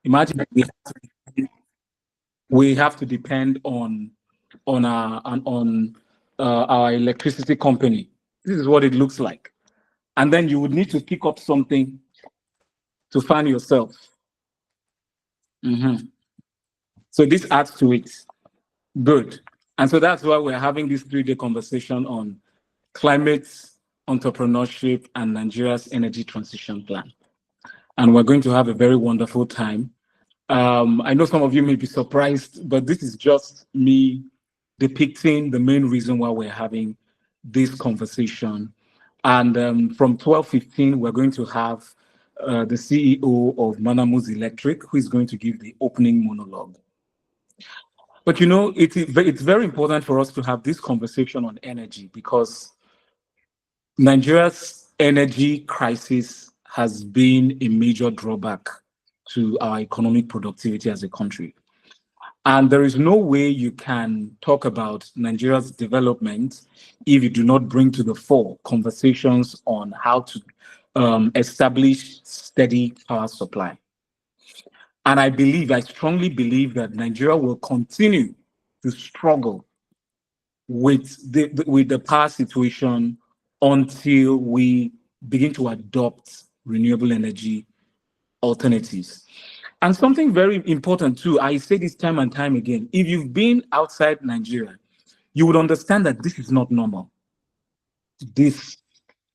Imagine that we have to depend on our electricity company. This is what it looks like. And then you would need to pick up something to fan yourself. Mhm. So this adds to it. Good. And so that's why we're having this 3-day conversation on climate, entrepreneurship, and Nigeria's energy transition plan. And we're going to have a very wonderful time. I know some of you may be surprised, but this is just me depicting the main reason why we're having this conversation. And from 12:15, we're going to have the CEO of Manamus Electric, who is going to give the opening monologue. But you know, it's very important for us to have this conversation on energy because Nigeria's energy crisis has been a major drawback to our economic productivity as a country. And there is no way you can talk about Nigeria's development if you do not bring to the fore conversations on how to establish steady power supply. And I strongly believe that Nigeria will continue to struggle with the power situation until we begin to adopt renewable energy alternatives. And something very important too, I say this time and time again, if you've been outside Nigeria, you would understand that this is not normal. This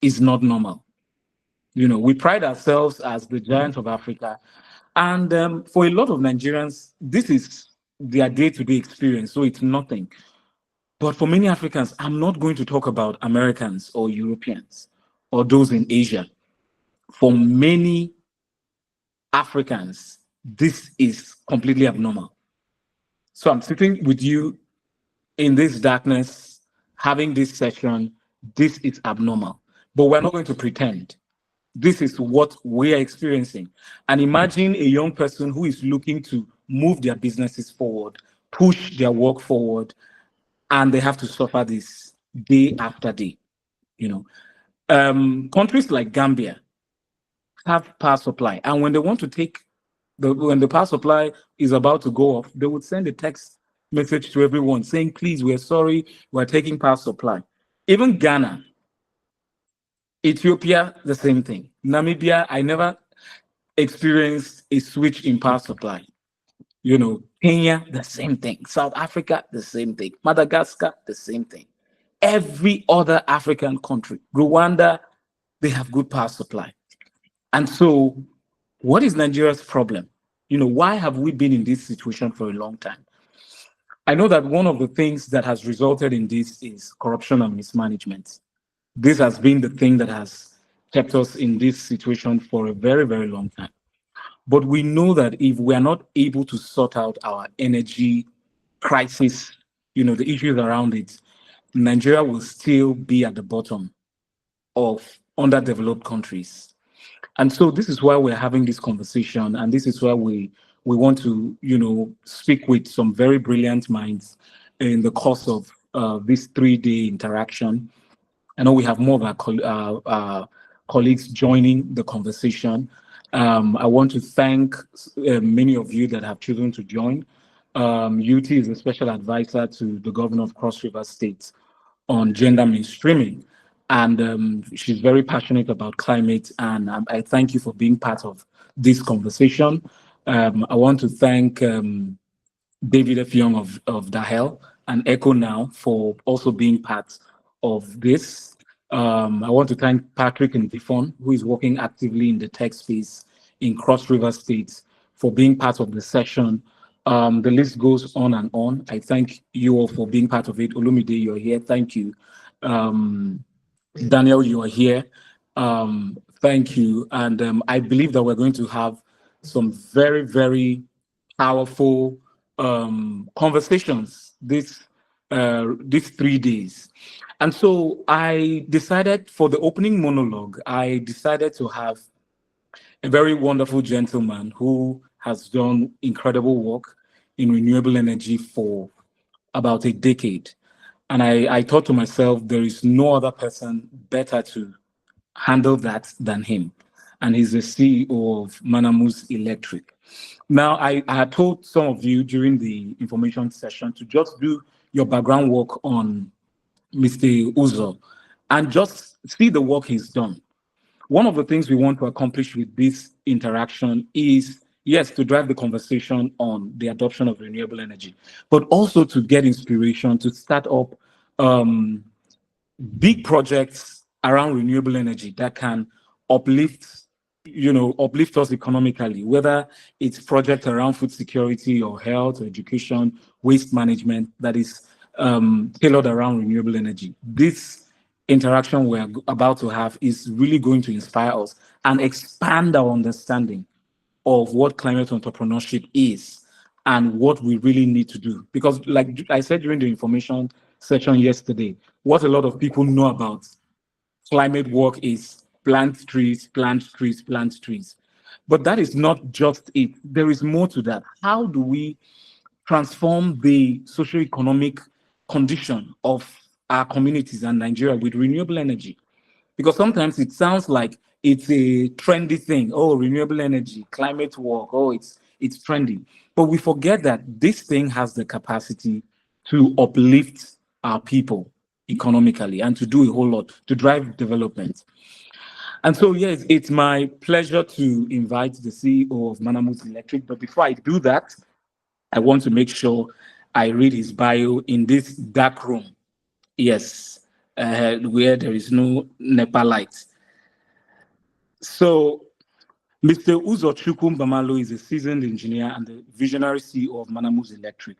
is not normal. You know, we pride ourselves as the giant of Africa. And for a lot of Nigerians, this is their day-to-day experience, so it's nothing. But for many Africans, I'm not going to talk about Americans or Europeans or those in Asia. For many Africans, this is completely abnormal. So I'm sitting with you in this darkness, having this session. This is abnormal, but we're not going to pretend. This is what we are experiencing. And imagine a young person who is looking to move their businesses forward, push their work forward, and they have to suffer this day after day. You know, countries like Gambia have power supply, and when they want to take when the power supply is about to go off, they would send a text message to everyone saying, "Please, we're sorry, we're taking power supply." Even Ghana, Ethiopia, the same thing. Namibia, I never experienced a switch in power supply. You know, Kenya, the same thing. South Africa, the same thing. Madagascar, the same thing. Every other African country, Rwanda, they have good power supply. And so, what is Nigeria's problem? You know, why have we been in this situation for a long time? I know that one of the things that has resulted in this is corruption and mismanagement. This has been the thing that has kept us in this situation for a very, very long time. But we know that if we are not able to sort out our energy crisis, you know, the issues around it, Nigeria will still be at the bottom of underdeveloped countries. And so this is why we're having this conversation, and this is why we want to, you know, speak with some very brilliant minds in the course of this 3-day interaction. I know we have more of our colleagues joining the conversation. I want to thank many of you that have chosen to join. UT is a special advisor to the governor of Cross River State on gender mainstreaming. And she's very passionate about climate. And I thank you for being part of this conversation. I want to thank David F. Young of Dahel and Echo Now for also being part of this. I want to thank Patrick and Defon, who is working actively in the tech space in Cross River State, for being part of the session. The list goes on and on. I thank you all for being part of it. Olumide, you're here. Thank you. Daniel, you are here. Thank you. And I believe that we're going to have some very, very powerful conversations these 3 days. And so I decided for the opening monologue, I decided to have a very wonderful gentleman who has done incredible work in renewable energy for about a decade. And I thought to myself, there is no other person better to handle that than him. And he's the CEO of Manamus Electric. Now, I had told some of you during the information session to just do your background work on Mr. Uzo and just see the work he's done. One of the things we want to accomplish with this interaction is, yes, to drive the conversation on the adoption of renewable energy, but also to get inspiration to start up um, big projects around renewable energy that can uplift uplift us economically, whether it's project around food security or health or education, waste management that is tailored around renewable energy. This interaction we're about to have is really going to inspire us and expand our understanding of what climate entrepreneurship is and what we really need to do. Because, like I said during the information session yesterday, what a lot of people know about climate work is plant trees, plant trees, plant trees. But that is not just it. There is more to that. How do we transform the socio-economic condition of our communities and Nigeria with renewable energy? Because sometimes it sounds like it's a trendy thing. Oh, renewable energy, climate work. Oh, it's trendy. But we forget that this thing has the capacity to uplift our people economically and to do a whole lot to drive development. And so, yes, it's my pleasure to invite the CEO of Manamus Electric. But before I do that, I want to make sure I read his bio in this dark room. Yes, where there is no NEPA light. So, Mr. Uzo Chukwumbamalo is a seasoned engineer and the visionary CEO of Manamus Electric,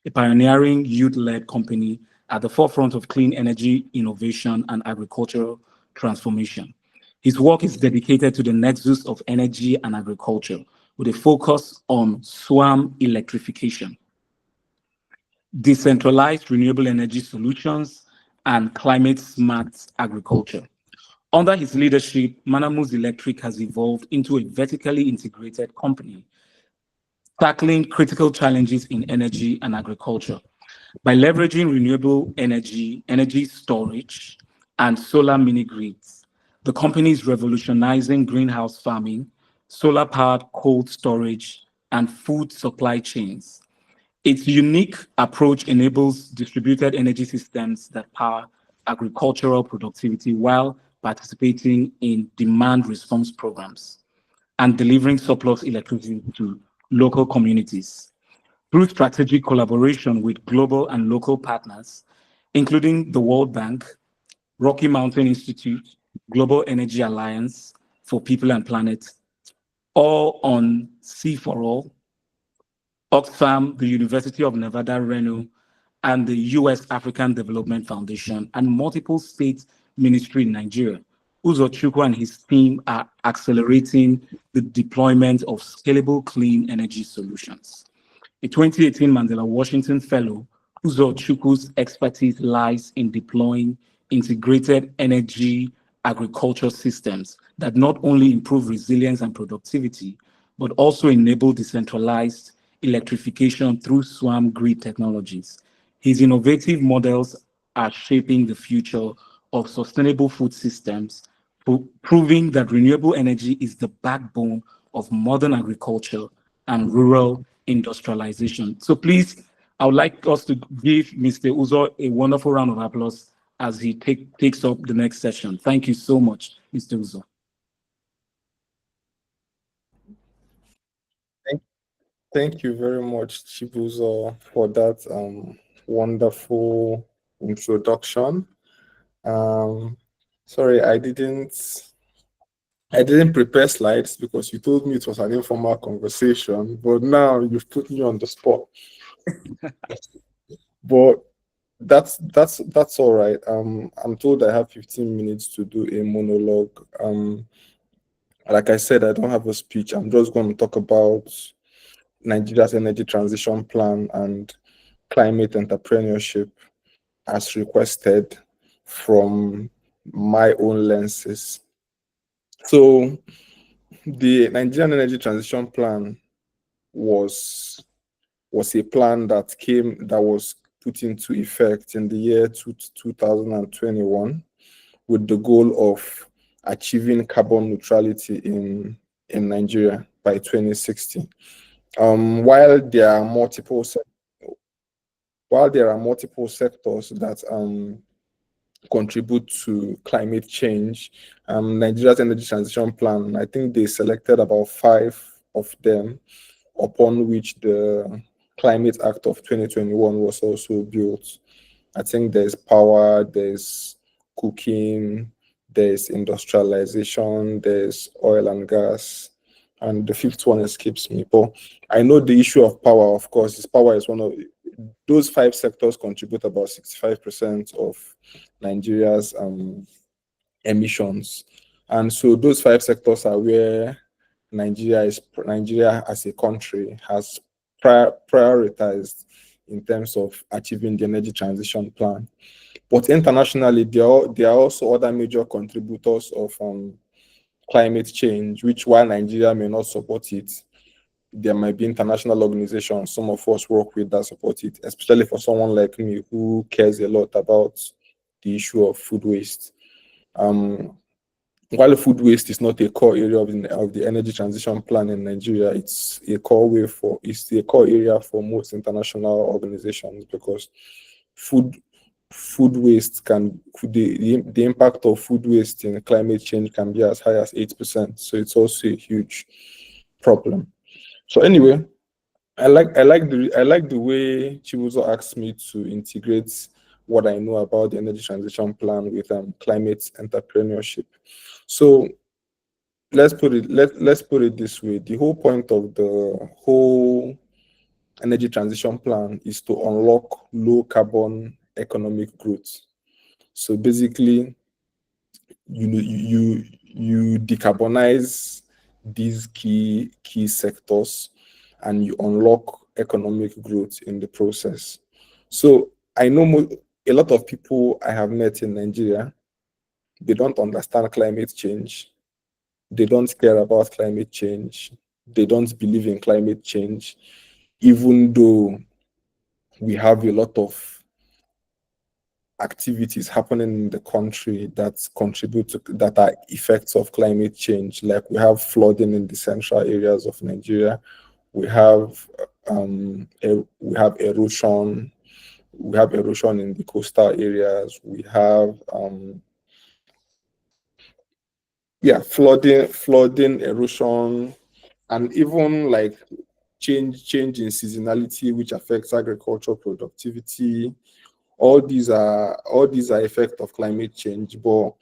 a pioneering youth-led company at the forefront of clean energy innovation and agricultural transformation. His work is dedicated to the nexus of energy and agriculture, with a focus on swarm electrification, decentralized renewable energy solutions, and climate-smart agriculture. Under his leadership, Manamus Electric has evolved into a vertically integrated company, tackling critical challenges in energy and agriculture. By leveraging renewable energy, energy storage, and solar mini grids, the company is revolutionizing greenhouse farming, solar powered cold storage, and food supply chains. Its unique approach enables distributed energy systems that power agricultural productivity while participating in demand response programs and delivering surplus electricity to local communities. Through strategic collaboration with global and local partners, including the World Bank, Rocky Mountain Institute, Global Energy Alliance for People and Planet, all on Sea for All, Oxfam, the University of Nevada, Reno, and the U.S. African Development Foundation, and multiple state ministries in Nigeria. Uzo Chukwu and his team are accelerating the deployment of scalable clean energy solutions. A 2018 Mandela Washington Fellow, Uzo Chukwu's expertise lies in deploying integrated energy agriculture systems that not only improve resilience and productivity, but also enable decentralized electrification through swarm grid technologies. His innovative models are shaping the future of sustainable food systems, proving that renewable energy is the backbone of modern agriculture and rural industrialization. So please, I would like us to give Mr. Uzo a wonderful round of applause as he takes up the next session. Thank you so much, Mr. Uzo. Thank, thank you very much, Chibuzo, for that wonderful introduction. Um, sorry, I didn't prepare slides because you told me it was an informal conversation, but now you've put me on the spot. But that's all right. I'm told I have 15 minutes to do a monologue. Like I said, I don't have a speech. I'm just going to talk about Nigeria's energy transition plan and climate entrepreneurship as requested from my own lenses. So the Nigerian energy transition plan was a plan that was put into effect in the year 2021 with the goal of achieving carbon neutrality in Nigeria. by 2060. While there are multiple sectors that contribute to climate change, Nigeria's energy transition plan, I think they selected about 5 of them, upon which the Climate Act of 2021 was also built. I think there's power, there's cooking, there's industrialization, there's oil and gas, and the fifth one escapes me. But I know the issue of power, of course, is power is one of those 5 sectors contribute about 65% of Nigeria's emissions. And so those 5 sectors are where Nigeria as a country has prioritized in terms of achieving the energy transition plan. But internationally, there are also other major contributors of climate change, which while Nigeria may not support it, there might be international organizations some of us work with that support it, especially for someone like me who cares a lot about the issue of food waste. While food waste is not a core area of the energy transition plan in Nigeria, it's a core area for most international organizations, because food waste the impact of food waste in climate change can be as high as 8%. So it's also a huge problem. So anyway, I like the way Chibuzo asked me to integrate what I know about the energy transition plan with climate entrepreneurship. So let's put it this way: the whole point of the whole energy transition plan is to unlock low carbon economic growth. So basically, you decarbonize these key sectors, and you unlock economic growth in the process. So I know a lot of people I have met in Nigeria, they don't understand climate change. They don't care about climate change. They don't believe in climate change, even though we have a lot of activities happening in the country that contribute to that are effects of climate change. Like we have flooding in the central areas of Nigeria. We have erosion. We have erosion in the coastal areas. We have flooding, erosion, and even like change in seasonality, which affects agricultural productivity. All these are effects of climate change. But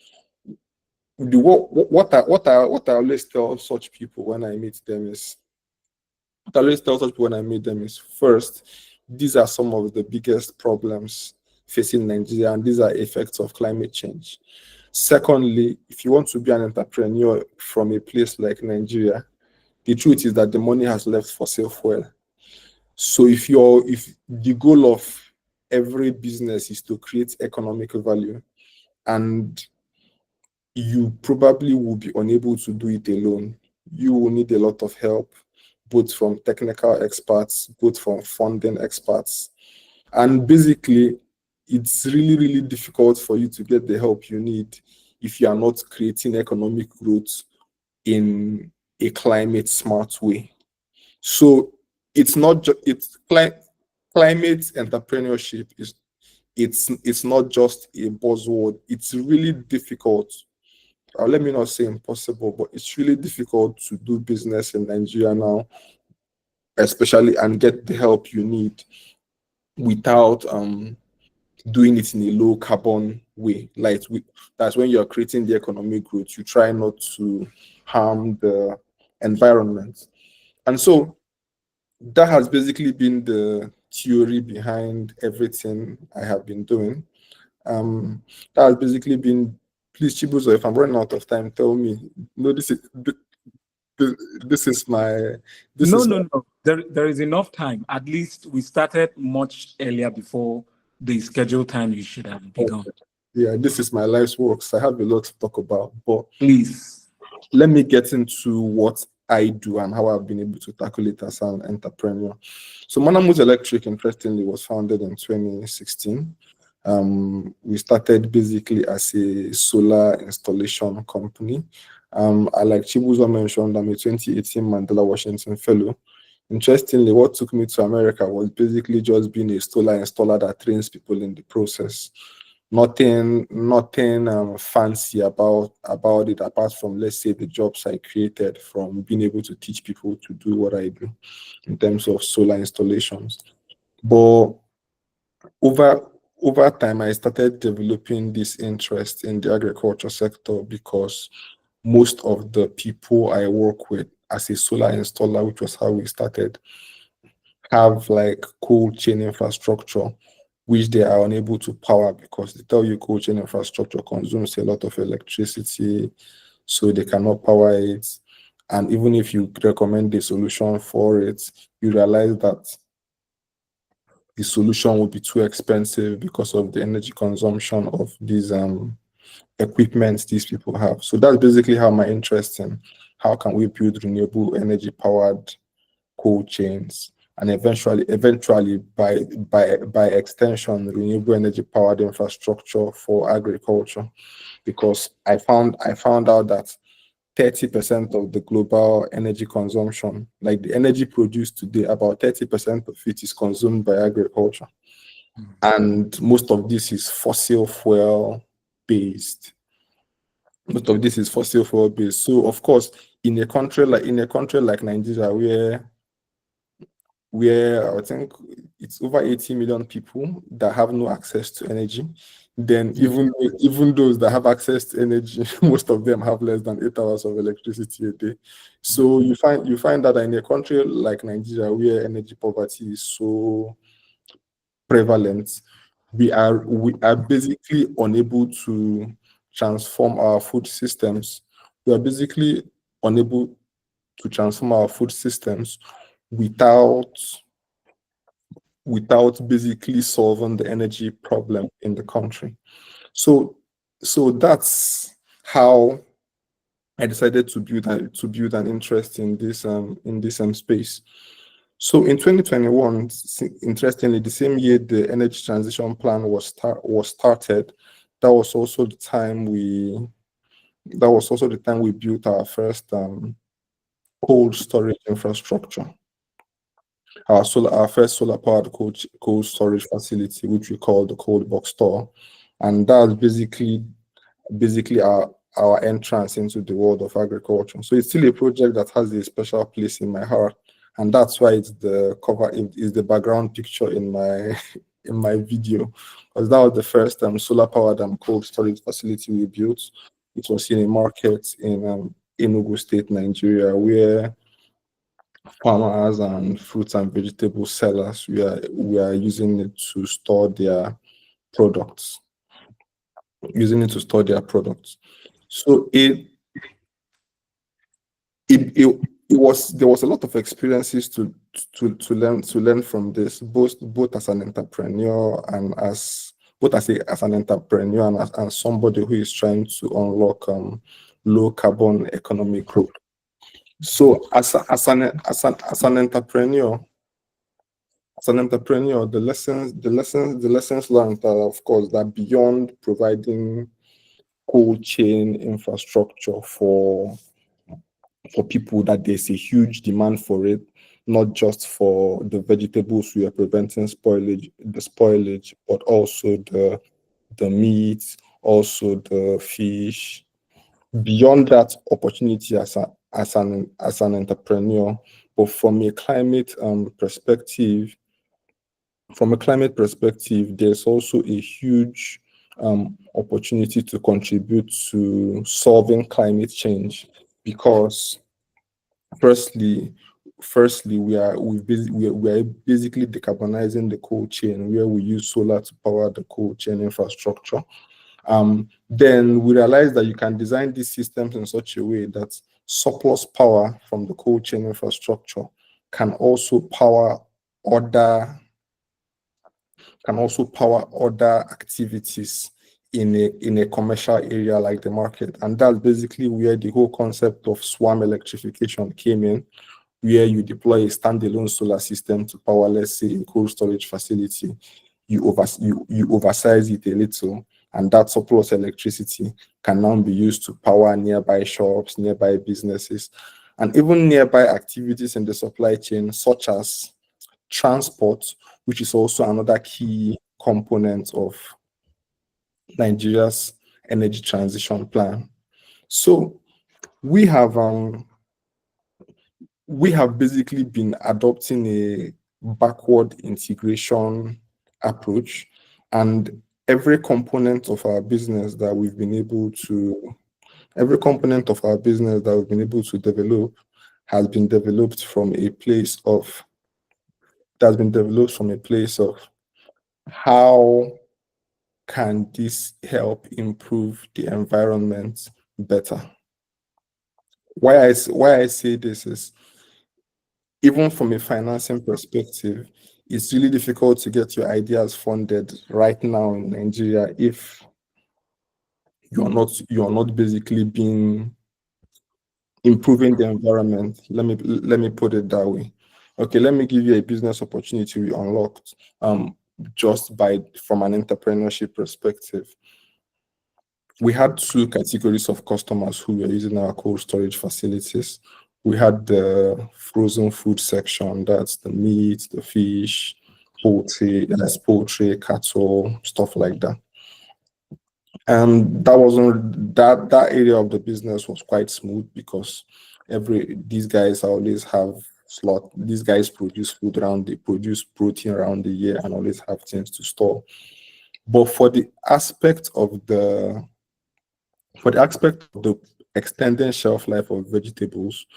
what I always tell such people when I meet them is, first, these are some of the biggest problems facing Nigeria, and these are effects of climate change. Secondly, if you want to be an entrepreneur from a place like Nigeria, the truth is that the money has left fossil fuel. So if the goal of every business is to create economic value, and you probably will be unable to do it alone, you will need a lot of help, both from technical experts, both from funding experts. And basically, it's really, really difficult for you to get the help you need if you are not creating economic growth in a climate smart way. So it's not climate entrepreneurship it's not just a buzzword. It's really difficult. Let me not say impossible, but it's really difficult to do business in Nigeria now, especially, and get the help you need without doing it in a low carbon way. That's when you're creating the economic growth. You try not to harm the environment. And so that has basically been the theory behind everything I have been doing. That has basically been, please, Chibuzo, if I'm running out of time, tell me. No, this is my No. There is enough time. At least we started much earlier before the scheduled time you should have begun. Yeah, this is my life's work. So I have a lot to talk about. But please, let me get into what I do and how I've been able to tackle it as an entrepreneur. So Manamus Electric, interestingly, was founded in 2016. We started basically as a solar installation company. Like Chibuzo mentioned, I'm a 2018 Mandela Washington Fellow. Interestingly, what took me to America was basically just being a solar installer that trains people in the process. Nothing fancy about it, apart from, let's say, the jobs I created from being able to teach people to do what I do in terms of solar installations. But over over time, I started developing this interest in the agriculture sector because most of the people I work with as a solar installer, which was how we started, have like cold chain infrastructure, which they are unable to power because they tell you cold chain infrastructure consumes a lot of electricity, so they cannot power it. And even if you recommend a solution for it, you realize that the solution would be too expensive because of the energy consumption of these equipment these people have. So that's basically how my interest in how can we build renewable energy powered cold chains, and eventually by extension renewable energy powered infrastructure for agriculture, because I found out that 30% of the global energy consumption, like the energy produced today, about 30% of it is consumed by agriculture. And most of this is fossil fuel based. Most of this is fossil fuel based. So of course, in a country like Nigeria, where I think it's over 80 million people that have no access to energy, then Yeah. even those that have access to energy, most of them have less than 8 hours of electricity a day. So you find that in a country like Nigeria, where energy poverty is so prevalent, we are basically unable to transform our food systems. We are basically unable to transform our food systems without basically solving the energy problem in the country. So that's how I decided to build an interest in this space. So in 2021, interestingly, the same year the energy transition plan was started, that was also the time we built our first cold storage infrastructure, our first solar powered cold storage facility, which we call the cold box store. And that's basically our entrance into the world of agriculture. So it's still a project that has a special place in my heart, and that's why it's the cover, it is the background picture in my in my video, because that was the first solar powered cold storage facility we built. It was in a market in Enugu State, Nigeria, where farmers and fruits and vegetable sellers we are using it to store their products, So there was a lot of experiences to learn from this, both as an entrepreneur and as an entrepreneur and somebody who is trying to unlock low carbon economic growth. So as an entrepreneur, the lessons learned are, of course, that beyond providing cold chain infrastructure for people, that there's a huge demand for it, not just for the vegetables we are preventing spoilage, but also the meat, also the fish. Beyond that opportunity as an entrepreneur, but from a climate perspective, there's also a huge opportunity to contribute to solving climate change, because firstly, we are basically decarbonizing the cold chain, where we use solar to power the cold chain infrastructure. Then we realize that you can design these systems in such a way that surplus power from the cold chain infrastructure can also power other activities in a commercial area like the market. And that's basically where the whole concept of swarm electrification came in, where you deploy a standalone solar system to power, let's say, a cold storage facility. You oversize it a little, and that surplus electricity can now be used to power nearby shops, nearby businesses, and even nearby activities in the supply chain, such as transport, which is also another key component of Nigeria's energy transition plan. So we have basically been adopting a backward integration approach, and every component of our business that we've been able to develop has been developed from a place of how can this help improve the environment better. Why I say this is, even from a financing perspective, it's really difficult to get your ideas funded right now in Nigeria if you're not basically being improving the environment. Let me put it that way. Okay, let me give you a business opportunity we unlocked just by from an entrepreneurship perspective. We had two categories of customers who were using our cold storage facilities. We had the frozen food section, that's the meat, the fish, poultry, cattle, stuff like that. And that area of the business was quite smooth because these guys produce food they produce protein around the year and always have things to store. But for the aspect of the extending shelf life of vegetables,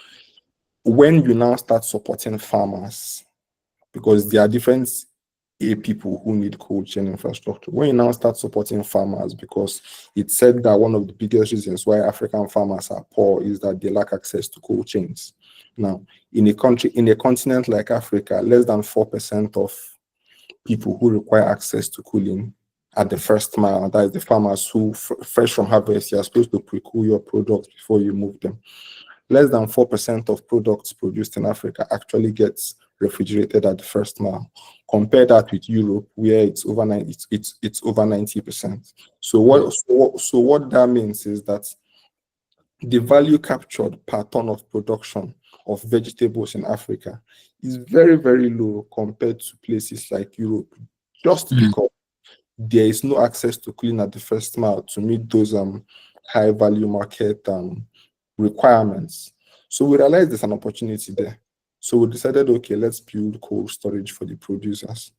when you now start supporting farmers, because there are different people who need cold chain infrastructure. When you now start supporting farmers, because it's said that one of the biggest reasons why African farmers are poor is that they lack access to cold chains. Now, in a continent like Africa, less than 4% of people who require access to cooling at the first mile, that is the farmers who, fresh from harvest, you're supposed to pre-cool your products before you move them. Less than 4% of products produced in Africa actually gets refrigerated at the first mile. Compare that with Europe, where it's over 90%. So what that means is that the value captured per ton of production of vegetables in Africa is very, very low compared to places like Europe, just because there is no access to clean at the first mile to meet those high value market requirements. So we realized there's an opportunity there. So we decided, okay, let's build cold storage for the producers.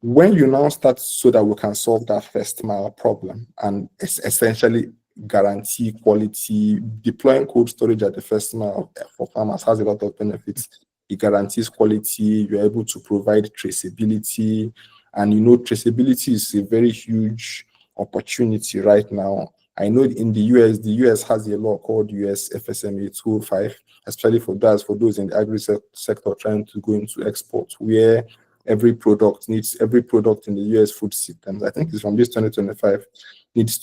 When you now start so that we can solve that first mile problem and essentially guarantee quality, deploying cold storage at the first mile for farmers has a lot of benefits. It guarantees quality, you're able to provide traceability, and traceability is a very huge opportunity right now. I know in the US has a law called US FSMA 205, especially for those in the agri sector trying to go into export, where every product in the US food systems, I think it's from this 2025, needs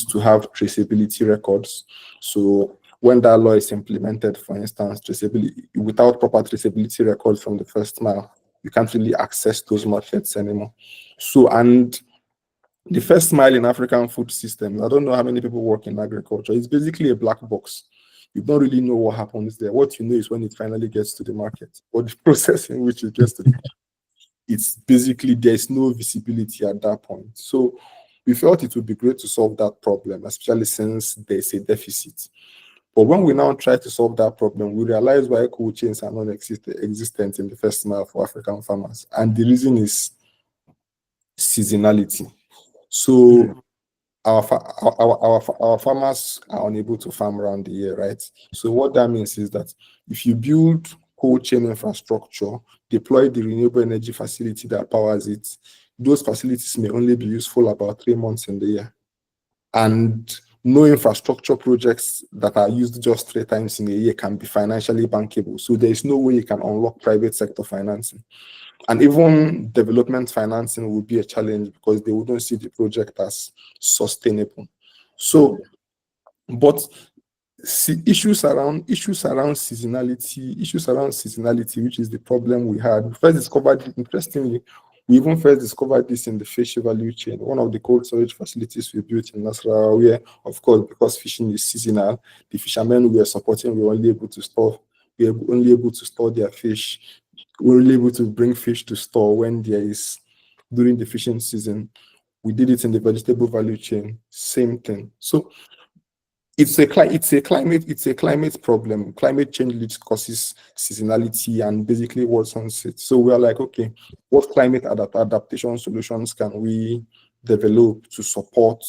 to have traceability records. So when that law is implemented, for instance, without proper traceability records from the first mile, you can't really access those markets anymore. So, and the first mile in African food systems, I don't know how many people work in agriculture. It's basically a black box. You don't really know what happens there. What you know is when it finally gets to the market, or the process in which it gets to the market. It's basically, there's no visibility at that point. So we felt it would be great to solve that problem, especially since there's a deficit. But when we now try to solve that problem, we realize why cold chains are not existent in the first mile for African farmers. And the reason is seasonality. So our farmers are unable to farm around the year, right? So what that means is that if you build cold chain infrastructure, deploy the renewable energy facility that powers it, those facilities may only be useful about 3 months in the year. And no infrastructure projects that are used just 3 times in a year can be financially bankable. So there is no way you can unlock private sector financing. And even development financing would be a challenge because they wouldn't see the project as sustainable. So, but issues around seasonality, which is the problem we had. We first discovered, interestingly, We even first discovered this in the fish value chain. One of the cold storage facilities we built in Nasarawa, where, of course, because fishing is seasonal, the fishermen we were supporting were only able to store, we were only able to store their fish. We were only able to bring fish to store when there is during the fishing season. We did it in the vegetable value chain, same thing. So it's a climate problem. Climate change leads causes seasonality and basically what's on it. So we are like, okay, what climate adaptation solutions can we develop to support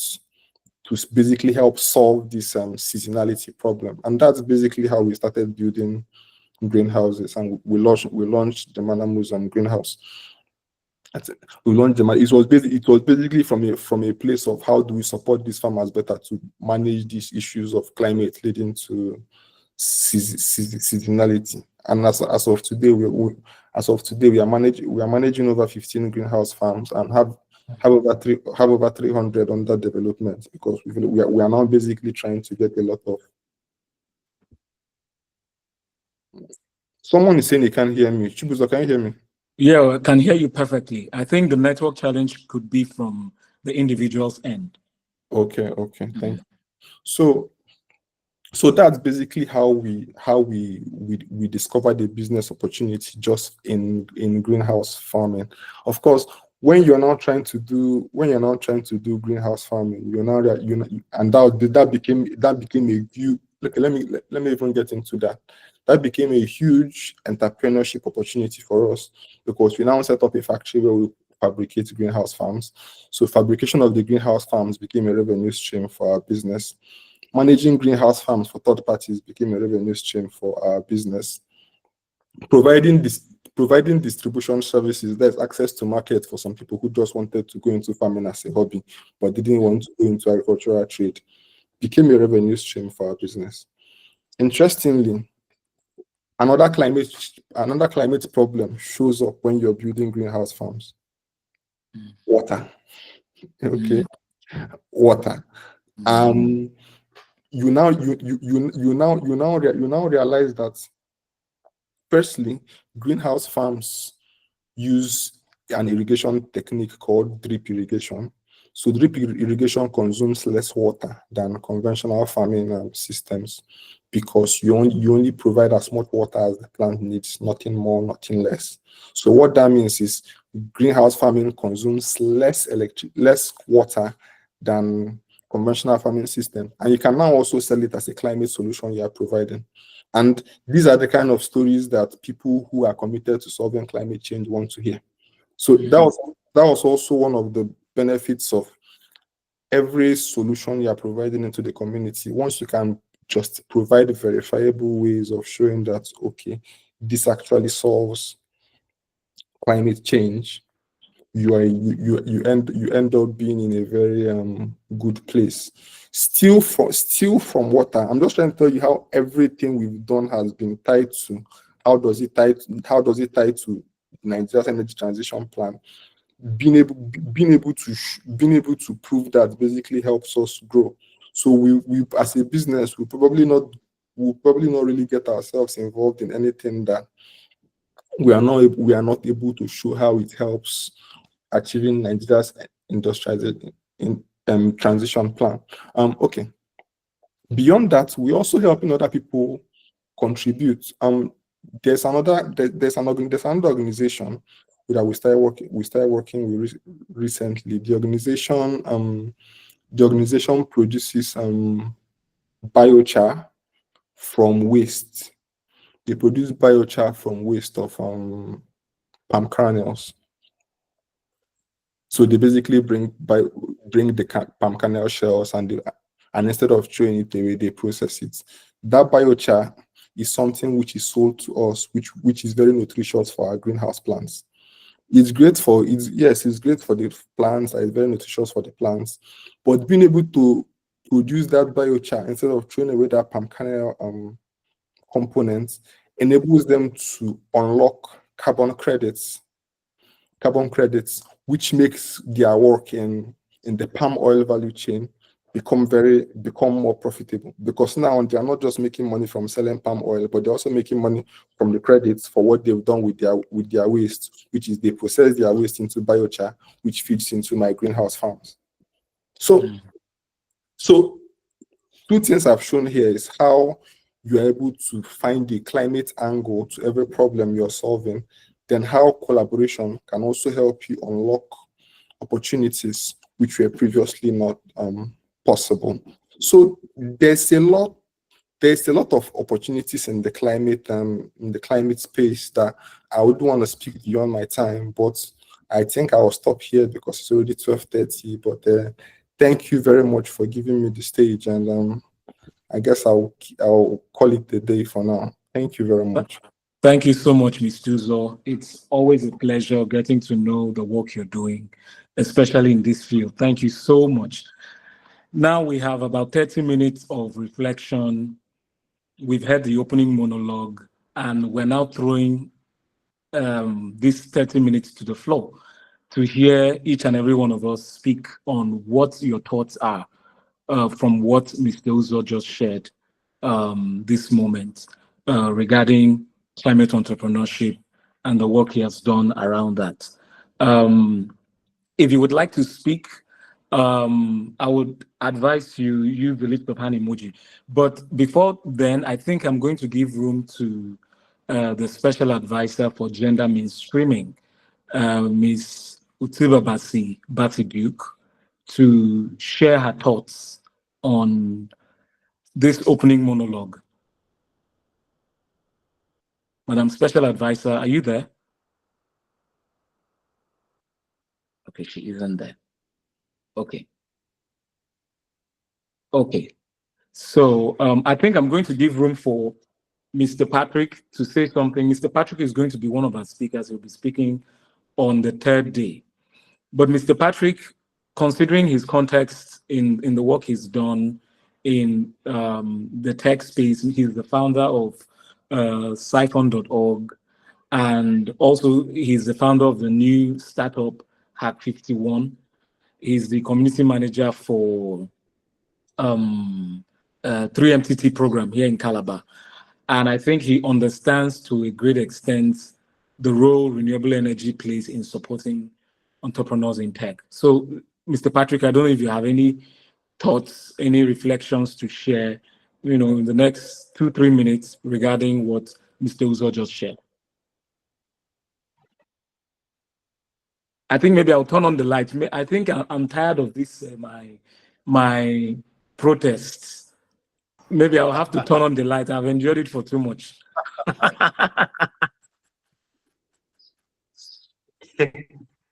to basically help solve this seasonality problem? And that's basically how we started building greenhouses, and we launched the Manamus greenhouse. We launched them. It was basically from a place of how do we support these farmers better to manage these issues of climate leading to seasonality. And as of today, we are managing over 15 greenhouse farms and have over 300 under development, because we are now basically trying to get a lot of. Someone is saying they can't hear me. Chibuzo, can you hear me? Yeah, I can hear you perfectly. I think the network challenge could be from the individual's end. Okay, thank you. So that's basically how we discovered the business opportunity just in greenhouse farming. Of course, when you're not trying to do greenhouse farming, and that became a view. Look, let me even get into that. That became a huge entrepreneurship opportunity for us, because we now set up a factory where we fabricate greenhouse farms. So fabrication of the greenhouse farms became a revenue stream for our business. Managing greenhouse farms for third parties became a revenue stream for our business. Providing distribution services, there's access to market for some people who just wanted to go into farming as a hobby but didn't want to go into agricultural trade, became a revenue stream for our business. Interestingly, another climate problem shows up when you're building greenhouse farms. Water. Okay. Water. You now realize that, firstly, greenhouse farms use an irrigation technique called drip irrigation. So drip irrigation consumes less water than conventional farming systems, because you only provide as much water as the plant needs, nothing more, nothing less. So what that means is greenhouse farming consumes less water than conventional farming system, and you can now also sell it as a climate solution you are providing. And these are the kind of stories that people who are committed to solving climate change want to hear. So that was also one of the benefits of every solution you are providing into the community. Once you can just provide verifiable ways of showing that, okay, this actually solves climate change, you end up being in a very good place. Still from water, I'm just trying to tell you how everything we've done has been tied to how does it tie to Nigeria's energy transition plan. Being able to prove that basically helps us grow. So we as a business, we'll probably not really get ourselves involved in anything that we are not able to show how it helps achieving Nigeria's industrialization transition plan. Okay. Beyond that, we also helping other people contribute. There's another organization that we started working with recently. The organization produces biochar from waste. They produce biochar from waste of palm kernels. So they basically bring the palm kernel shells and instead of throwing it away, they process it. That biochar is something which is sold to us, which is very nutritious for our greenhouse plants. It's great for the plants, and it's very nutritious for the plants. But being able to produce that biochar instead of throwing away that palm kernel components enables them to unlock carbon credits, which makes their work in the palm oil value chain become more profitable, because now they are not just making money from selling palm oil, but they're also making money from the credits for what they've done with their waste, which is they process their waste into biochar, which feeds into my greenhouse farms. So two things I've shown here is how you're able to find the climate angle to every problem you're solving, then how collaboration can also help you unlock opportunities which were previously not possible. So there's a lot of opportunities in the climate space that I would want to speak beyond my time, but I think I will stop here because it's already 12:30. But thank you very much for giving me the stage, and I guess I'll call it the day for now. Thank you very much. Thank you so much, Mr. Uzo. It's always a pleasure getting to know the work you're doing, especially in this field. Thank you so much. Now we have about 30 minutes of reflection. We've had the opening monologue, and we're now throwing these 30 minutes to the floor to hear each and every one of us speak on what your thoughts are from what Mr. Uzo just shared this moment regarding climate entrepreneurship and the work he has done around that. If you would like to speak, I would advise you use the lift of hand emoji. But before then, I think I'm going to give room to the special advisor for gender mainstreaming, Ms. Utiba Basi Duke, to share her thoughts on this opening monologue. Madam Special Advisor, are you there? Okay, she isn't there. Okay. Okay. So I think I'm going to give room for Mr. Patrick to say something. Mr. Patrick is going to be one of our speakers. He'll be speaking on the third day. But Mr. Patrick, considering his context in the work he's done in the tech space, he's the founder of siphon.org, and also he's the founder of the new startup Hack 51. He's the community manager for 3MTT program here in Calabar. And I think he understands to a great extent the role renewable energy plays in supporting entrepreneurs in tech. So, Mr. Patrick, I don't know if you have any thoughts, any reflections to share, in the next 2-3 minutes regarding what Mr. Uzo just shared. I think maybe I'll turn on the light. I think I'm tired of this, my protests. Maybe I'll have to turn on the light. I've enjoyed it for too much.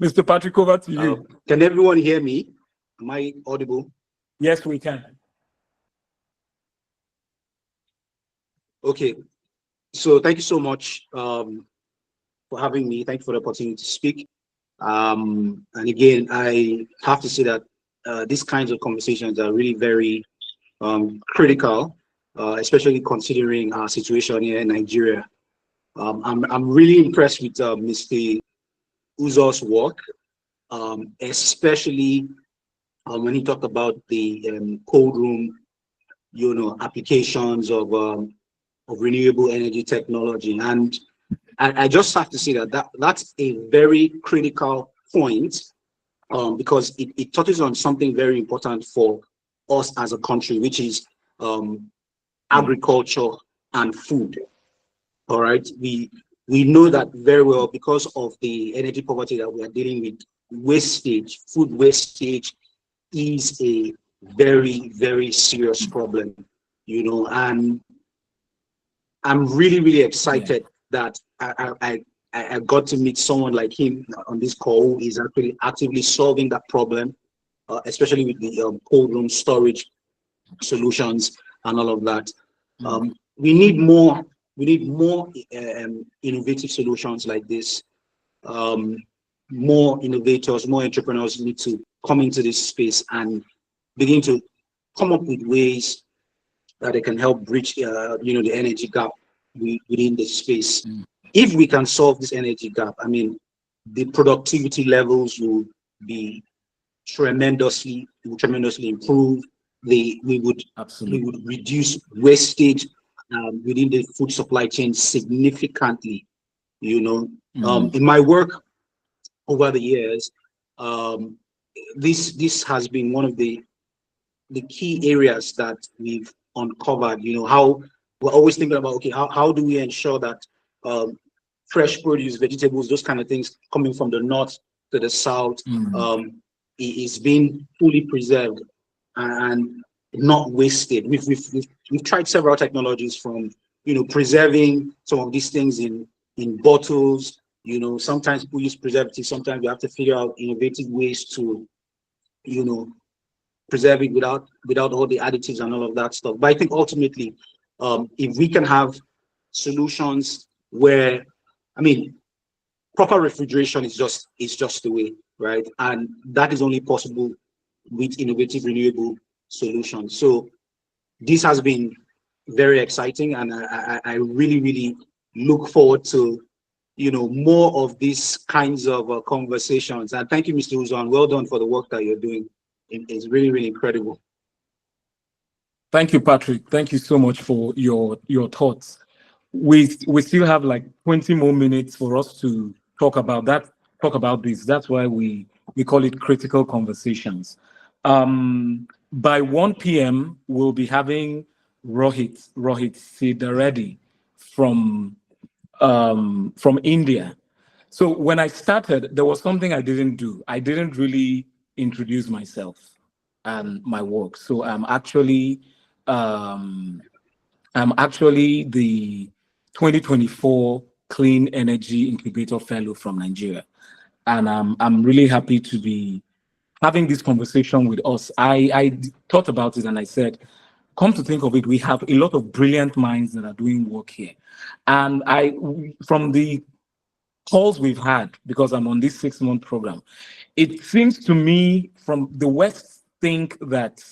Mr. Patrick, over to you. Can everyone hear me? Am I audible? Yes, we can. Okay. So thank you so much for having me. Thank you for the opportunity to speak. And again, I have to say that these kinds of conversations are really very critical, especially considering our situation here in Nigeria. I'm really impressed with Mr. Uzo's work, especially when he talked about the cold room, applications of renewable energy technology. And I just have to say that's a very critical point because it touches on something very important for us as a country, which is agriculture and food. All right, we know that very well because of the energy poverty that we are dealing with. Wastage, food wastage, is a very, very serious problem, and I'm really, really excited that I got to meet someone like him on this call who is actually actively solving that problem, especially with the cold room storage solutions and all of that. We need more innovative solutions like this. More innovators, more entrepreneurs need to come into this space and begin to come up with ways that they can help bridge, the energy gap within the space. If we can solve this energy gap, I mean, the productivity levels will be tremendously improve. we would Absolutely. reduce wastage within the food supply chain significantly. You know, Mm. in my work over the years, um, this has been one of the key areas that we've uncovered. You know, how we're always thinking about, okay, how do we ensure that um, fresh produce, vegetables, those kind of things coming from the north to the south Mm. is being fully preserved and not wasted. We've tried several technologies, from, you know, preserving some of these things in bottles. You know, sometimes people use preservatives. Sometimes you have to figure out innovative ways to, you know, preserve it without all the additives and all of that stuff. But I think ultimately, if we can have solutions where, I mean, proper refrigeration is just the way, right? And that is only possible with innovative renewable solutions. So this has been very exciting, and I really, really look forward to, you know, more of these kinds of conversations. And thank you, Mr. Uzan. Well done for the work that you're doing. It's really, really incredible. Thank you, Patrick. Thank you so much for your thoughts. We still have like 20 more minutes for us to talk about that, talk about this. That's why we call it critical conversations. By 1 p.m. we'll be having Rohit Sidaredi from India. So when I started, there was something I didn't do. I didn't really introduce myself and my work. So um, I'm actually the 2024 Clean Energy Incubator Fellow from Nigeria, and I'm really happy to be having this conversation with us. I thought about it and I said, come to think of it, we have a lot of brilliant minds that are doing work here, and from the calls we've had, because I'm on this 6 month program, it seems to me from the West think that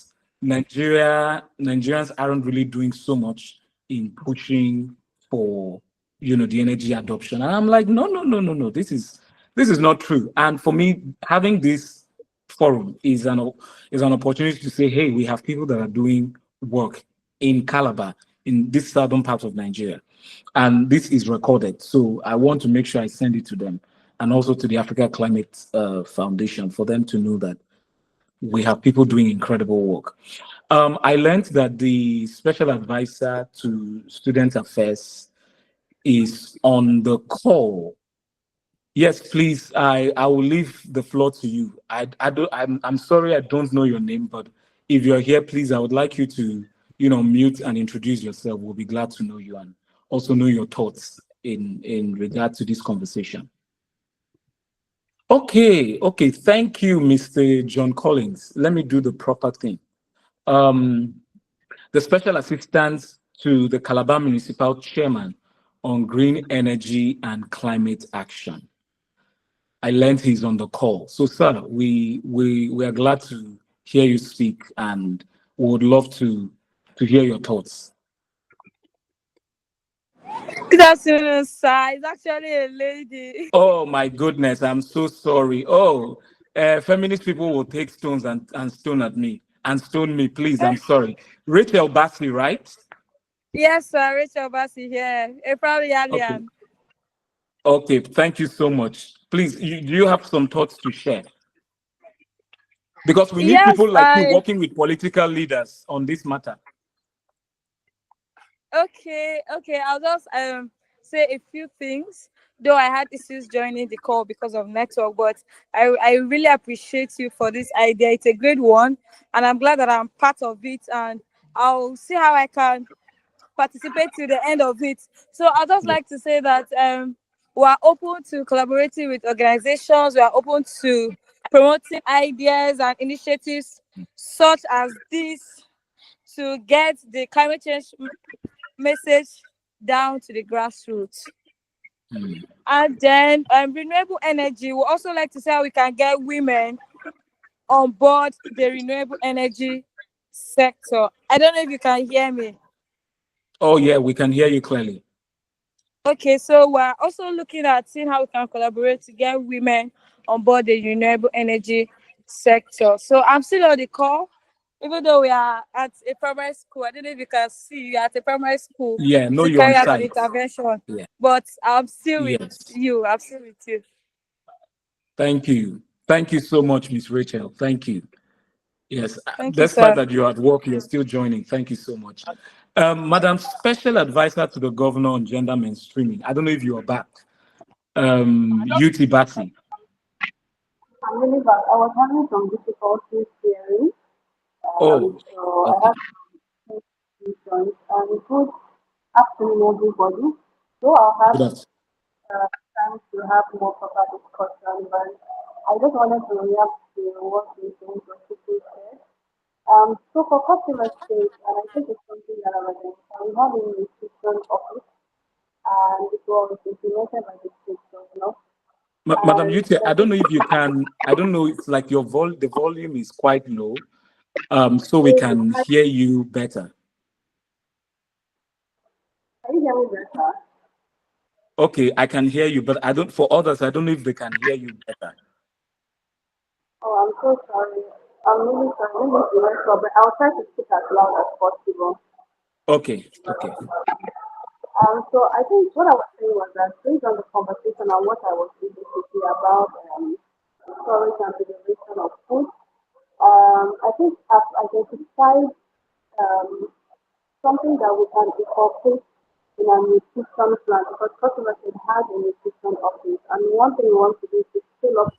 Nigerians aren't really doing so much in pushing for, the energy adoption. And I'm like, no, no, no, no, no. This is not true. And for me, having this forum is an opportunity to say, hey, we have people that are doing work in Calabar, in this southern part of Nigeria, and this is recorded. So I want to make sure I send it to them, and also to the Africa Climate Foundation, for them to know that we have people doing incredible work. I learned that the special advisor to student affairs is on the call. Yes, please. I will leave the floor to you. I'm sorry I don't know your name, but if you're here, please, I would like you to, mute and introduce yourself. We'll be glad to know you and also know your thoughts in regard to this conversation. Okay. Thank you, Mr. John Collins. Let me do the proper thing. Um, the special assistant to the Calabar Municipal Chairman on Green Energy and Climate Action. I learned he's on the call. So, sir, we are glad to hear you speak, and we would love to hear your thoughts. Good afternoon, sir. It's actually a lady. Oh my goodness, I'm so sorry. Oh, feminist people will take stones and stone at me and stone me, please. I'm sorry. Rachel Bassi, right? Yes, sir. Rachel Bassi here. Probably Okay. alien. Okay, thank you so much. Please, do you have some thoughts to share? Because we need Yes, people like you working with political leaders on this matter. Okay. I'll just say a few things. Though I had issues joining the call because of network, but I really appreciate you for this idea. It's a great one, and I'm glad that I'm part of it. And I'll see how I can participate to the end of it. So I'd just Yeah. like to say that we are open to collaborating with organizations. We are open to promoting ideas and initiatives such as this to get the climate change message down to the grassroots. Mm. And then renewable energy. We also like to say how we can get women on board the renewable energy sector. I don't know if you can hear me. Oh yeah, we can hear you clearly. Okay, so we're also looking at seeing how we can collaborate to get women on board the renewable energy sector. So I'm still on the call. even though we are at a primary school, I don't know if you can see you at a primary school Yeah, no, to you're on carry out an site. intervention. Yeah. But I'm still with Yes. you. I'm still with you. Thank you. Thank you so much, Miss Rachel. Thank you. Yes, Thank you, despite sir. that you're at work, you're still joining. Thank you so much. Madam Special Advisor to the Governor on Gender Mainstreaming. I don't know if you are back. UT Batty. I'm really bad. I was having some difficulties hearing, Oh, so I okay. have to take questions. Good afternoon, everybody. So I'll have Good afternoon. time to have more proper discussion, but I just wanted to react to what you think was people said. So for customer sake, and I think it's something that I'm identifying, we have a nutrition office, and it was implemented by the state governor, Madam and UT, I there's don't this. know if you can, I don't know, it's like the volume is quite low, so we can hear you better. Can you hear me better? Okay, I can hear you, but I don't, for others, I don't know if they can hear you better. Oh, I'm so sorry. I'm really sorry. Maybe it's the network, but I'll try to speak as loud as possible. Okay, okay. So I think what I was saying was that based on the conversation and what I was able to hear about storage and preservation of food, I think I've identified um, something that we can incorporate in a nutrition plan because customer said has a nutrition office, and one thing we want to do is to scale up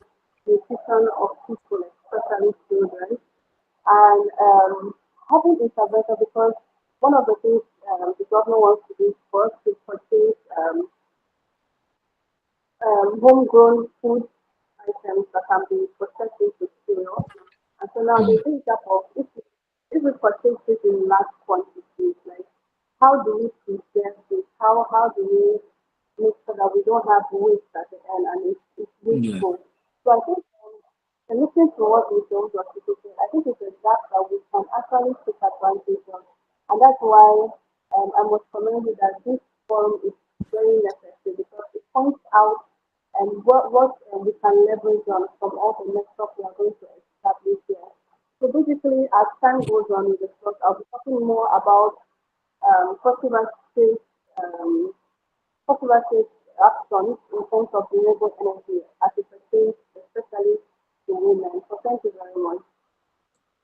nutrition of people, especially children, and having intervention because one of the things the government wants to do is for us to purchase homegrown food items that can be processed into cereal. And so now Mm, there's this gap of if we purchase this in large quantities, like how do we preserve this? How do we make sure that we don't have waste at the end and it's yeah. useful? So I think and listening to what we don't articulate, I think it's a gap that we can actually take advantage of. And that's why I must commend you that this forum is very necessary because it points out what we can leverage on from all the network we are going to establish here. So basically, as time goes on in the course, I'll be talking more about customer space, um, customer space actions in terms of renewable energy as it pertains especially to women. So thank you very much.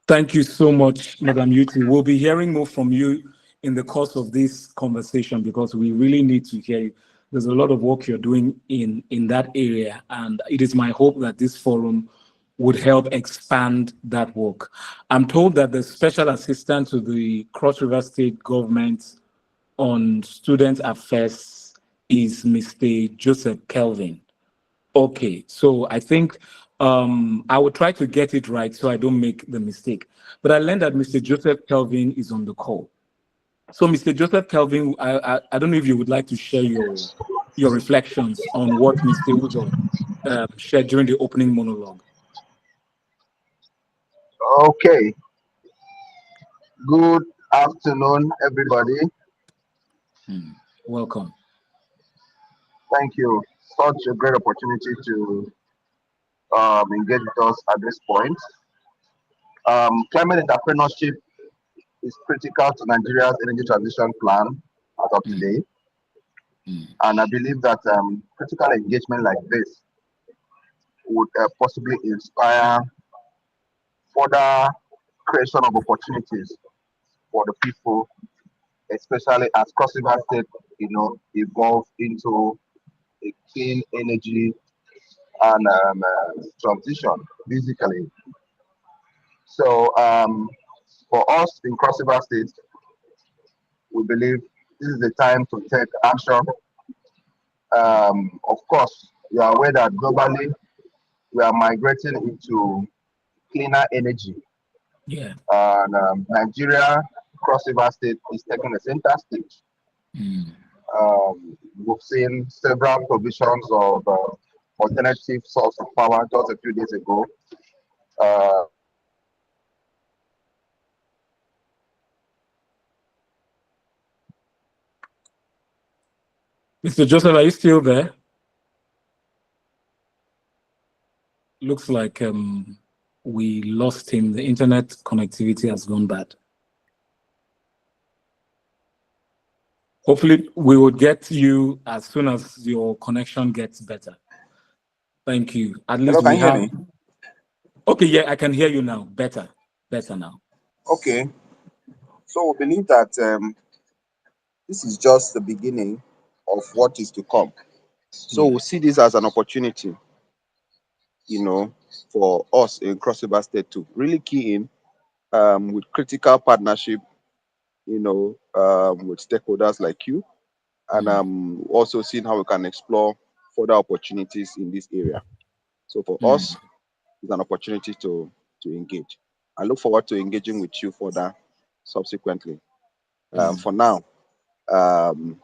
Thank you so much, Madam Yuti. We'll be hearing more from you in the course of this conversation because we really need to hear you. There's a lot of work you're doing in that area, and it is my hope that this forum would help expand that work. I'm told that the special assistant to the Cross River State government on student affairs is Mr. Joseph Kelvin. Okay, so I think I will try to get it right so I don't make the mistake. But I learned that Mr. Joseph Kelvin is on the call. So, Mr. Joseph Kelvin, I don't know if you would like to share your reflections on what Mr. Uzo shared during the opening monologue. Okay, good afternoon, everybody. Hmm. Welcome. Thank you. Such a great opportunity to engage with us at this point. Climate entrepreneurship is critical to Nigeria's energy transition plan as of Hmm. today, Hmm. and I believe that critical engagement like this would possibly inspire further creation of opportunities for the people, especially as Cross River State, evolve into a clean energy and transition, basically. So for us in Cross River State, we believe this is the time to take action. Of course, we are aware that globally we are migrating into cleaner energy, Yeah. and Nigeria, Cross River State is taking a center stage. Hmm. We've seen several provisions of alternative source of power just a few days ago. Uh, Mr. Joseph, are you still there? Looks like we lost him. The internet connectivity has gone bad. Hopefully, we will get you as soon as your connection gets better. Thank you. At Hello, least can we you hear have. me? Okay, yeah, I can hear you now. Better now. Okay. So we believe that this is just the beginning of what is to come. So Yeah. we see this as an opportunity, for us in Cross River State to really key in with critical partnership, with stakeholders like you, and also seeing how we can explore further opportunities in this area. So for Mm. us, it's an opportunity to engage. I look forward to engaging with you further subsequently. For now, um,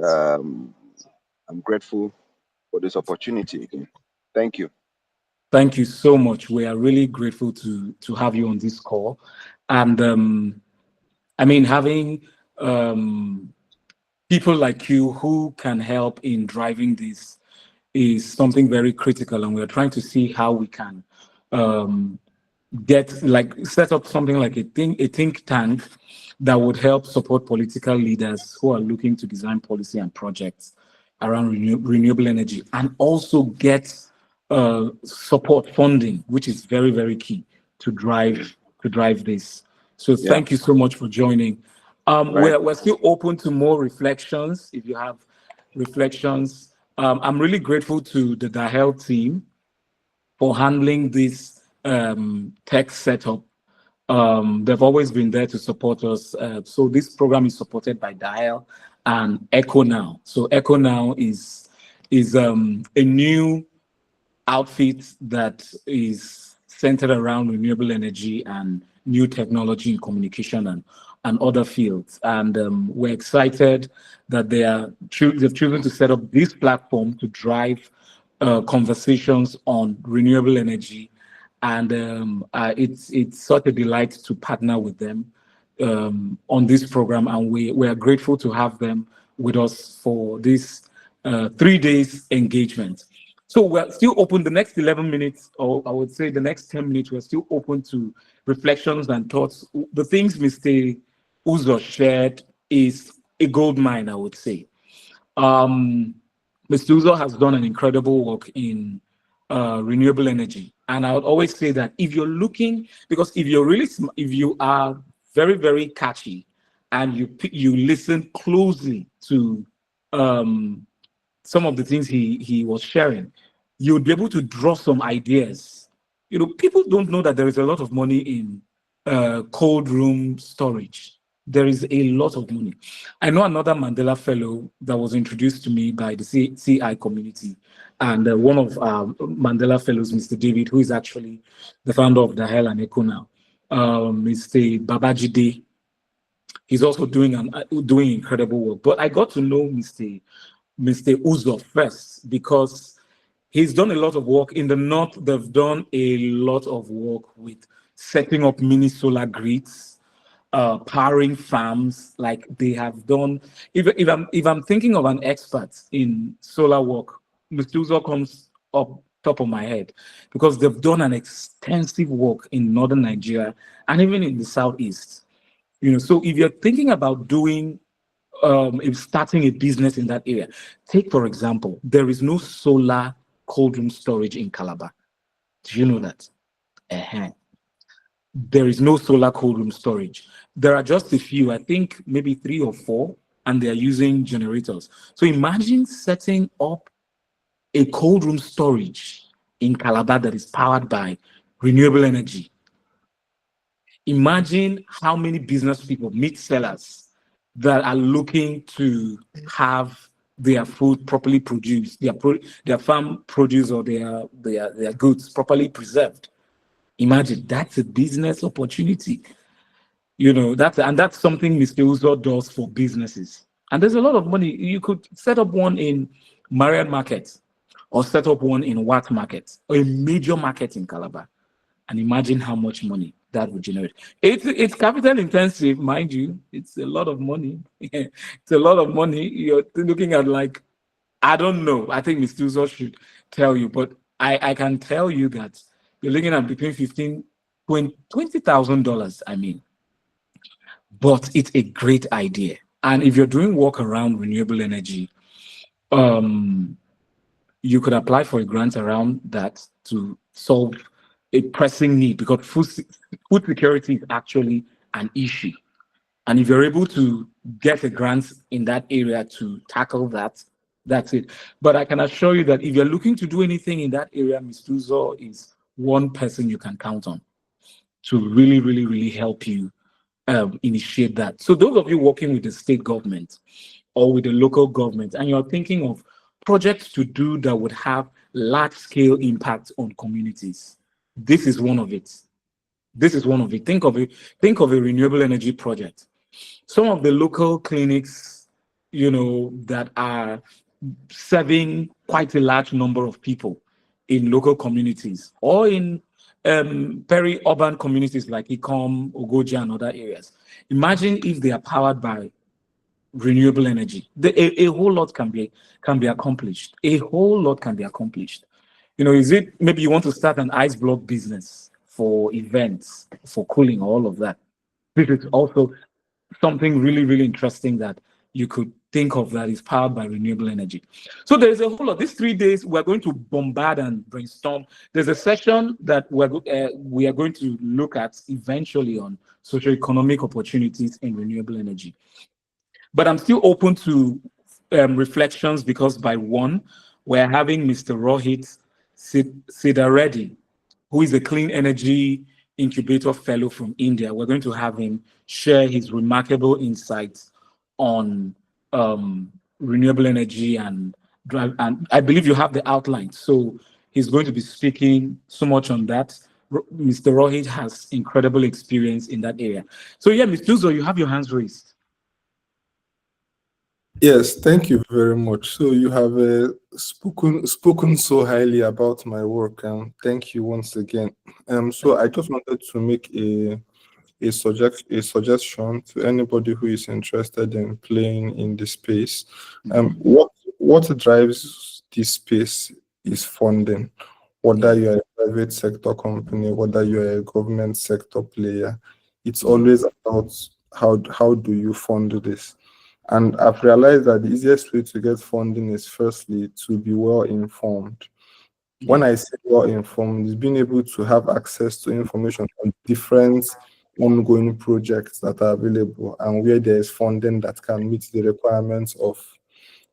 um, I'm grateful for this opportunity again. Thank you. Thank you so much. We are really grateful to have you on this call, and I mean having people like you who can help in driving this is something very critical, and we're trying to see how we can um, set up something like a think tank that would help support political leaders who are looking to design policy and projects around renewable energy, and also get support funding, which is very, very key to drive this. So Yeah. thank you so much for joining. Right. We're still open to more reflections. If you have reflections, I'm really grateful to the Dahel team for handling this tech setup. They've always been there to support us. So this program is supported by Dial and Echo Now. So Echo Now is a new outfit that is centered around renewable energy and new technology in communication and other fields. And we're excited that they've chosen to set up this platform to drive conversations on renewable energy. And it's such a delight to partner with them on this program. And we are grateful to have them with us for this 3 days engagement. So we're still open the next 11 minutes, or I would say the next 10 minutes, we're still open to reflections and thoughts. The things Mr. Uzo shared is a gold mine, I would say. Mr. Uzo has done an incredible work in renewable energy. And I would always say that if you're looking, because if you're really, if you are very, very catchy and you listen closely to some of the things he was sharing, you would be able to draw some ideas. People don't know that there is a lot of money in cold room storage. There is a lot of money. I know another Mandela Fellow that was introduced to me by the CI community, and one of Mandela Fellows, Mr. David, who is actually the founder of Dahel and Echo now, Mr. Babajide. He's also doing incredible work. But I got to know Mr. Uzo first because he's done a lot of work in the north. They've done a lot of work with setting up mini solar grids, powering farms. Like they have done. If I'm thinking of an expert in solar work, Mr. Uzo comes up top of my head because they've done an extensive work in northern Nigeria and even in the southeast. So if you're thinking about doing if starting a business in that area. Take, for example, there is no solar cold room storage in Calabar. Do you know that? Uh-huh. There is no solar cold room storage. There are just a few, I think maybe 3 or 4, and they're using generators. So imagine setting up a cold room storage in Calabar that is powered by renewable energy. Imagine how many business people, meat sellers, that are looking to have their food properly produced, their farm produce or their goods properly preserved. Imagine that's a business opportunity. That's something Mr. Uzo does for businesses. And there's a lot of money. You could set up one in Marian Market or set up one in Wat Market or a major market in Calabar. And imagine how much money that would generate. It's capital intensive, mind you. It's a lot of money. It's a lot of money. You're looking at I don't know. I think Mr. Uzo should tell you, but I can tell you that you're looking at between 15, $20,000. I mean, but it's a great idea. And if you're doing work around renewable energy, um, you could apply for a grant around that to solve a pressing need, because food security is actually an issue. And if you're able to get a grant in that area to tackle that, that's it. But I can assure you that if you're looking to do anything in that area, Ms. Tuzo is one person you can count on to really, really, really help you initiate that. So those of you working with the state government or with the local government, and you're thinking of projects to do that would have large scale impact on communities, this is one of it. This is one of it. Think of it. Think of a renewable energy project. Some of the local clinics, that are serving quite a large number of people in local communities or in peri-urban communities like Ikom, Ogoja, and other areas. Imagine if they are powered by renewable energy. A whole lot can be accomplished. A whole lot can be accomplished. Is it maybe you want to start an ice block business for events, for cooling, all of that? This is also something really, really interesting that you could think of that is powered by renewable energy. So there's a whole lot. These 3 days, we're going to bombard and brainstorm. There's a session that we are going to look at eventually on socioeconomic opportunities in renewable energy. But I'm still open to reflections, because by 1, we're having Mr. Rohit Sidareddy, who is a clean energy incubator fellow from India. We're going to have him share his remarkable insights on renewable energy and drive. And I believe you have the outline. So he's going to be speaking so much on that. Mr. Rohit has incredible experience in that area. So yeah, Mr. Tuzo, you have your hands raised. Yes, thank you very much. So you have spoken so highly about my work, and thank you once again. So I just wanted to make a suggestion to anybody who is interested in playing in this space. What drives this space is funding. Whether you're a private sector company, whether you're a government sector player, it's always about how do you fund this. And I've realized that the easiest way to get funding is firstly to be well informed. When I say well informed, is being able to have access to information on different ongoing projects that are available and where there is funding that can meet the requirements of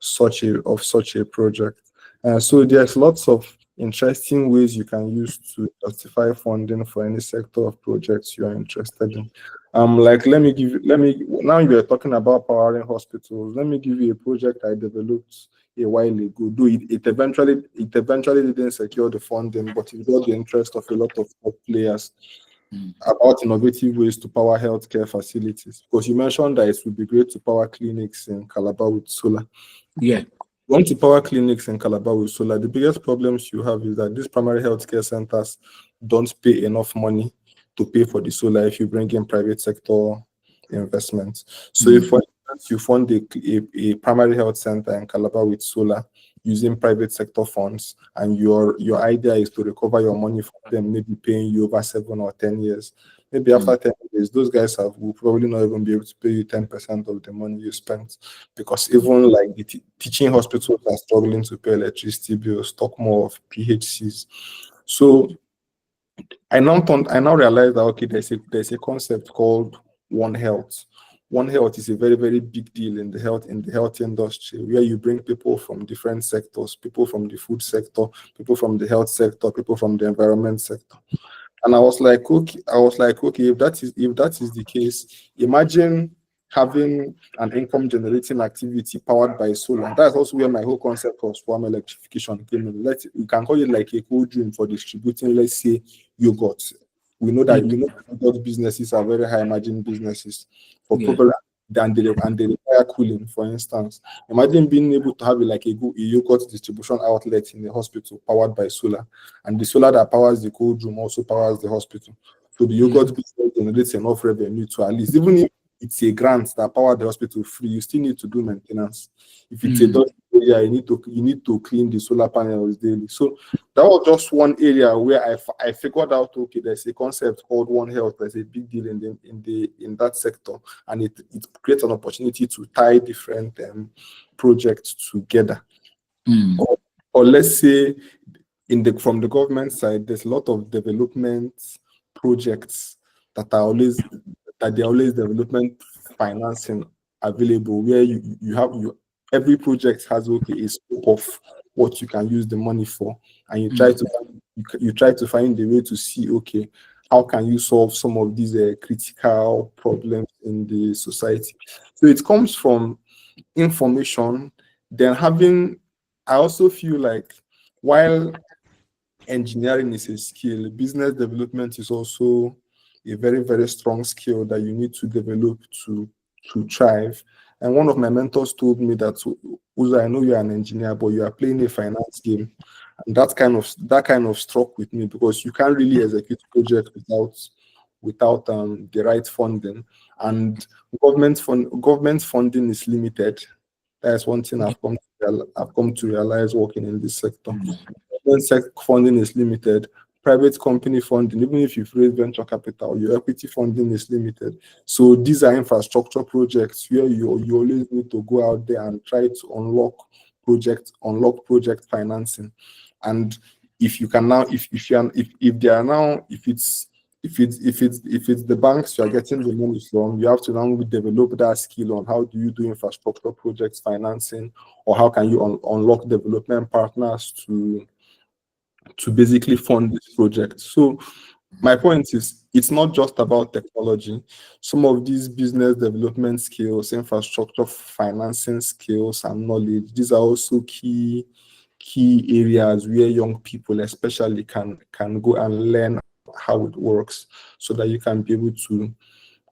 such a project. So there's lots of interesting ways you can use to justify funding for any sector of projects you are interested in. Like now you're talking about powering hospitals. Let me give you a project I developed a while ago. It eventually didn't secure the funding, but it got the interest of a lot of players about innovative ways to power healthcare facilities. Because you mentioned that it would be great to power clinics in Calabar with solar. Yeah. Want to power clinics in Calabar with solar, the biggest problems you have is that these primary healthcare centers don't pay enough money to pay for the solar if you bring in private sector investments. So if, for instance, you fund a primary health center in Calabar with solar using private sector funds, and your idea is to recover your money from them, maybe paying you over 7 or 10 years. Maybe after 10 years, those guys will probably not even be able to pay you 10% of the money you spent, because even like the teaching hospitals are struggling to pay electricity bills, talk more of PHCs. So I now realize that okay, there's a concept called One Health. One Health is a very, very big deal in the health industry, where you bring people from different sectors, people from the food sector, people from the health sector, people from the environment sector. And I was like, okay, if that is the case, imagine having an income generating activity powered by solar. That's also where my whole concept of swarm electrification came in. We can call it like a cold room for distributing, let's say, yogurt. We know that yogurt businesses are very high margin businesses for people and they require cooling, for instance. Imagine being able to have a yogurt distribution outlet in the hospital powered by solar, and the solar that powers the cold room also powers the hospital. So the yogurt business generates enough revenue to at least, even if it's a grant that powers the hospital free, you still need to do maintenance. If it's a yeah, you need to clean the solar panels daily. So that was just one area where I figured out, okay, there's a concept called One Health. There's a big deal in that sector, and it creates an opportunity to tie different projects together. Or let's say from the government side, there's a lot of development projects that they're always development financing available, where every project has a scope of what you can use the money for, and you try to find a way to see, okay, how can you solve some of these critical problems in the society. So it comes from information. Then I also feel like, while engineering is a skill, business development is also a very, very strong skill that you need to develop to thrive. And one of my mentors told me that, Uza, I know you're an engineer, but you are playing a finance game. And that kind of struck with me, because you can't really execute projects without the right funding. And government funding is limited. That's one thing I've come to realize working in this sector. Government funding is limited. Private company funding, even if you've raised venture capital, your equity funding is limited. So these are infrastructure projects where you always need to go out there and try to unlock project financing. And if you can now, if it's the banks you are getting the money from, you have to now develop that skill on how do you do infrastructure projects financing, or how can you unlock development partners to basically fund this project. So my point is, it's not just about technology. Some of these business development skills, infrastructure financing skills, and knowledge, these are also key areas where young people especially can go and learn how it works, so that you can be able to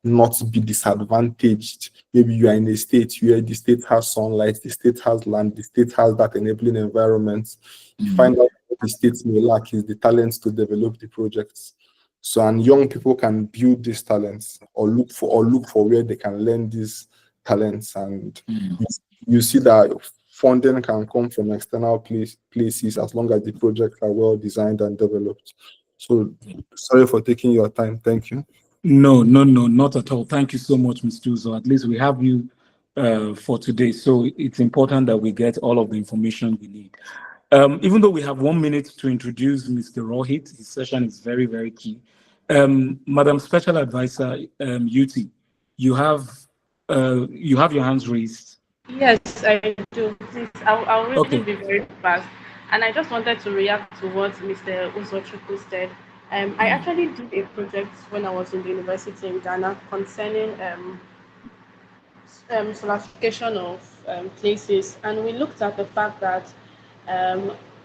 not be disadvantaged. Maybe you are in a state where the state has sunlight, the state has land, the state has that enabling environment. You find out what the states may lack is the talents to develop the projects. So, and young people can build these talents, or look for where they can learn these talents. And you see that funding can come from external places, as long as the projects are well designed and developed. So sorry for taking your time. Thank you. No, not at all. Thank you so much, Mr. Uzo. At least we have you for today. So it's important that we get all of the information we need. Even though we have 1 minute to introduce Mr. Rohit, his session is very, very key. Madam Special Advisor, Yuti, you have your hands raised. Yes, I do. Please, I'll really Okay. be very fast. And I just wanted to react to what Mr. Uzochukwu said. I actually did a project when I was in the university in Ghana concerning solidification of places, and we looked at the fact that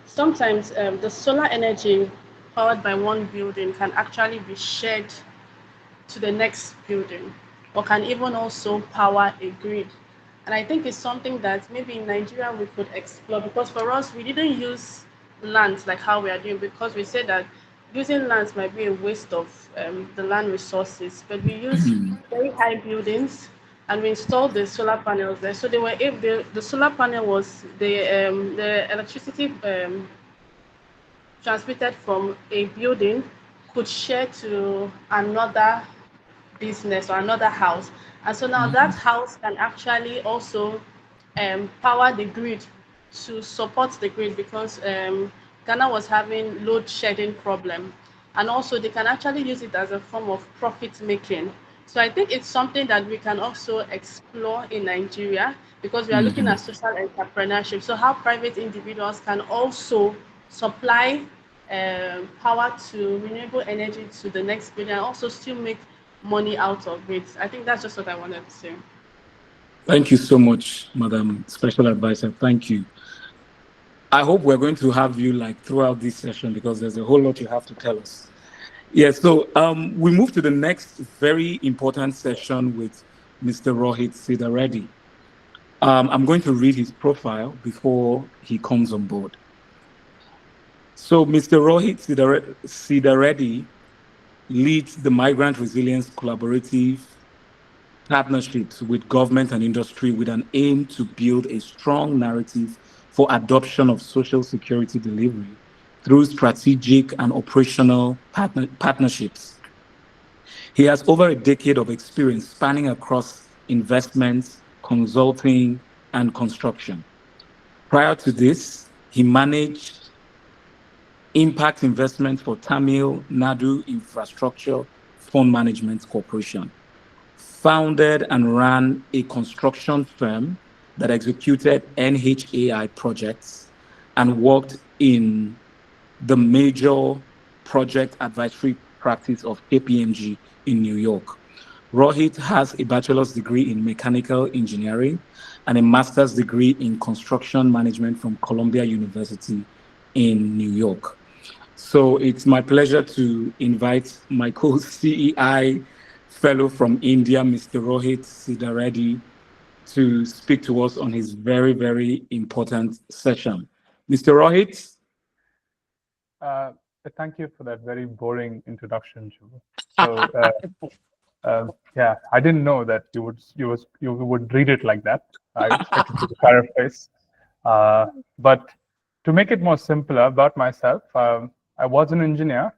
sometimes the solar energy powered by one building can actually be shared to the next building, or can even also power a grid. And I think it's something that maybe in Nigeria we could explore, because for us, we didn't use lands like how we are doing, because we said that using lands might be a waste of the land resources, but we use very high buildings and we installed the solar panels there. So they were able, the solar panel was the electricity transmitted from a building could share to another business or another house. And so now that house can actually also power the grid, to support the grid, because Ghana was having load shedding problem. And also they can actually use it as a form of profit making. So I think it's something that we can also explore in Nigeria, because we are looking at social entrepreneurship. So how private individuals can also supply power to renewable energy to the next building, and also still make money out of it. I think that's just what I wanted to say. Thank you so much, Madam Special Advisor. Thank you. I hope we're going to have you like throughout this session, because there's a whole lot you have to tell us. Yes, so we move to the next very important session with Mr. Rohit Sidareddy. I'm going to read his profile before he comes on board. So Mr. Rohit Sidareddy leads the Migrant Resilience Collaborative partnerships with government and industry, with an aim to build a strong narrative for adoption of social security delivery through strategic and operational partnerships. He has over a decade of experience spanning across investments, consulting, and construction. Prior to this, he managed impact investment for Tamil Nadu Infrastructure Fund Management Corporation, founded and ran a construction firm that executed NHAI projects and worked in the major project advisory practice of KPMG in New York. Rohit has a bachelor's degree in mechanical engineering and a master's degree in construction management from Columbia University in New York. So it's my pleasure to invite my co-CEI fellow from India, Mr. Rohit Sidareddy, to speak to us on his very, very important session. Mr. Rohit? Uh, Thank you for that very boring introduction, Shubha. So, yeah, I didn't know that you would read it like that. I expected you to paraphrase. But to make it more simpler about myself, I was an engineer,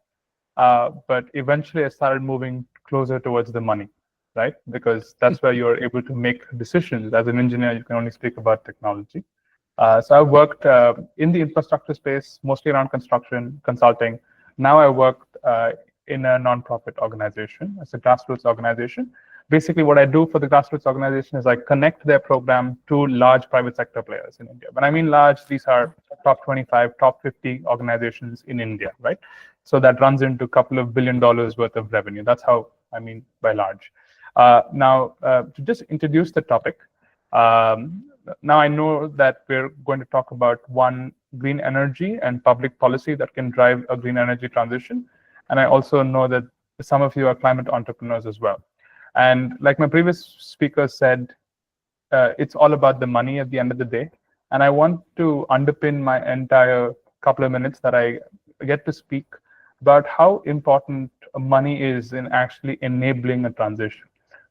but eventually I started moving closer towards the money, right? Because that's where you're able to make decisions. As an engineer, you can only speak about technology. So I worked in the infrastructure space, mostly around construction, consulting. Now I work in a nonprofit organization. It's a grassroots organization. Basically, what I do for the grassroots organization is I connect their program to large private sector players in India. When I mean large, these are top 25, top 50 organizations in India, right? So that runs into a couple of $1 billion worth of revenue. That's how I mean by large. Now, to just introduce the topic, now I know that we're going to talk about one, green energy and public policy that can drive a green energy transition. And I also know that some of you are climate entrepreneurs as well. And like my previous speaker said, it's all about the money at the end of the day. And I want to underpin my entire couple of minutes that I get to speak about how important money is in actually enabling a transition,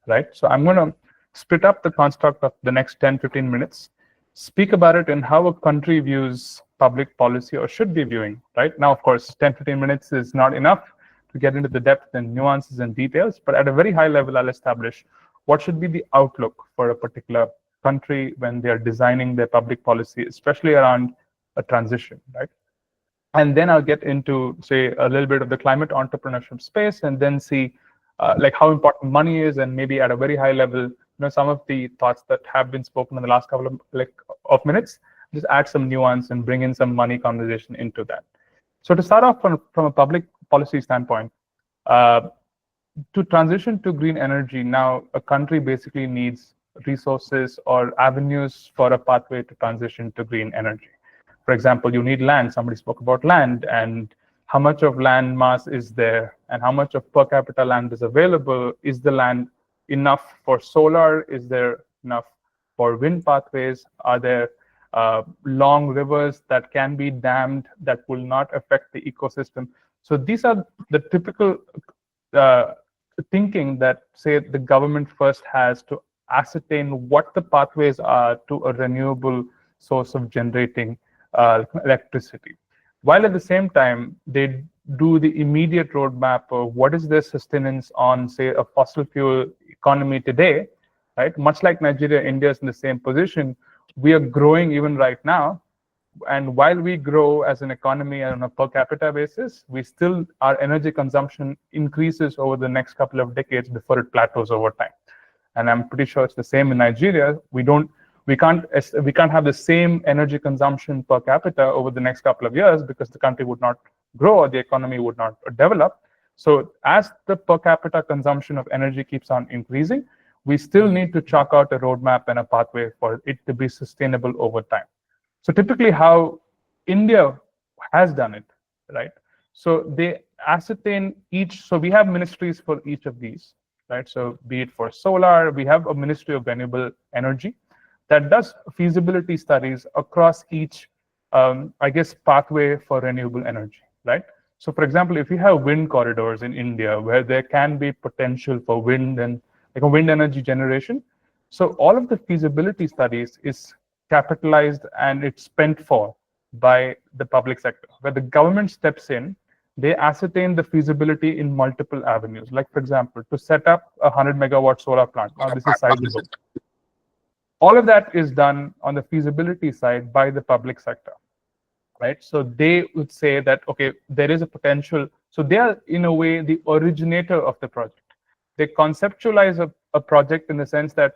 right? So I'm going to split up the construct of the next 10, 15 minutes, speak about it in how a country views public policy or should be viewing, right? Now, of course, 10, 15 minutes is not enough to get into the depth and nuances and details, but at a very high level, I'll establish what should be the outlook for a particular country when they're designing their public policy, especially around a transition, right? And then I'll get into, say, a little bit of the climate entrepreneurship space, and then see like how important money is, and maybe at a very high level, some of the thoughts that have been spoken in the last couple of minutes, just add some nuance and bring in some money conversation into that. So to start off from a public policy standpoint, to transition to green energy, now a country basically needs resources or avenues for a pathway to transition to green energy. For example, you need land. Somebody spoke about land, and how much of land mass is there, and how much of per capita land is available. Is the land enough for solar? Is there enough for wind pathways? Are there long rivers that can be dammed that will not affect the ecosystem? So these are the typical thinking that, say, the government first has to ascertain what the pathways are to a renewable source of generating electricity. While at the same time, they do the immediate roadmap of what is their sustenance on, say, a fossil fuel economy today, right? Much like Nigeria, India is in the same position. We are growing even right now. And while we grow as an economy on a per capita basis, our energy consumption increases over the next couple of decades before it plateaus over time. And I'm pretty sure it's the same in Nigeria. We can't have the same energy consumption per capita over the next couple of years because the country would not grow or the economy would not develop. So as the per capita consumption of energy keeps on increasing, we still need to chalk out a roadmap and a pathway for it to be sustainable over time. So typically how India has done it, right? So they ascertain each, so we have ministries for each of these, right? So be it for solar, we have a Ministry of Renewable Energy that does feasibility studies across each, pathway for renewable energy, right? So for example, if you have wind corridors in India where there can be potential for wind and wind energy generation, so all of the feasibility studies is capitalized and it's spent for by the public sector. Where the government steps in, they ascertain the feasibility in multiple avenues. Like, for example, to set up a 100-megawatt solar plant. Now, this is sizable. All of that is done on the feasibility side by the public sector, right? So they would say that, okay, there is a potential. So they are, in a way, the originator of the project. They conceptualize a project in the sense that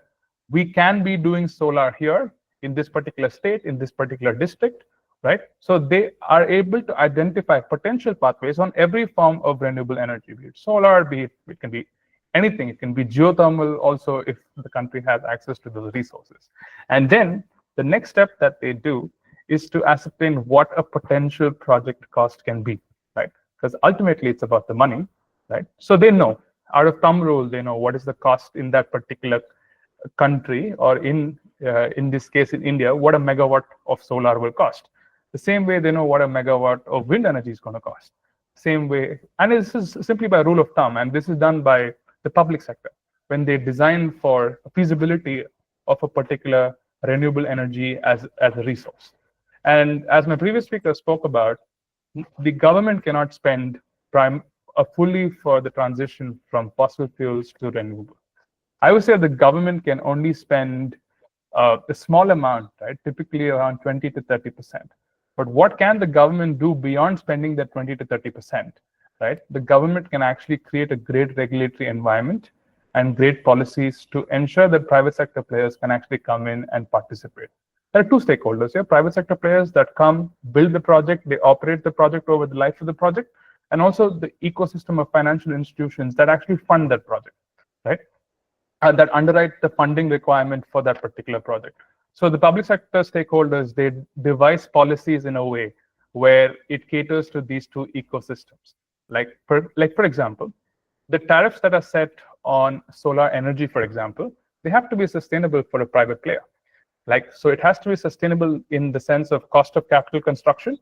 we can be doing solar here in this particular state, in this particular district, right? So they are able to identify potential pathways on every form of renewable energy, be it solar, be it can be anything. It can be geothermal also if the country has access to those resources. And then the next step that they do is to ascertain what a potential project cost can be, right? Because ultimately it's about the money, right? So they know, out of thumb rule, they know what is the cost in that particular country, or in this case in India, what a megawatt of solar will cost. The same way they know what a megawatt of wind energy is going to cost. Same way, and this is simply by rule of thumb, and this is done by the public sector when they design for feasibility of a particular renewable energy as a resource. And as my previous speaker spoke about, the government cannot spend fully for the transition from fossil fuels to renewable. I would say the government can only spend a small amount, right? Typically around 20 to 30%. But what can the government do beyond spending that 20 to 30%? Right? The government can actually create a great regulatory environment and great policies to ensure that private sector players can actually come in and participate. There are two stakeholders here: private sector players that come, build the project, they operate the project over the life of the project, and also the ecosystem of financial institutions that actually fund that project, right? That underwrite the funding requirement for that particular project. So the public sector stakeholders, they devise policies in a way where it caters to these two ecosystems. Like for example, the tariffs that are set on solar energy, for example, they have to be sustainable for a private player. So it has to be sustainable in the sense of cost of capital construction,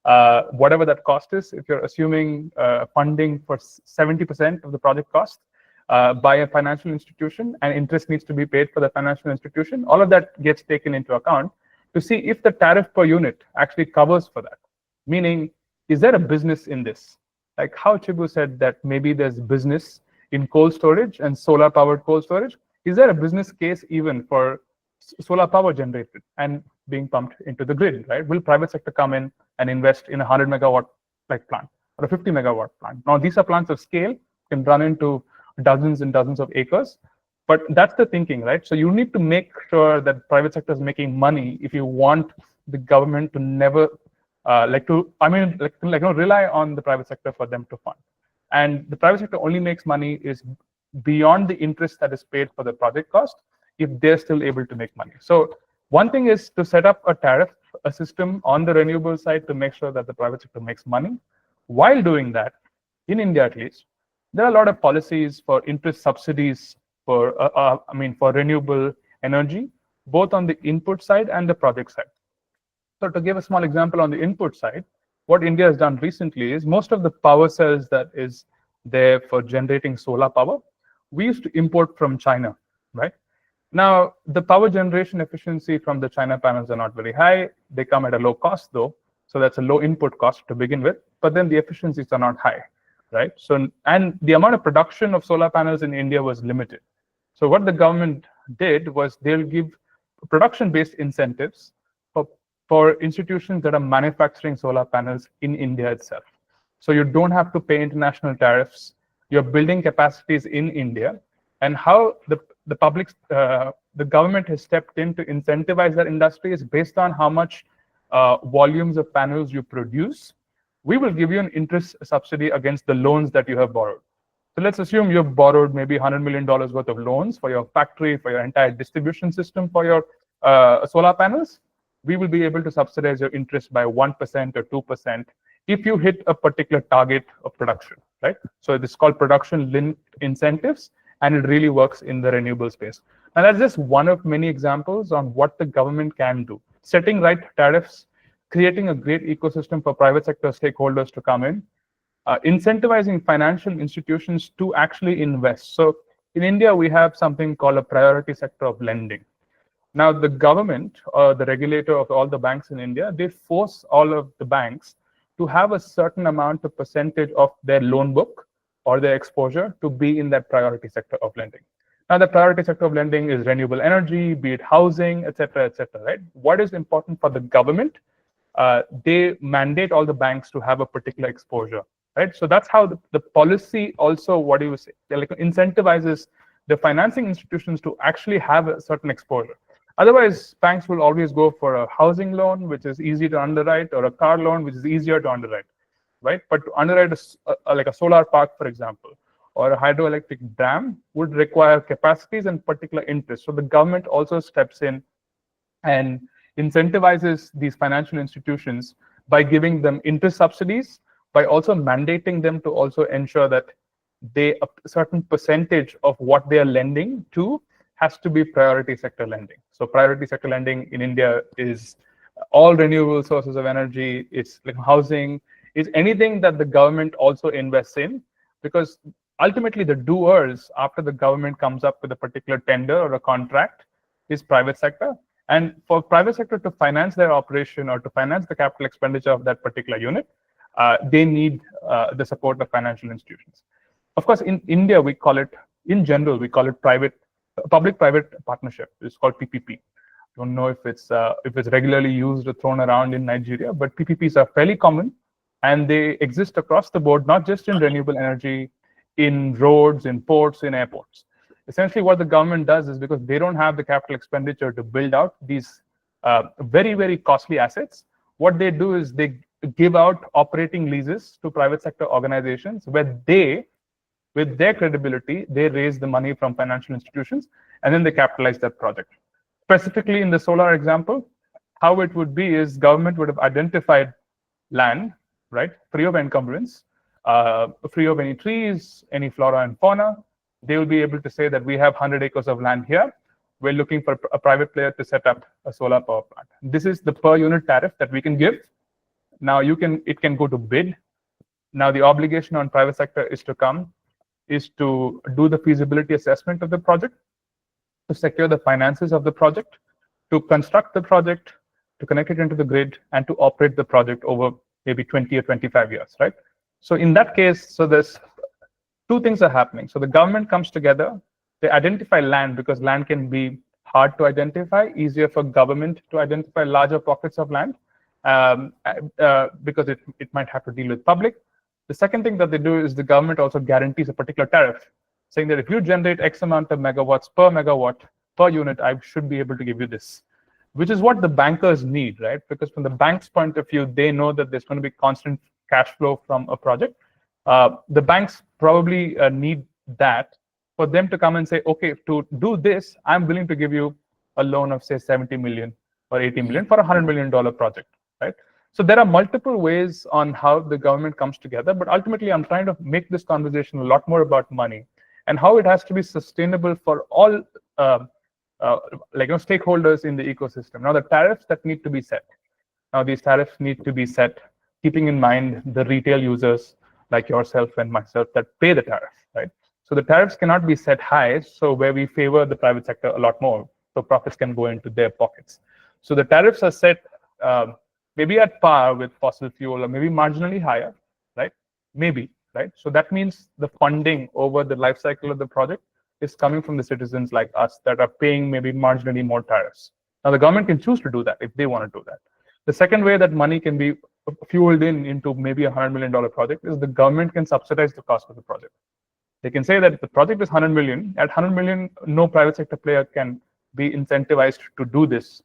whatever that cost is. If you're assuming funding for 70% of the project cost by a financial institution, and interest needs to be paid for the financial institution, all of that gets taken into account to see if the tariff per unit actually covers for that. Meaning, is there a business in this? Like how Chibu said that maybe there's business in cold storage and solar powered cold storage. Is there a business case even for solar power generated and being pumped into the grid, right? Will private sector come in and invest in a 100 megawatt plant or a 50 megawatt plant? Now, these are plants of scale, can run into dozens and dozens of acres, but that's the thinking, right? So you need to make sure that private sector is making money if you want the government to never rely on the private sector for them to fund. And the private sector only makes money is beyond the interest that is paid for the project cost if they're still able to make money. So one thing is to set up a system on the renewable side to make sure that the private sector makes money. While doing that, in India at least, there are a lot of policies for interest subsidies for renewable energy, both on the input side and the project side. So to give a small example on the input side, what India has done recently is most of the power cells that is there for generating solar power, we used to import from China, right? Now, the power generation efficiency from the China panels are not very high. They come at a low cost though. So that's a low input cost to begin with, but then the efficiencies are not high, right? So, and the amount of production of solar panels in India was limited. So what the government did was they'll give production-based incentives for institutions that are manufacturing solar panels in India itself. So you don't have to pay international tariffs. You're building capacities in India, and how the government has stepped in to incentivize that industry is based on how much volumes of panels you produce. We will give you an interest subsidy against the loans that you have borrowed. So let's assume you've borrowed maybe $100 million worth of loans for your factory, for your entire distribution system, for your solar panels. We will be able to subsidize your interest by 1% or 2% if you hit a particular target of production, right? So this is called production-linked incentives, and it really works in the renewable space. Now, that's just one of many examples on what the government can do. Setting right tariffs, creating a great ecosystem for private sector stakeholders to come in, incentivizing financial institutions to actually invest. So in India, we have something called a priority sector of lending. Now, the government, the regulator of all the banks in India, they force all of the banks to have a certain amount of percentage of their loan book or their exposure to be in that priority sector of lending. Now, the priority sector of lending is renewable energy, be it housing, et cetera, right? What is important for the government? They mandate all the banks to have a particular exposure, right? So that's how the policy also, what do you say, like incentivizes the financing institutions to actually have a certain exposure. Otherwise, banks will always go for a housing loan, which is easy to underwrite, or a car loan, which is easier to underwrite, right? But to underwrite like a solar park, for example, or a hydroelectric dam would require capacities and particular interest. So the government also steps in and incentivizes these financial institutions by giving them interest subsidies, by also mandating them to also ensure that a certain percentage of what they are lending to has to be priority sector lending. So priority sector lending in India is all renewable sources of energy, it's like housing, is anything that the government also invests in, because ultimately the doers, after the government comes up with a particular tender or a contract, is private sector. And for private sector to finance their operation or to finance the capital expenditure of that particular unit, they need the support of financial institutions. Of course, in India, we call it, in general, we call it public-private partnership. It's called PPP. Don't know if it's regularly used or thrown around in Nigeria, but PPPs are fairly common, and they exist across the board, not just in renewable energy, in roads, in ports, in airports. Essentially, what the government does is, because they don't have the capital expenditure to build out these very, very costly assets, what they do is they give out operating leases to private sector organizations where they, with their credibility, they raise the money from financial institutions, and then they capitalize that project. Specifically in the solar example, how it would be is government would have identified land, right, free of encumbrance, free of any trees, any flora and fauna. They will be able to say that we have 100 acres of land here. We're looking for a private player to set up a solar power plant. This is the per unit tariff that we can give. Now it can go to bid. Now the obligation on private sector is to do the feasibility assessment of the project, to secure the finances of the project, to construct the project, to connect it into the grid, and to operate the project over maybe 20 or 25 years, right? So in that case, so there's two things are happening. So the government comes together, they identify land, because land can be hard to identify, easier for government to identify larger pockets of land, because it might have to deal with public. The second thing that they do is the government also guarantees a particular tariff, saying that if you generate X amount of megawatts per megawatt per unit, I should be able to give you this, which is what the bankers need, right? Because from the bank's point of view, they know that there's going to be constant cash flow from a project. The banks probably need that for them to come and say, okay, to do this, I'm willing to give you a loan of, say, 70 million or 80 million for a $100 million project, right? So there are multiple ways on how the government comes together, but ultimately I'm trying to make this conversation a lot more about money and how it has to be sustainable for all stakeholders in the ecosystem. Now, the tariffs that need to be set. Now, these tariffs need to be set keeping in mind the retail users like yourself and myself that pay the tariff, right? So the tariffs cannot be set high, so where we favor the private sector a lot more, so profits can go into their pockets. So the tariffs are set maybe at par with fossil fuel or maybe marginally higher, right? Maybe, right? So that means the funding over the life cycle of the project is coming from the citizens like us that are paying maybe marginally more tariffs. Now, the government can choose to do that if they want to do that. The second way that money can be fueled into maybe a $100 million project is the government can subsidize the cost of the project. They can say that if the project is 100 million, at 100 million, no private sector player can be incentivized to do this,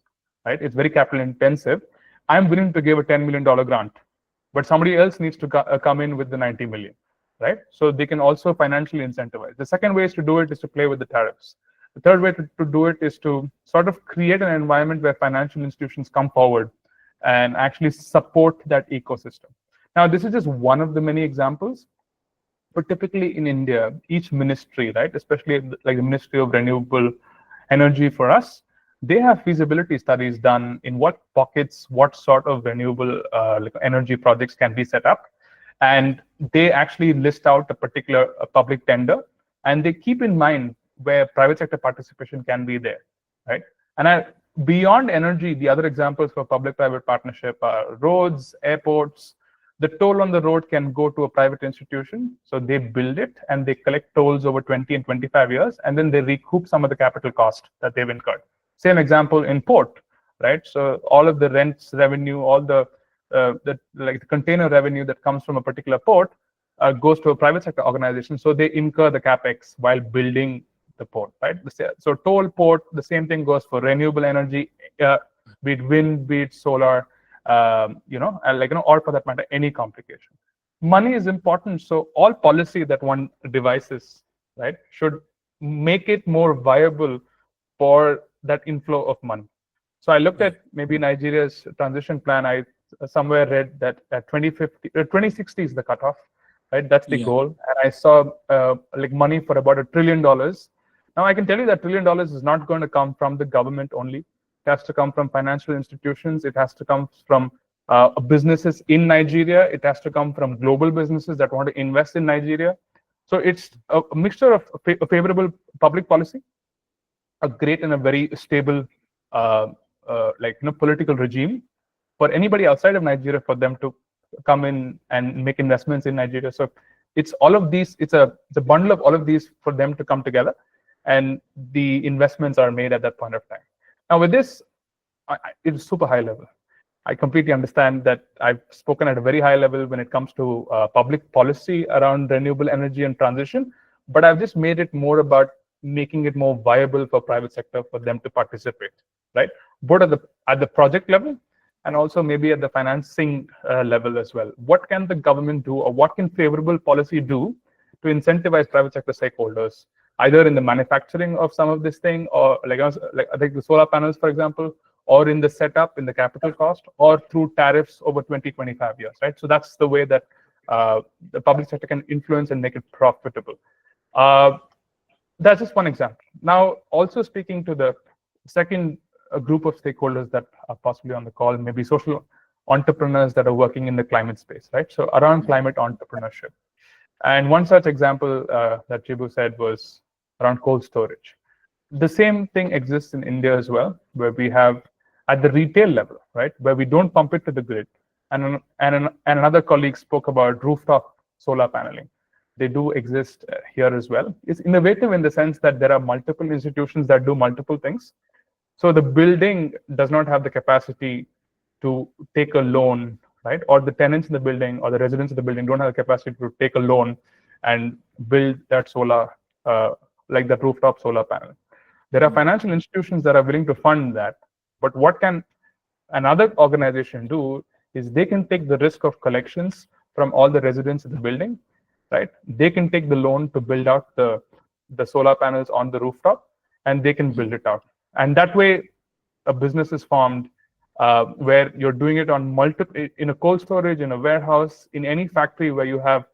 right? It's very capital intensive. I'm willing to give a $10 million grant, but somebody else needs to come in with the 90 million, right? So they can also financially incentivize. The second way is to do it is to play with the tariffs. The third way to do it is to sort of create an environment where financial institutions come forward and actually support that ecosystem. Now, this is just one of the many examples, but typically in India, each ministry, right, especially like the Ministry of Renewable Energy for us, they have feasibility studies done in what pockets, what sort of renewable energy projects can be set up. And they actually list out a particular public tender, and they keep in mind where private sector participation can be there, right? And beyond energy, the other examples for public-private partnership are roads, airports. The toll on the road can go to a private institution. So they build it and they collect tolls over 20 and 25 years, and then they recoup some of the capital cost that they've incurred. Same example in port, right? So all of the rents revenue, all the like the container revenue that comes from a particular port goes to a private sector organization. So they incur the capex while building the port, right? So toll, port, the same thing goes for renewable energy, be it wind, be it solar, or for that matter, any complication. Money is important. So all policy that one devises, right, should make it more viable for that inflow of money. So I looked at maybe Nigeria's transition plan. I somewhere read that at 2060 is the cutoff, right? That's the goal. And I saw like money for about $1 trillion. Now I can tell you that $1 trillion is not going to come from the government only. It has to come from financial institutions. It has to come from businesses in Nigeria. It has to come from global businesses that want to invest in Nigeria. So it's a mixture of a favorable public policy, a great and a very stable political regime for anybody outside of Nigeria, for them to come in and make investments in Nigeria. So it's all of these, it's a bundle of all of these for them to come together, and the investments are made at that point of time. Now with this, it's super high level. I completely understand that I've spoken at a very high level when it comes to public policy around renewable energy and transition, but I've just made it more about making it more viable for private sector for them to participate, right? Both at the project level and also maybe at the financing level as well. What can the government do, or what can favorable policy do to incentivize private sector stakeholders, either in the manufacturing of some of this thing, or like the solar panels, for example, or in the setup, in the capital cost, or through tariffs over 20-25 years, right? So that's the way that the public sector can influence and make it profitable. That's just one example. Now, also speaking to the second group of stakeholders that are possibly on the call, maybe social entrepreneurs that are working in the climate space, right? So around climate entrepreneurship. And one such example that Chibu said was around cold storage. The same thing exists in India as well, where we have at the retail level, right, where we don't pump it to the grid. And another colleague spoke about rooftop solar paneling. They do exist here as well. It's innovative in the sense that there are multiple institutions that do multiple things. So the building does not have the capacity to take a loan, right? Or the tenants in the building or the residents of the building don't have the capacity to take a loan and build that solar, like that rooftop solar panel. There are financial institutions that are willing to fund that. But what can another organization do is they can take the risk of collections from all the residents in the building, right? They can take the loan to build out the solar panels on the rooftop, and they can build it out. And that way, a business is formed where you're doing it on multiple, in a cold storage, in a warehouse, in any factory where you have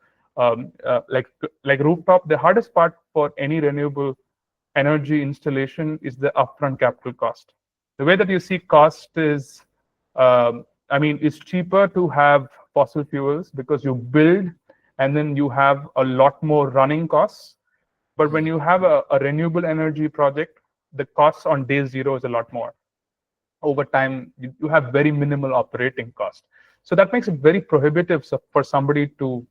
like rooftop. The hardest part for any renewable energy installation is the upfront capital cost. The way that you see cost is, it's cheaper to have fossil fuels because you build and then you have a lot more running costs. But when you have a renewable energy project, the costs on day zero is a lot more. Over time, you have very minimal operating cost. So that makes it very prohibitive for somebody to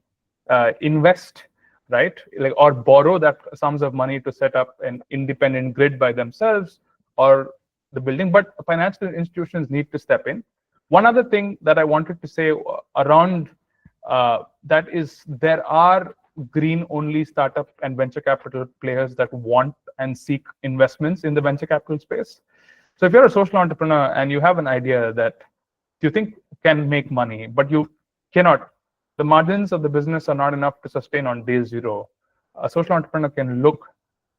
invest, right? Or borrow that sums of money to set up an independent grid by themselves or the building. But financial institutions need to step in. One other thing that I wanted to say around that is there are green-only startup and venture capital players that want and seek investments in the venture capital space. So if you're a social entrepreneur and you have an idea that you think can make money, but you cannot, the margins of the business are not enough to sustain on day zero, a social entrepreneur can look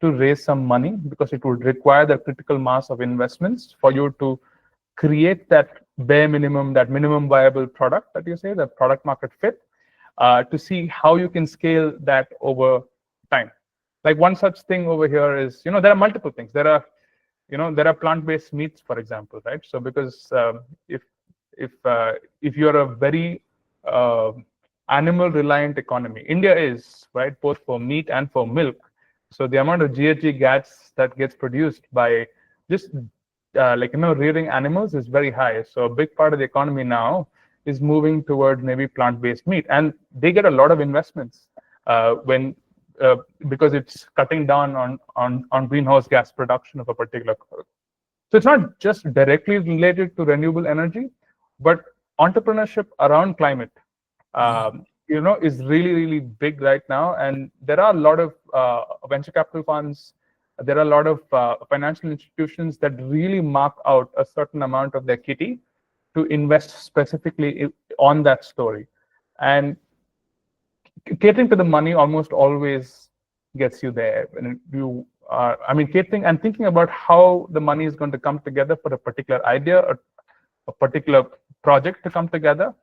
to raise some money because it would require the critical mass of investments for you to create that bare minimum, that minimum viable product that you say, the product market fit, to see how you can scale that over time. Like one such thing over here is, there are multiple things. There are plant-based meats, for example, right? So because if you're a very animal-reliant economy, India is, right, both for meat and for milk. So the amount of GHG gas that gets produced by just rearing animals is very high. So a big part of the economy now is moving towards maybe plant-based meat, and they get a lot of investments when because it's cutting down on greenhouse gas production of a particular crop. So it's not just directly related to renewable energy, but entrepreneurship around climate, is really, really big right now. And there are a lot of venture capital funds. There are a lot of financial institutions that really mark out a certain amount of their kitty to invest specifically on that story. And catering to the money almost always gets you there. And you are, catering and thinking about how the money is going to come together for a particular idea or a particular project to come together.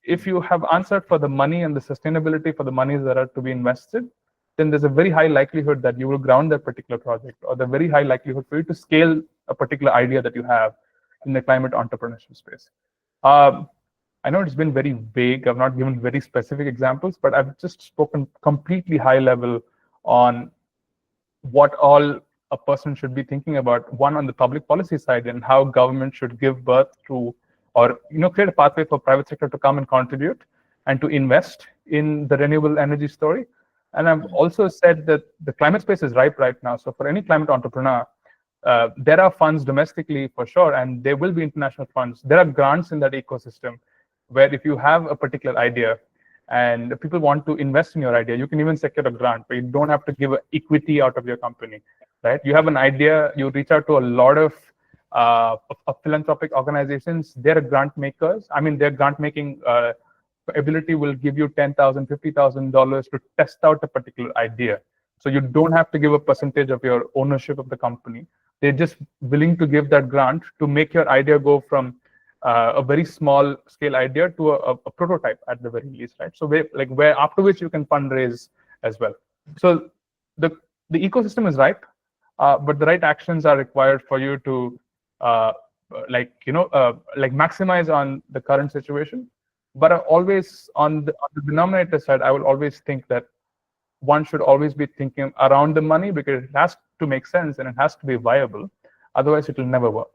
If you have answered for the money and the sustainability for the monies that are to be invested, then there's a very high likelihood that you will ground that particular project, or the very high likelihood for you to scale a particular idea that you have in the climate entrepreneurship space. I know it's been very vague. I've not given very specific examples, but I've just spoken completely high level on what all a person should be thinking about, one on the public policy side, and how government should give birth to, or create a pathway for private sector to come and contribute and to invest in the renewable energy story. And I've also said that the climate space is ripe right now. So for any climate entrepreneur, there are funds domestically for sure, and there will be international funds. There are grants in that ecosystem where if you have a particular idea and people want to invest in your idea, you can even secure a grant, but you don't have to give equity out of your company, right? You have an idea, you reach out to a lot of philanthropic organizations. They're grant makers. Their grant making ability will give you $10,000, $50,000 to test out a particular idea. So you don't have to give a percentage of your ownership of the company. They're just willing to give that grant to make your idea go from a very small scale idea to a prototype at the very least, right? So where after which you can fundraise as well. So the ecosystem is ripe, but the right actions are required for you to maximize on the current situation. But I always on the denominator side, I will always think that one should always be thinking around the money, because it has to make sense and it has to be viable. Otherwise, it will never work.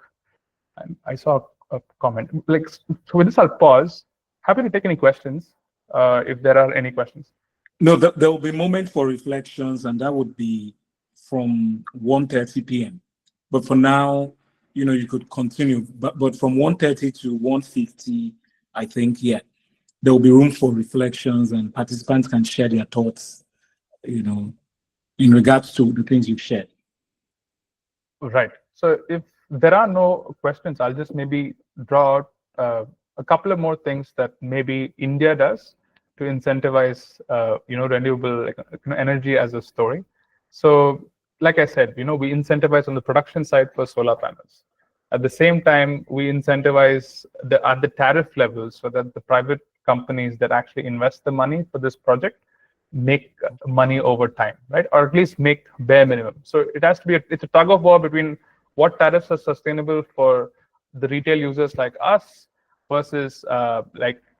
And I saw a comment. So with this, I'll pause. Happy to take any questions if there are any questions. No, there will be moment for reflections, and that would be from 1:30 p.m. But for now, you could continue. But from 1:30 to 1:50, I think, there will be room for reflections, and participants can share their thoughts, in regards to the things you've shared. Right. So if there are no questions, I'll just maybe draw out a couple of more things that maybe India does to incentivize, renewable energy as a story. So, like I said, we incentivize on the production side for solar panels. At the same time, we incentivize at the tariff levels so that the private companies that actually invest the money for this project make money over time, right? Or at least make bare minimum. So it has to be it's a tug of war between what tariffs are sustainable for the retail users like us versus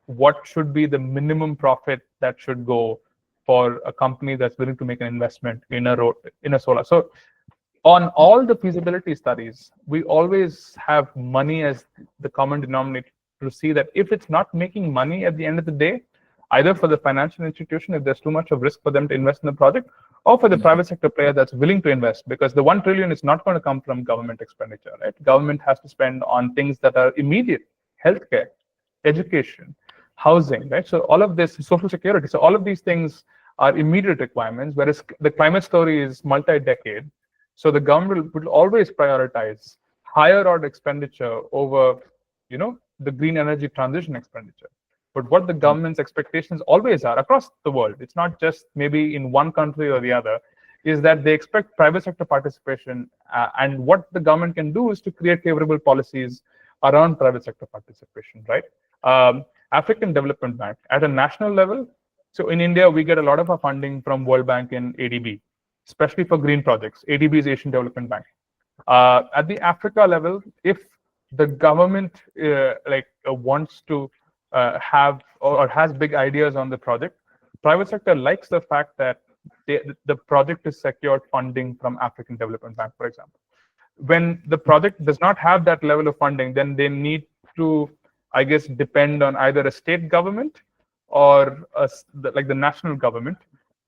what should be the minimum profit that should go for a company that's willing to make an investment in a solar. So on all the feasibility studies, we always have money as the common denominator to see that if it's not making money at the end of the day, either for the financial institution, if there's too much of risk for them to invest in the project, or for the private sector player that's willing to invest, because the 1 trillion is not going to come from government expenditure, right? Government has to spend on things that are immediate: healthcare, education, housing, right? So all of this, social security. So all of these things are immediate requirements, whereas the climate story is multi-decade. So the government will always prioritize higher order expenditure over, the green energy transition expenditure. But what the government's expectations always are across the world, it's not just maybe in one country or the other, is that they expect private sector participation. And what the government can do is to create favorable policies around private sector participation, right? African Development Bank at a national level. So in India, we get a lot of our funding from World Bank and ADB, especially for green projects. ADB is Asian Development Bank. At the Africa level, if the government wants to have or has big ideas on the project, private sector likes the fact that the project is secured funding from African Development Bank, for example. when the project does not have that level of funding, then they need to, I guess, depend on either a state government or like the national government,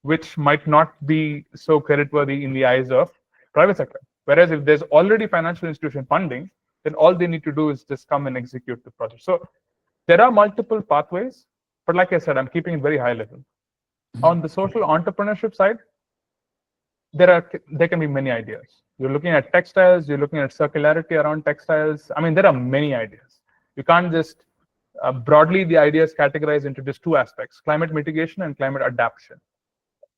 which might not be so creditworthy in the eyes of private sector. Whereas if there's already financial institution funding, then all they need to do is just come and execute the project. So there are multiple pathways, but like I said, I'm keeping it very high level. On the social entrepreneurship side, there can be many ideas. You're looking at textiles, you're looking at circularity around textiles. I mean, there are many ideas. You can't just broadly the ideas categorized into just two aspects: climate mitigation and climate adaptation.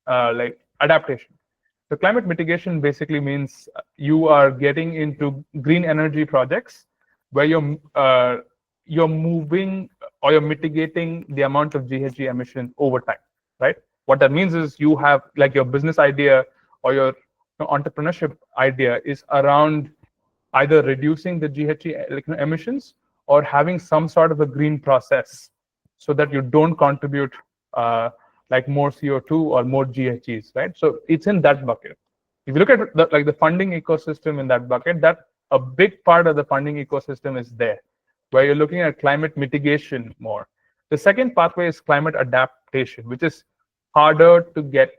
Like adaptation. So climate mitigation basically means you are getting into green energy projects where you're moving or you're mitigating the amount of GHG emission over time, right? What that means is you have like your business idea or your entrepreneurship idea is around either reducing the GHG emissions or having some sort of a green process so that you don't contribute like more CO2 or more GHGs, right? So it's in that bucket. If you look at the funding ecosystem in that bucket, that a big part of the funding ecosystem is there, where you're looking at climate mitigation more. The second pathway is climate adaptation, which is harder to get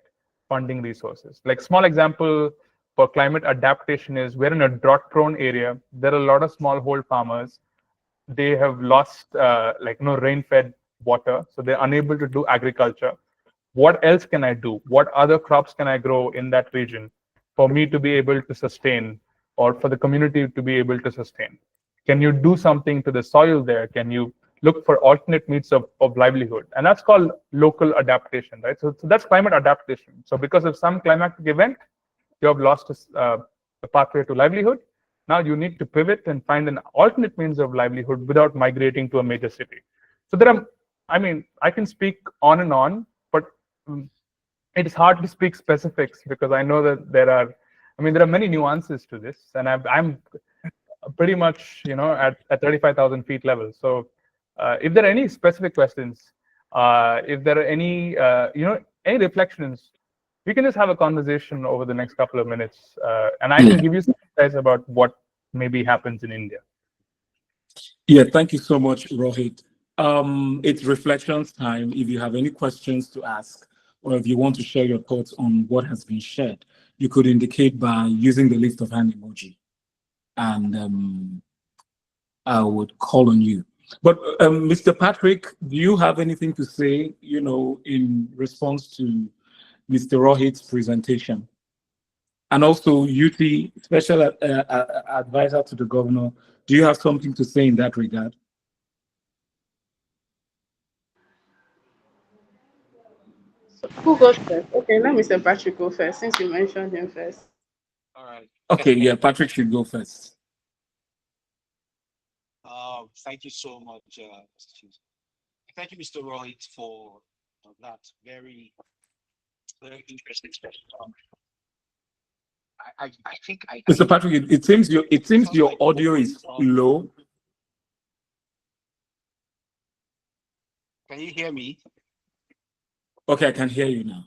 funding resources. Like small example for climate adaptation is we're in a drought-prone area. There are a lot of smallhold farmers. They have lost rain-fed water, so they're unable to do agriculture. What else can I do? What other crops can I grow in that region for me to be able to sustain, or for the community to be able to sustain? Can you do something to the soil there? Can you look for alternate means of livelihood? And that's called local adaptation, right? So that's climate adaptation. So because of some climatic event, you have lost a pathway to livelihood. Now you need to pivot and find an alternate means of livelihood without migrating to a major city. So there are, I mean, I can speak on and on, but it is hard to speak specifics because I know that there are many nuances to this, and I'm pretty much, at 35,000 feet level. So if there are any specific questions, if there are any, any reflections, we can just have a conversation over the next couple of minutes, and I can give you some insights about what maybe happens in India. Yeah, thank you so much, Rohit. It's reflections time. If you have any questions to ask, or if you want to share your thoughts on what has been shared, you could indicate by using the lift of hand emoji, and I would call on you. But Mr. Patrick, do you have anything to say, in response to Mr. Rohit's presentation? And also, UT, special advisor to the governor, do you have something to say in that regard? So who goes first? Okay, let Mr. Patrick go first since you mentioned him first. All right. Okay, yeah, Patrick should go first. Thank you so much, Mr. Chief. Thank you, Mr. Rohit, for that very, very interesting session. I think Mr. Patrick, it seems your audio is low. Can you hear me? Okay, I can hear you now.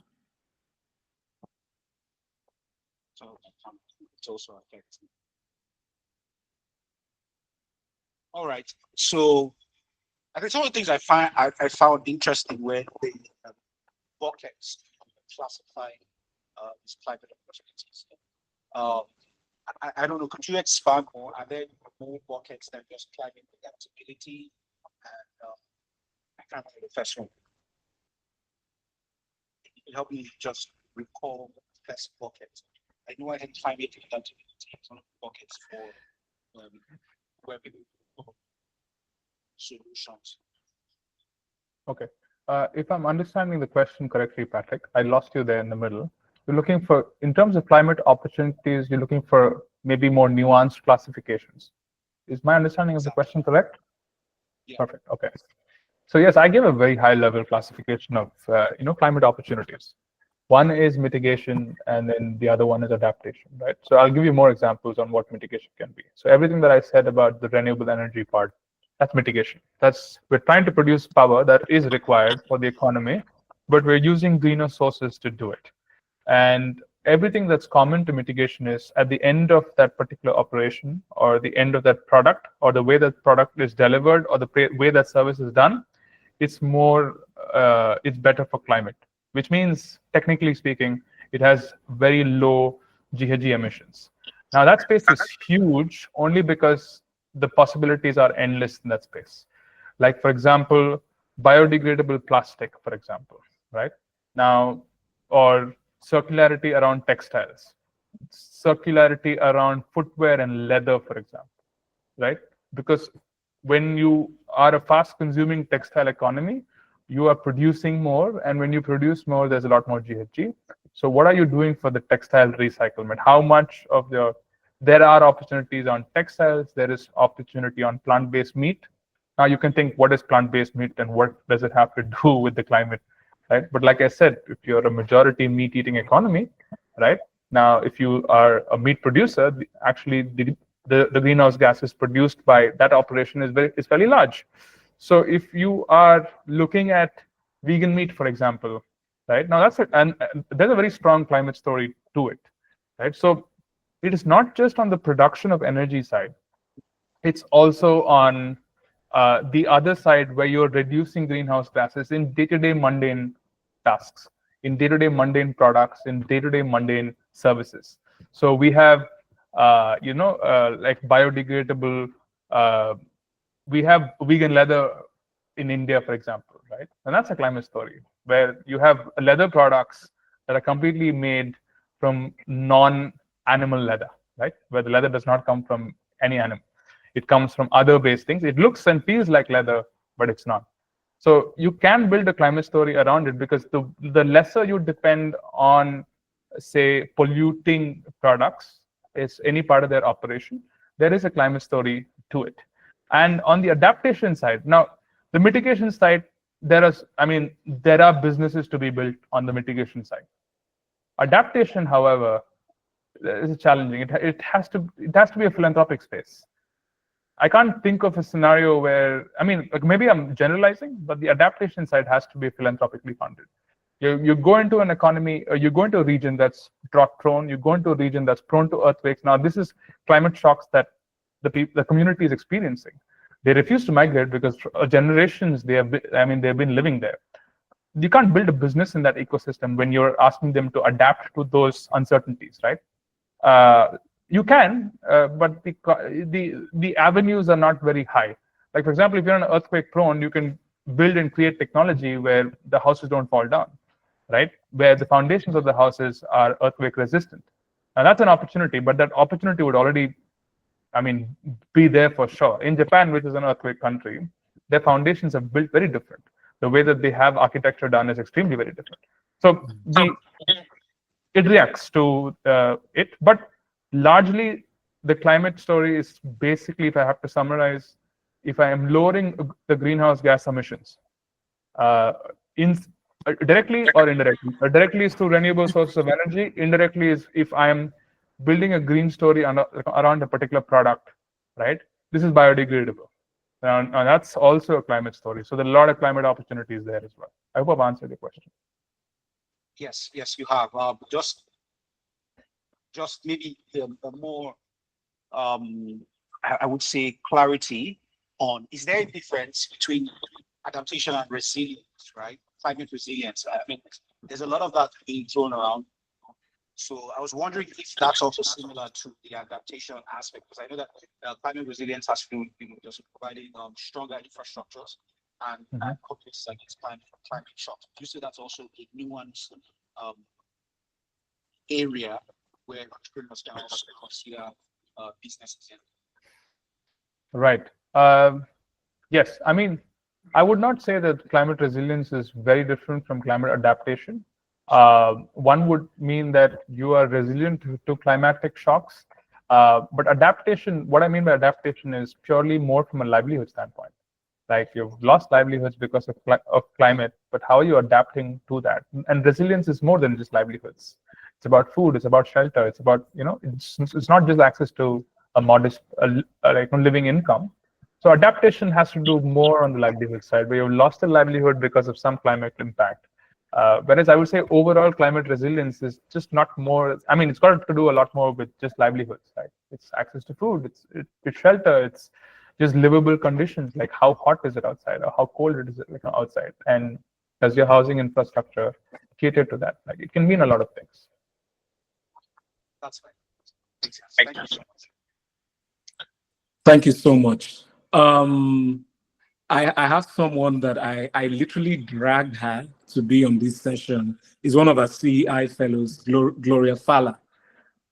So it's also affecting. All right. So I think some of the things I found interesting were the buckets classifying these climate opportunities. I don't know. Could you expand more? Are there more buckets than just climate adaptability? And I can't remember the first one. It can help me just recall the first bucket. I know I had climate adaptability as one of the buckets for where people solutions. Okay. If I'm understanding the question correctly, Patrick, I lost you there in the middle. You're looking for, in terms of climate opportunities, you're looking for maybe more nuanced classifications. Is my understanding of the question correct? Yeah. Perfect. Okay. So yes, I give a very high-level classification of climate opportunities. One is mitigation, and then the other one is adaptation, right? So I'll give you more examples on what mitigation can be. So everything that I said about the renewable energy part, that's mitigation. We're trying to produce power that is required for the economy, but we're using greener sources to do it. And everything that's common to mitigation is at the end of that particular operation, or the end of that product, or the way that product is delivered, or the way that service is done, it's it's better for climate, which means, technically speaking, it has very low GHG emissions. Now that space is huge only because the possibilities are endless in that space. Like, for example, biodegradable plastic, for example, right? Now, or circularity around textiles, circularity around footwear and leather, for example, right? Because when you are a fast consuming textile economy, you are producing more, and when you produce more, there's a lot more GHG. So what are you doing for the textile recyclement? How much of there are opportunities on textiles, there is opportunity on plant-based meat. Now you can think, what is plant-based meat and what does it have to do with the climate, right? But like I said, if you're a majority meat-eating economy, right? Now, if you are a meat producer, actually the greenhouse gases produced by that operation is fairly large. So if you are looking at vegan meat, for example, right? Now and there's a very strong climate story to it, right? So it is not just on the production of energy side, it's also on the other side, where you're reducing greenhouse gases in day-to-day mundane tasks, in day-to-day mundane products, in day-to-day mundane services. So we have, like biodegradable, we have vegan leather in India, for example, right? And that's a climate story, where you have leather products that are completely made from non-animal leather, right? Where the leather does not come from any animal. It comes from other based things. It looks and feels like leather, but it's not. So you can build a climate story around it, because the lesser you depend on, say, polluting products is any part of their operation, there is a climate story to it. And on the adaptation side, now the mitigation side, there are businesses to be built on the mitigation side. Adaptation, however, is challenging. It has to be a philanthropic space. I can't think of a scenario where, maybe I'm generalizing, but the adaptation side has to be philanthropically funded. You go into an economy, or you go into a region that's drought prone, you go into a region that's prone to earthquakes. Now, this is climate shocks that the community is experiencing. They refuse to migrate because for generations they've been living there. You can't build a business in that ecosystem when you're asking them to adapt to those uncertainties, right? You can, but the avenues are not very high. Like, for example, if you're an earthquake prone, you can build and create technology where the houses don't fall down, right? Where the foundations of the houses are earthquake resistant. And that's an opportunity, but that opportunity would already, be there for sure. In Japan, which is an earthquake country, their foundations are built very different. The way that they have architecture done is extremely very different. So it reacts to it, but largely the climate story is basically, if I have to summarize, if I am lowering the greenhouse gas emissions, directly or indirectly. Directly is through renewable sources of energy. Indirectly is if I am building a green story around a particular product, right? This is biodegradable. And that's also a climate story. So there are a lot of climate opportunities there as well. I hope I've answered your question. Yes, you have. Just maybe a more, I would say, clarity on, is there a difference between adaptation and resilience, right? Climate resilience. There's a lot of that being thrown around. So I was wondering if that's also similar to the adaptation aspect, because I know that climate resilience has to do with just providing stronger infrastructures and companies against climate shocks. Do you say that's also a nuanced area where entrepreneurs can also consider businesses in? Right. Yes. I would not say that climate resilience is very different from climate adaptation. One would mean that you are resilient to climatic shocks. But adaptation, what I mean by adaptation is purely more from a livelihood standpoint. Like, you've lost livelihoods because of climate, but how are you adapting to that? And resilience is more than just livelihoods. It's about food, it's about shelter, it's about, it's not just access to a modest living income. So adaptation has to do more on the livelihood side, where you've lost a livelihood because of some climate impact. Whereas I would say overall climate resilience is just not more. I mean, it's got to do a lot more with just livelihoods, right? It's access to food, it's shelter, it's just livable conditions, like how hot is it outside or how cold it is outside, and does your housing infrastructure cater to that? Like it can mean a lot of things. That's fine. Thank you so much. Thank you so much. I have someone that I literally dragged her to be on this session. Is one of our CEI fellows, Gloria Fala.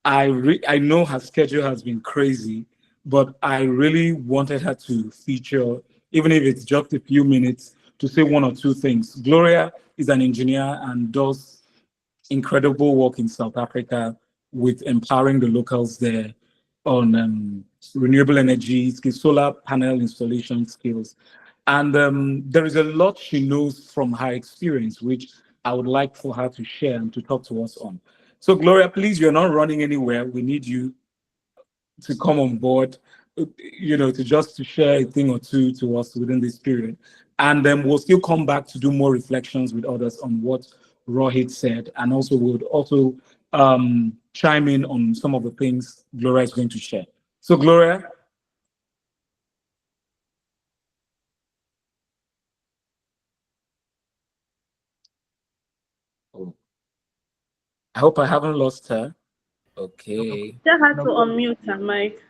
I know her schedule has been crazy, but I really wanted her to feature, even if it's just a few minutes, to say one or two things. Gloria is an engineer and does incredible work in South Africa with empowering the locals there on renewable energy, solar panel installation skills. And there is a lot she knows from her experience, which I would like for her to share and to talk to us on. So Gloria, please, you're not running anywhere. We need you to come on board, to share a thing or two to us within this period. And then we'll still come back to do more reflections with others on what Rohit said. And also we'll also chime in on some of the things Gloria is going to share. So Gloria. Oh, I hope I haven't lost her. Okay. Just had to unmute her mic.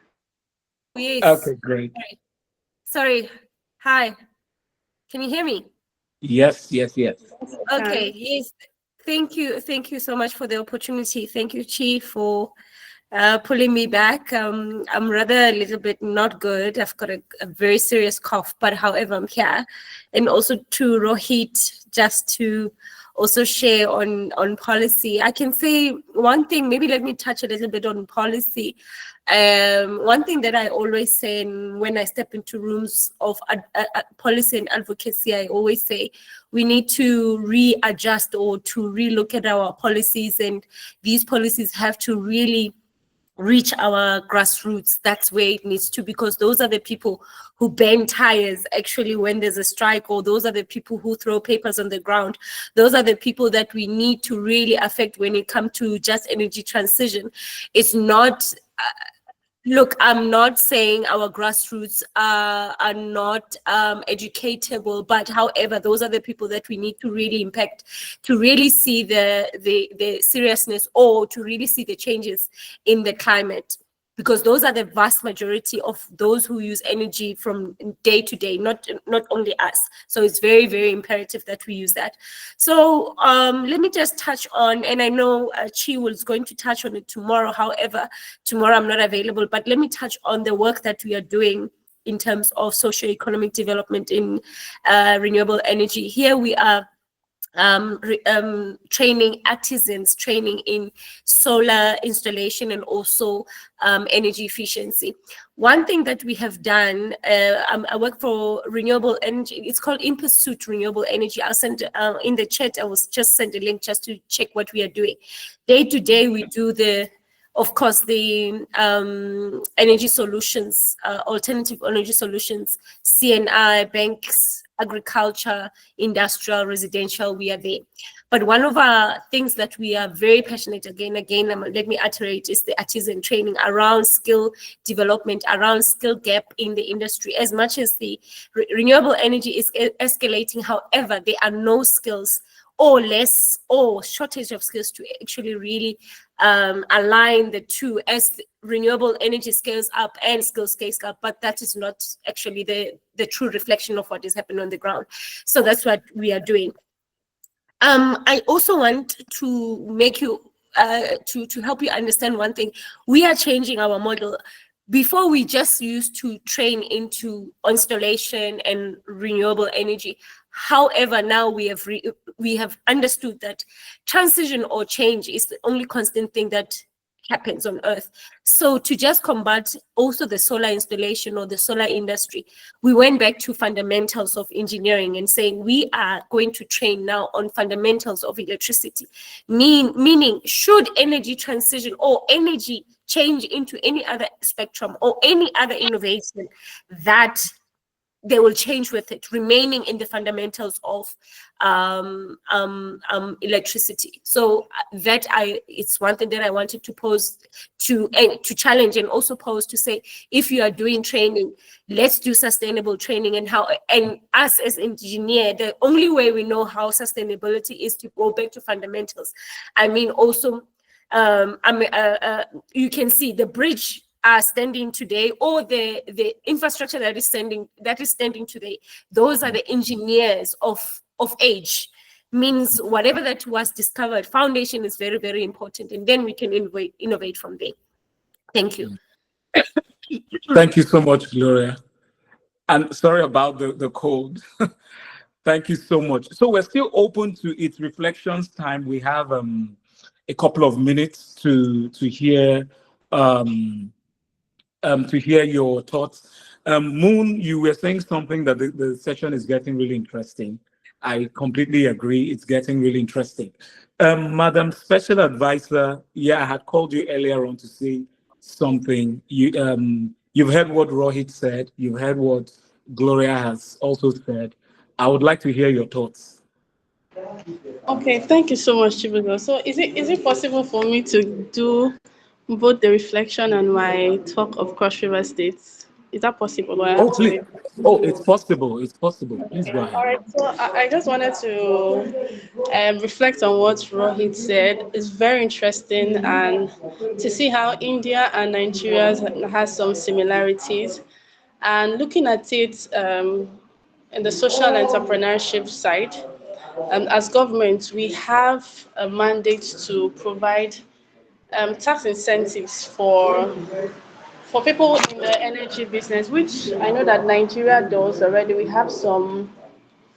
Yes. Okay, great. Sorry. Hi. Can you hear me? Yes. Okay. Yes. Thank you. Thank you so much for the opportunity. Thank you, Chief, for pulling me back. I'm rather a little bit not good. I've got a very serious cough, but however, I'm here. And also to Rohit, just to also share on policy. I can say one thing, maybe let me touch a little bit on policy. One thing that I always say when I step into rooms of policy and advocacy, I always say we need to readjust or to relook at our policies, and these policies have to really reach our grassroots. That's where it needs to, because those are the people who bend tires actually when there's a strike, or those are the people who throw papers on the ground. Those are the people that we need to really affect when it comes to just energy transition. It's not look, I'm not saying our grassroots are not educatable, but however, those are the people that we need to really impact, to really see the seriousness, or to really see the changes in the climate, because those are the vast majority of those who use energy from day to day, not only us. So it's very, very imperative that we use that. So let me just touch on, and I know Chi was going to touch on it tomorrow. However, tomorrow I'm not available, but let me touch on the work that we are doing in terms of socio-economic development in renewable energy. Here we are training artisans, training in solar installation and also energy efficiency. One thing that we have done, I work for renewable energy. It's called In Pursuit Renewable Energy. I'll send in the chat. I was just send a link just to check what we are doing. Day to day, we do of course, the energy solutions, alternative energy solutions, CNI, banks, agriculture, industrial, residential, we are there. But one of our things that we are very passionate, again, let me iterate, is the artisan training around skill development, around skill gap in the industry. As much as the renewable energy is escalating, however, there are no skills or less or shortage of skills to actually really align the two as renewable energy scales up and skills scales up, but that is not actually the true reflection of what is happening on the ground. So that's what we are doing. I also want to make you to help you understand one thing. We are changing our model. Before, we just used to train into installation and renewable energy. However, now we have understood that transition or change is the only constant thing that happens on Earth. So to just combat also the solar installation or the solar industry, we went back to fundamentals of engineering and saying we are going to train now on fundamentals of electricity. Meaning, should energy transition or energy change into any other spectrum or any other innovation that they will change with it, remaining in the fundamentals of electricity. So it's one thing that I wanted to pose to challenge, and also pose to say, if you are doing training, let's do sustainable training. And us as engineer, the only way we know how sustainability is to go back to fundamentals. I mean, also, you can see the bridge are standing today, or the infrastructure that is standing today. Those are the engineers of age. Means whatever that was discovered, foundation is very, very important, and then we can innovate from there. Thank you. Thank you so much, Gloria. And sorry about the cold. Thank you so much. So we're still open to its reflections time. We have a couple of minutes to hear your thoughts. Moon, you were saying something that the session is getting really interesting. I completely agree. It's getting really interesting. Madam Special Advisor, yeah, I had called you earlier on to say something. You've heard what Rohit said. You've heard what Gloria has also said. I would like to hear your thoughts. Okay, thank you so much, Chibugo. So is it possible for me to do both the reflection and my talk of Cross River States? Is that possible? Or I have Oh, to please. wait? Oh, it's possible. It's possible. Please go All ahead. right, so I just wanted to reflect on what Rohit said. It's very interesting, and to see how India and Nigeria has some similarities. And looking at it in the social entrepreneurship side, as government, we have a mandate to provide tax incentives for people in the energy business, which I know that Nigeria does already. We have some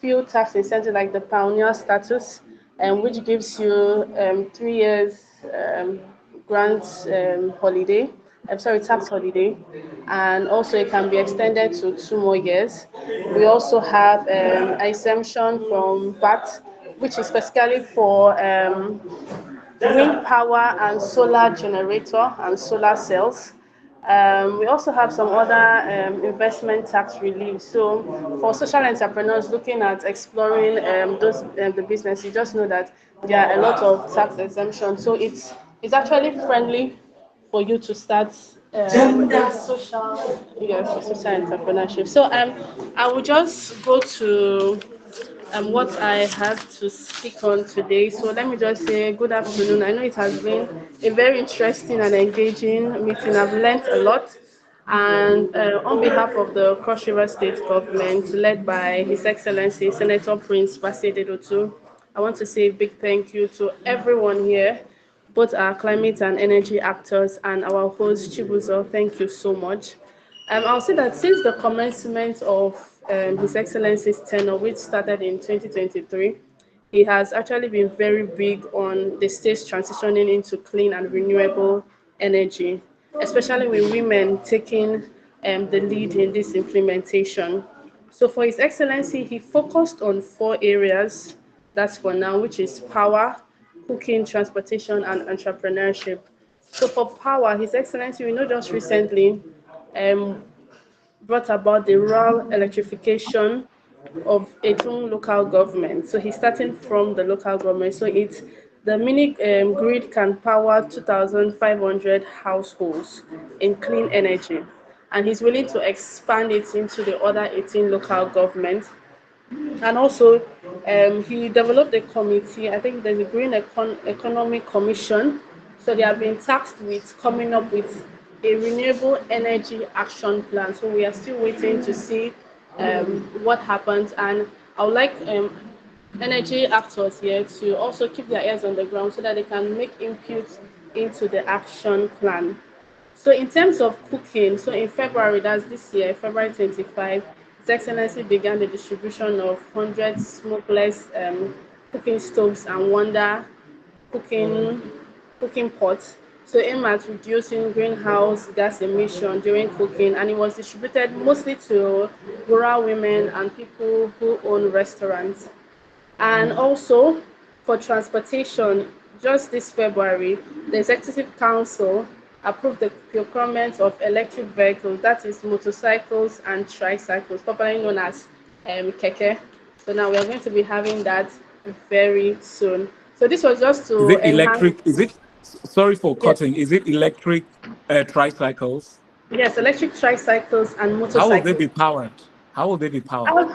few tax incentive like the pioneer status, which gives you 3 years grant holiday. I'm sorry, tax holiday, and also it can be extended to 2 more years. We also have exemption from VAT, which is specifically for wind power and solar generator and solar cells. We also have some other investment tax relief. So for social entrepreneurs looking at exploring the business, you just know that there are a lot of tax exemptions. So it's actually friendly for you to start social, yes, social entrepreneurship. So I will just go to what I have to speak on today. So let me just say good afternoon. I know it has been a very interesting and engaging meeting. I've learned a lot. And on behalf of the Cross River State government, led by His Excellency Senator Prince Basededotu, I want to say a big thank you to everyone here, both our climate and energy actors and our host Chibuzo. Thank you so much. I'll say that since the commencement of His Excellency's tenure, which started in 2023, he has actually been very big on the states transitioning into clean and renewable energy, especially with women taking the lead in this implementation. So for His Excellency, he focused on 4 areas, that's for now, which is power, cooking, transportation, and entrepreneurship. So for power, His Excellency, we know just recently um, brought about the rural electrification of Etong local government. So he's starting from the local government. So it's the mini grid can power 2,500 households in clean energy. And he's willing to expand it into the other 18 local governments. And also, he developed a committee. I think there's a Economy Commission. So they have been tasked with coming up with a renewable energy action plan. So we are still waiting to see what happens. And I would like energy actors here to also keep their ears on the ground so that they can make input into the action plan. So in terms of cooking, so in February, that's this year, February 25, His Excellency began the distribution of 100 smokeless cooking stoves and Wonder cooking cooking pots. So aim at reducing greenhouse gas emission during cooking, and it was distributed mostly to rural women and people who own restaurants. And also for transportation, just this February, the Executive Council approved the procurement of electric vehicles, that is motorcycles and tricycles, popularly known as keke. So now we are going to be having that very soon. So this was just Is to it enhance. electric? Is it, sorry for Yes, cutting, is it electric tricycles? yes, electric tricycles and How will they motorcycles. be powered? How will they be powered? Uh,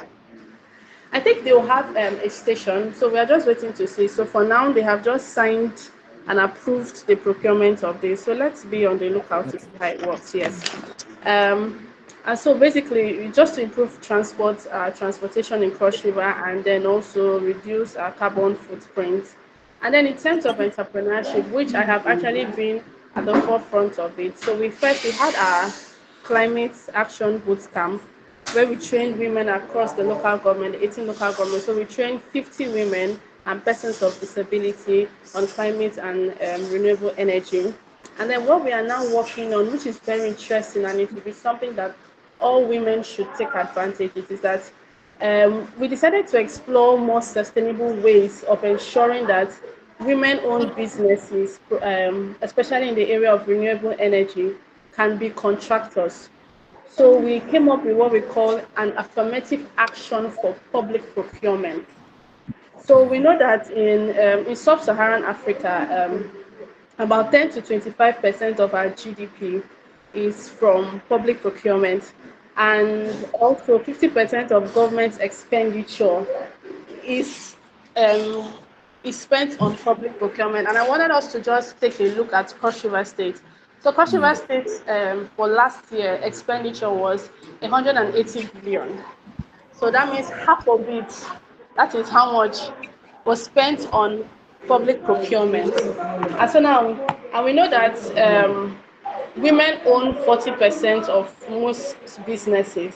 I think they will have a station, so we are just waiting to see. So for now, they have just signed and approved the procurement of this. So let's be on the lookout to see Okay. how it works. Yes. Um, and so basically, just to improve transportation in Cross River, and then also reduce our carbon footprint. And then in terms of entrepreneurship, which I have actually been at the forefront of it. So we had our climate action boot camp where we trained women across the local government, 18 local governments. So we trained 50 women and persons of disability on climate and renewable energy. And then what we are now working on, which is very interesting and it will be something that all women should take advantage of, is that we decided to explore more sustainable ways of ensuring that women-owned businesses, especially in the area of renewable energy, can be contractors. So we came up with what we call an affirmative action for public procurement. So we know that in sub-Saharan Africa, about 10 to 25% of our GDP is from public procurement, and also 50% of government expenditure is um, is spent on public procurement. And I wanted us to just take a look at Cross River State. So Cross River Mm. State for last year expenditure was 180 billion. So that means half of it, that is how much was spent on public procurement. And so now, and we know that women own 40% of most businesses.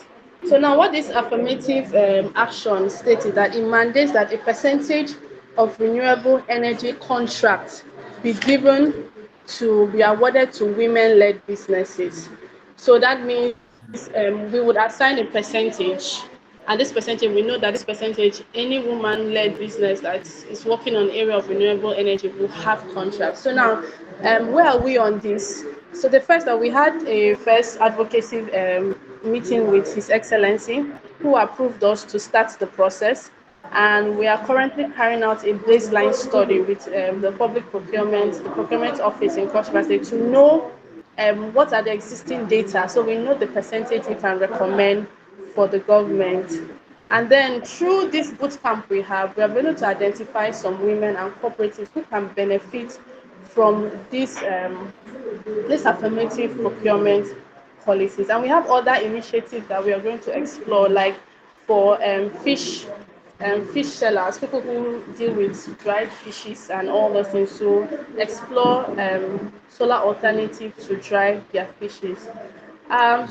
So now what this affirmative action states is that it mandates that a percentage of renewable energy contracts be given to be awarded to women-led businesses. So that means we would assign a percentage, and this percentage, we know that this percentage, any woman-led business that is working on area of renewable energy will have contracts. So now, where are we on this? So the first that we had a first advocacy meeting with His Excellency, who approved us to start the process. And we are currently carrying out a baseline study with the procurement office in Cross River State to know what are the existing data, so we know the percentage we can recommend for the government. And then through this boot camp we are able to identify some women and cooperatives who can benefit from this affirmative procurement policies. And we have other initiatives that we are going to explore, like for fish sellers, people who deal with dried fishes and all those things, to explore solar alternatives to dry their fishes.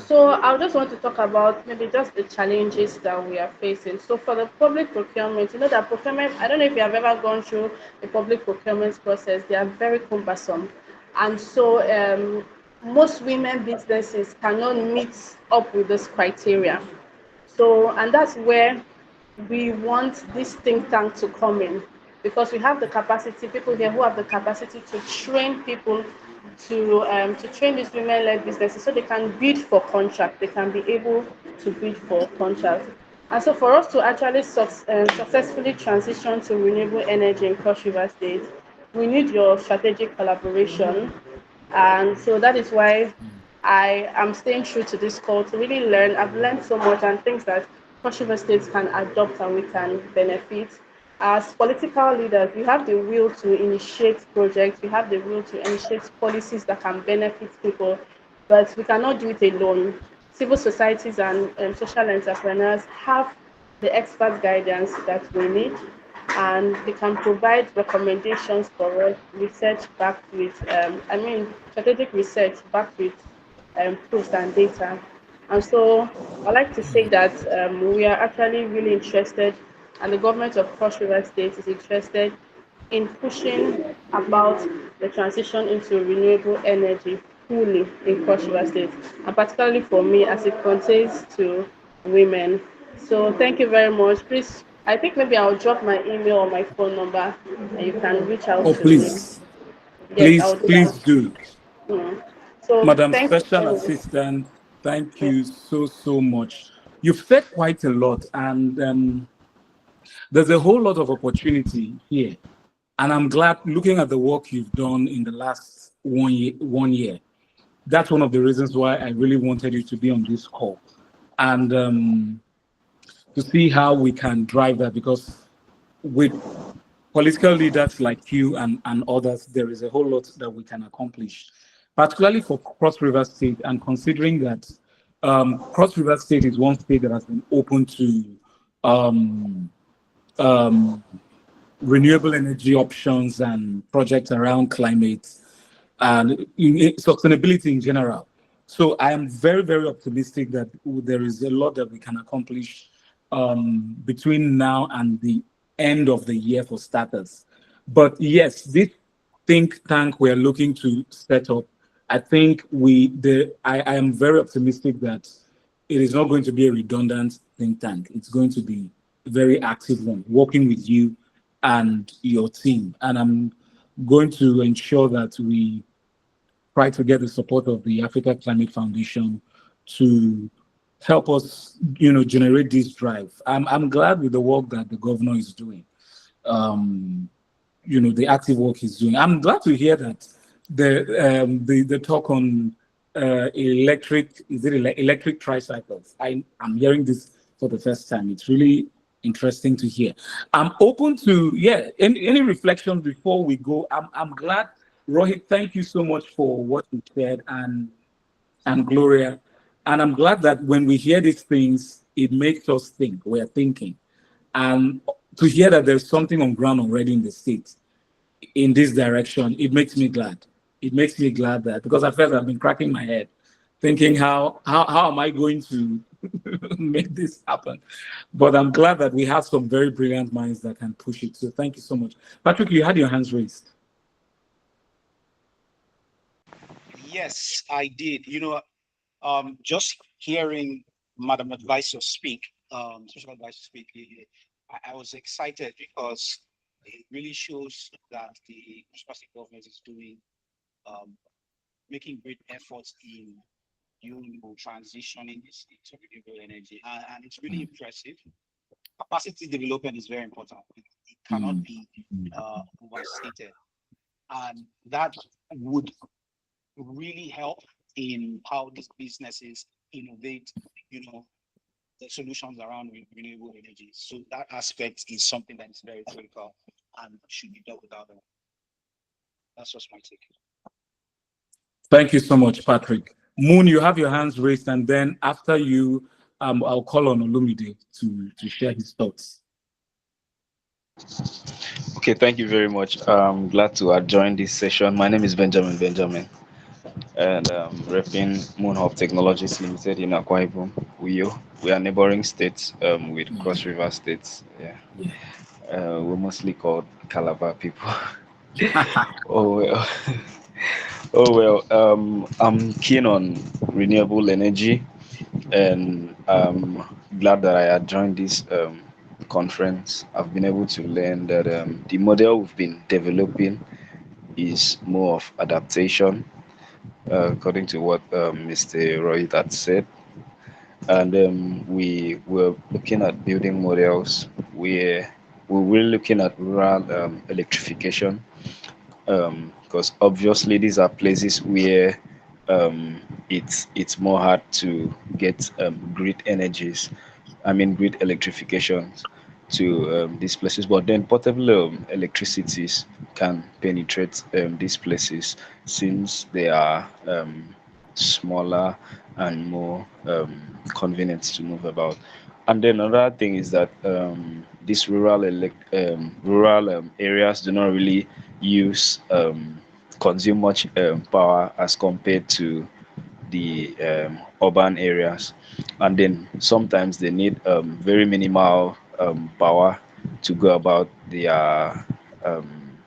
So I just want to talk about maybe just the challenges that we are facing. So for the public procurement, you know that procurement, I don't know if you have ever gone through the public procurement process, they are very cumbersome. And so most women businesses cannot meet up with this criteria. So, and that's where we want this think tank to come in, because we have the capacity, people here who have the capacity to train people to train these women-led businesses so they can bid for contract, they can be able to bid for contract. And so for us to actually successfully transition to renewable energy in Cross River State, we need your strategic collaboration. And so that is why I am staying true to this call to really learn. I've learned so much and things that Cross River States can adopt and we can benefit. As political leaders, we have the will to initiate projects, we have the will to initiate policies that can benefit people, but we cannot do it alone. Civil societies and social entrepreneurs have the expert guidance that we need, and they can provide recommendations for us, research backed with, strategic research backed with proofs and data. And so I like to say that we are actually really interested, and the government of Cross River State is interested in pushing about the transition into renewable energy fully in Cross River State, and particularly for me as it pertains to women. So thank you very much. Please, I think maybe I'll drop my email or my phone number and you can reach out Oh, to me. please, Yes, please, I'll do please that. do. Mm. So Madam thank you Special very much. Assistant, thank Yeah. you so much. You've said quite a lot, and there's a whole lot of opportunity here. And I'm glad looking at the work you've done in the last 1 year. 1 year. That's one of the reasons why I really wanted you to be on this call, and to see how we can drive that. Because with political leaders like you and others, there is a whole lot that we can accomplish, particularly for Cross River State. And considering that Cross River State is one state that has been open to um, um, renewable energy options and projects around climate and sustainability in general. So I am very optimistic that there is a lot that we can accomplish between now and the end of the year for starters. But yes, this think tank we're looking to set up, I think I am very optimistic that it is not going to be a redundant think tank. It's going to be a very active one, working with you and your team. And I'm going to ensure that we try to get the support of the Africa Climate Foundation to help us, generate this drive. I'm glad with the work that the governor is doing. Um, the active work he's doing. I'm glad to hear that the talk on electric, is it electric tricycles? I'm hearing this for the first time. It's really interesting to hear. I'm open to any reflection before we go. I'm glad, Rohit. Thank you so much for what you said, and Gloria. And I'm glad that when we hear these things, it makes us think. We're thinking, and to hear that there's something on ground already in the state in this direction, it makes me glad. It makes me glad that, because I felt I've been cracking my head, thinking how am I going to make this happen? But I'm glad that we have some very brilliant minds that can push it. So thank you so much. Patrick, you had your hands raised. Yes, I did. Just hearing Madam Advisor speak, Special Advisor speak, I was excited because it really shows that the Muscat government is doing, making great efforts in transitioning this into renewable energy, and it's really impressive. Capacity development is very important. It cannot be overstated, and that would really help in how these businesses innovate, the solutions around renewable energy. So that aspect is something that is very critical and should be dealt with. That's just my take. Thank you so much, Patrick. Moon, you have your hands raised, and then after you, I'll call on Olumide to share his thoughts. Okay, thank you very much. I'm glad to join this session. My name is Benjamin, and repping Moonhop Technologies Limited in Akwa Ibom, Uyo. We are neighboring states with Cross River states. Yeah. We're mostly called Calabar people. Oh well. Oh well. I'm keen on renewable energy, and I'm glad that I had joined this conference. I've been able to learn that the model we've been developing is more of adaptation, according to what Mr. Roy had said. And we were looking at building models where we were looking at rural electrification, because obviously these are places where um, it's more hard to get grid energies, I mean grid electrifications to these places. But then portable electricities can penetrate these places since they are smaller and more convenient to move about. And then another thing is that these rural areas do not really use consume much power as compared to the urban areas, and then sometimes they need very minimal power to um,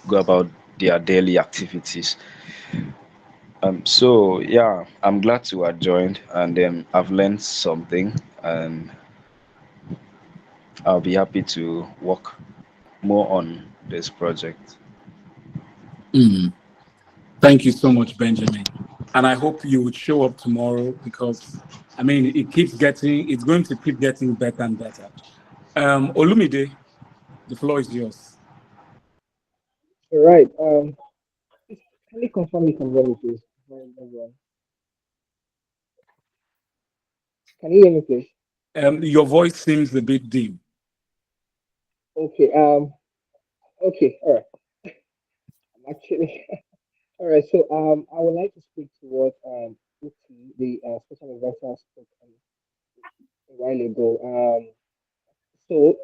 go about their daily activities. So yeah, I'm glad to have joined, and I've learned something, and I'll be happy to work more on this project. Thank you so much, Benjamin. and I hope you would show up tomorrow because I mean it's going to keep getting better and better. Olumide, the floor is yours. All right. Can you confirm me from where please? Everyone. Can you hear me, please? Your voice seems a bit dim. Okay. Okay. All right. I'm actually. All right. So, I would like to speak to what Uti, the special advisor, spoke a while ago. So,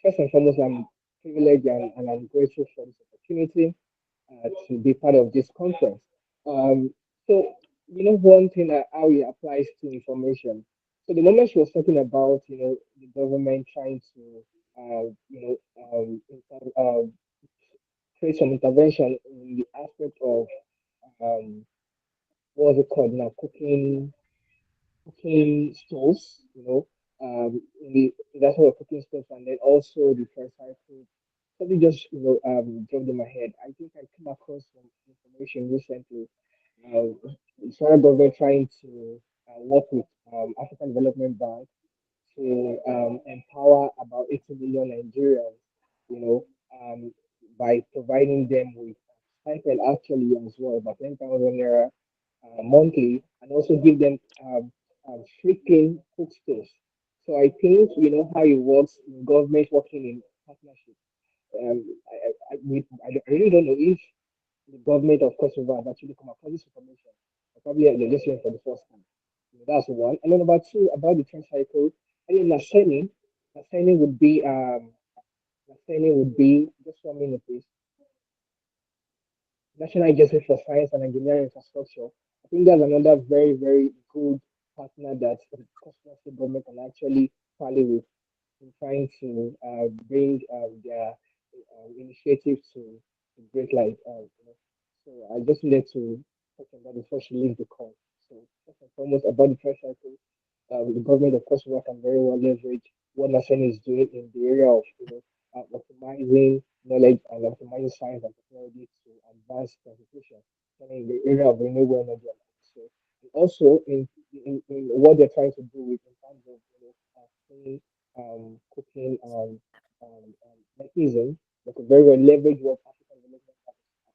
first and foremost, I'm privileged and I'm grateful for this opportunity to be part of this conference. Um, so, one thing how it applies to information. So, the moment she was talking about, the government trying to, create some intervention in the aspect of, um, what was it called now, cooking stoves, in the aspect of cooking stoves, and then also the first cycle. Something just jumped in my head. I think I came across some information recently. The federal government trying to work with African Development Bank to empower about 80 million Nigerians, you know, by providing them with stipend actually as well, about 10,000 naira monthly, and also give them free clean food stores. So I think you know how it works in government working in partnership. I really don't know if the government of Kosovo have actually come across this information. Probably they're listening for the first time. That's one. And then number two, about the trend cycle, I think Laseni would be just 1 minute, please. National Agency for Science and Engineering Infrastructure. I think that's another very, very good partner that the Kosovo State government can actually partner with in trying to bring their initiative to great light. So I just needed to talk about it before she leaves the call. So first and foremost about the first cycle, the government of Kosovo can very well leverage what Nasen is doing in the area of optimizing knowledge and optimizing science and technology to advance constitution in the area of renewable energy. So and also in what they're trying to do with in terms of clean cooking mechanism that could very well leverage what African development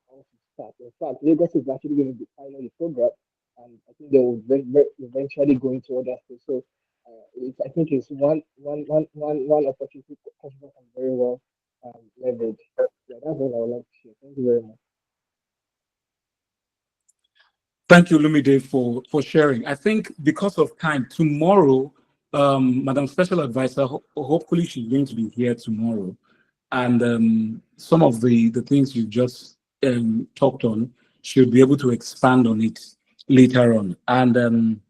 has to start. In fact, Lagos is actually going to be piloting the program, and I think they will eventually go into other states. So I think it's one opportunity Kosovo can very well leverage. Yeah, that's all I would like to share. Thank you very much. Thank you, Lumide, for sharing. I think because of time, tomorrow, Madam Special Advisor, hopefully she's going to be here tomorrow. And some of the things you've just talked on, she'll be able to expand on it later on. And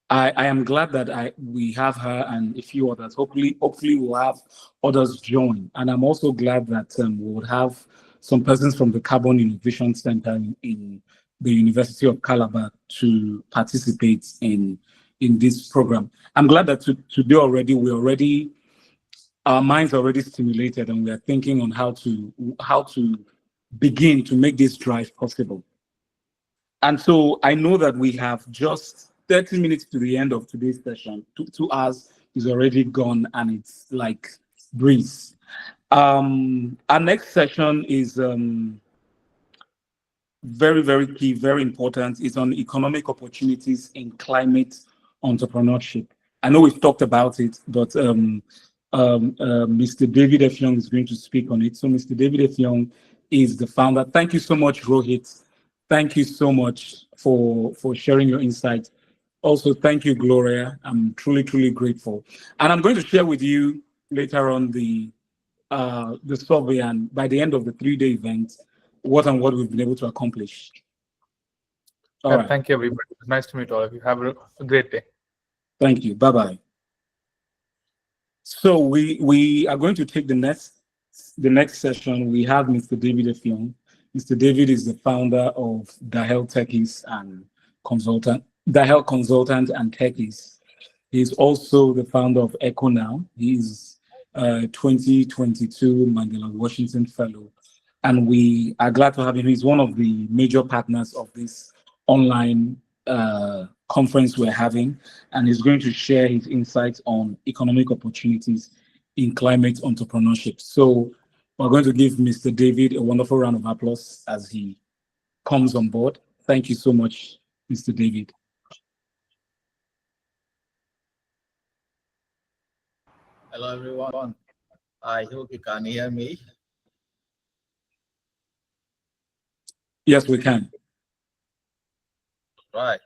I am glad that we have her and a few others. Hopefully we'll have others join. And I'm also glad that we will have some persons from the Carbon Innovation Center in the University of Calabar to participate in this program. I'm glad that today our minds are already stimulated and we are thinking on how to begin to make this drive possible. And so I know that we have just 30 minutes to the end of today's session. 2 hours is already gone and it's like breeze. Our next session is very, very key, very important. It's on economic opportunities in climate entrepreneurship. I know we've talked about it, but Mr. David F. Young is going to speak on it. So Mr. David F. Young is the founder. Thank you so much, Rohit. Thank you so much for sharing your insights. Also, thank you, Gloria. I'm truly, truly grateful. And I'm going to share with you later on the survey, and by the end of the 3-day event, what we've been able to accomplish. All right. Thank you, everybody. Nice to meet all of you. Have a great day. Thank you. Bye-bye. So we are going to take the next session. We have Mr. David F. Young. Mr. David is the founder of Dahel Techies and Dahel Consultant and Techies. He's also the founder of Echo Now. He's 2022 Mandela Washington Fellow. And we are glad to have him. He's one of the major partners of this online conference we're having, and he's going to share his insights on economic opportunities in climate entrepreneurship. So we're going to give Mr. David a wonderful round of applause as he comes on board. Thank you so much, Mr. David. Hello, everyone. I hope you can hear me. Yes, we can. Right.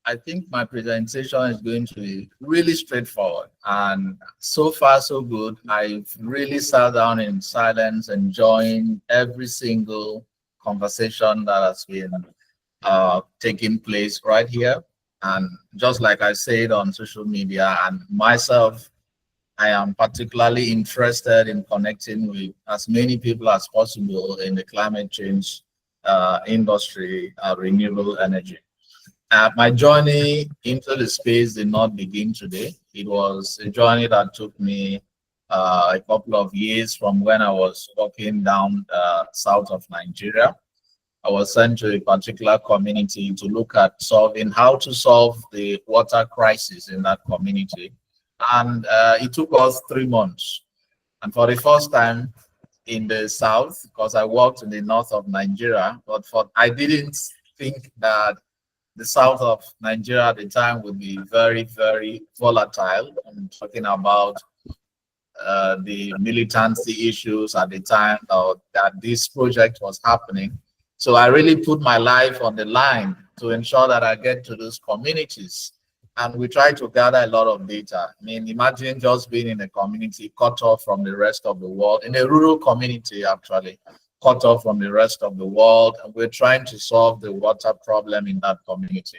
I think my presentation is going to be really straightforward, and so far so good. I've really sat down in silence, enjoying every single conversation that has been taking place right here. And just like I said on social media, and myself, I am particularly interested in connecting with as many people as possible in the climate change industry, renewable energy. My journey into the space did not begin today. It was a journey that took me a couple of years from when I was walking down south of Nigeria. I was sent to a particular community to look at solving how to solve the water crisis in that community. And it took us 3 months. And for the first time in the south, because I worked in the north of Nigeria, but I didn't think that the south of Nigeria at the time would be very, very volatile. I'm talking about the militancy issues at the time that this project was happening. So I really put my life on the line to ensure that I get to those communities. And we try to gather a lot of data. I mean, imagine just being in a community cut off from the rest of the world, in a rural community actually, cut off from the rest of the world. And we're trying to solve the water problem in that community.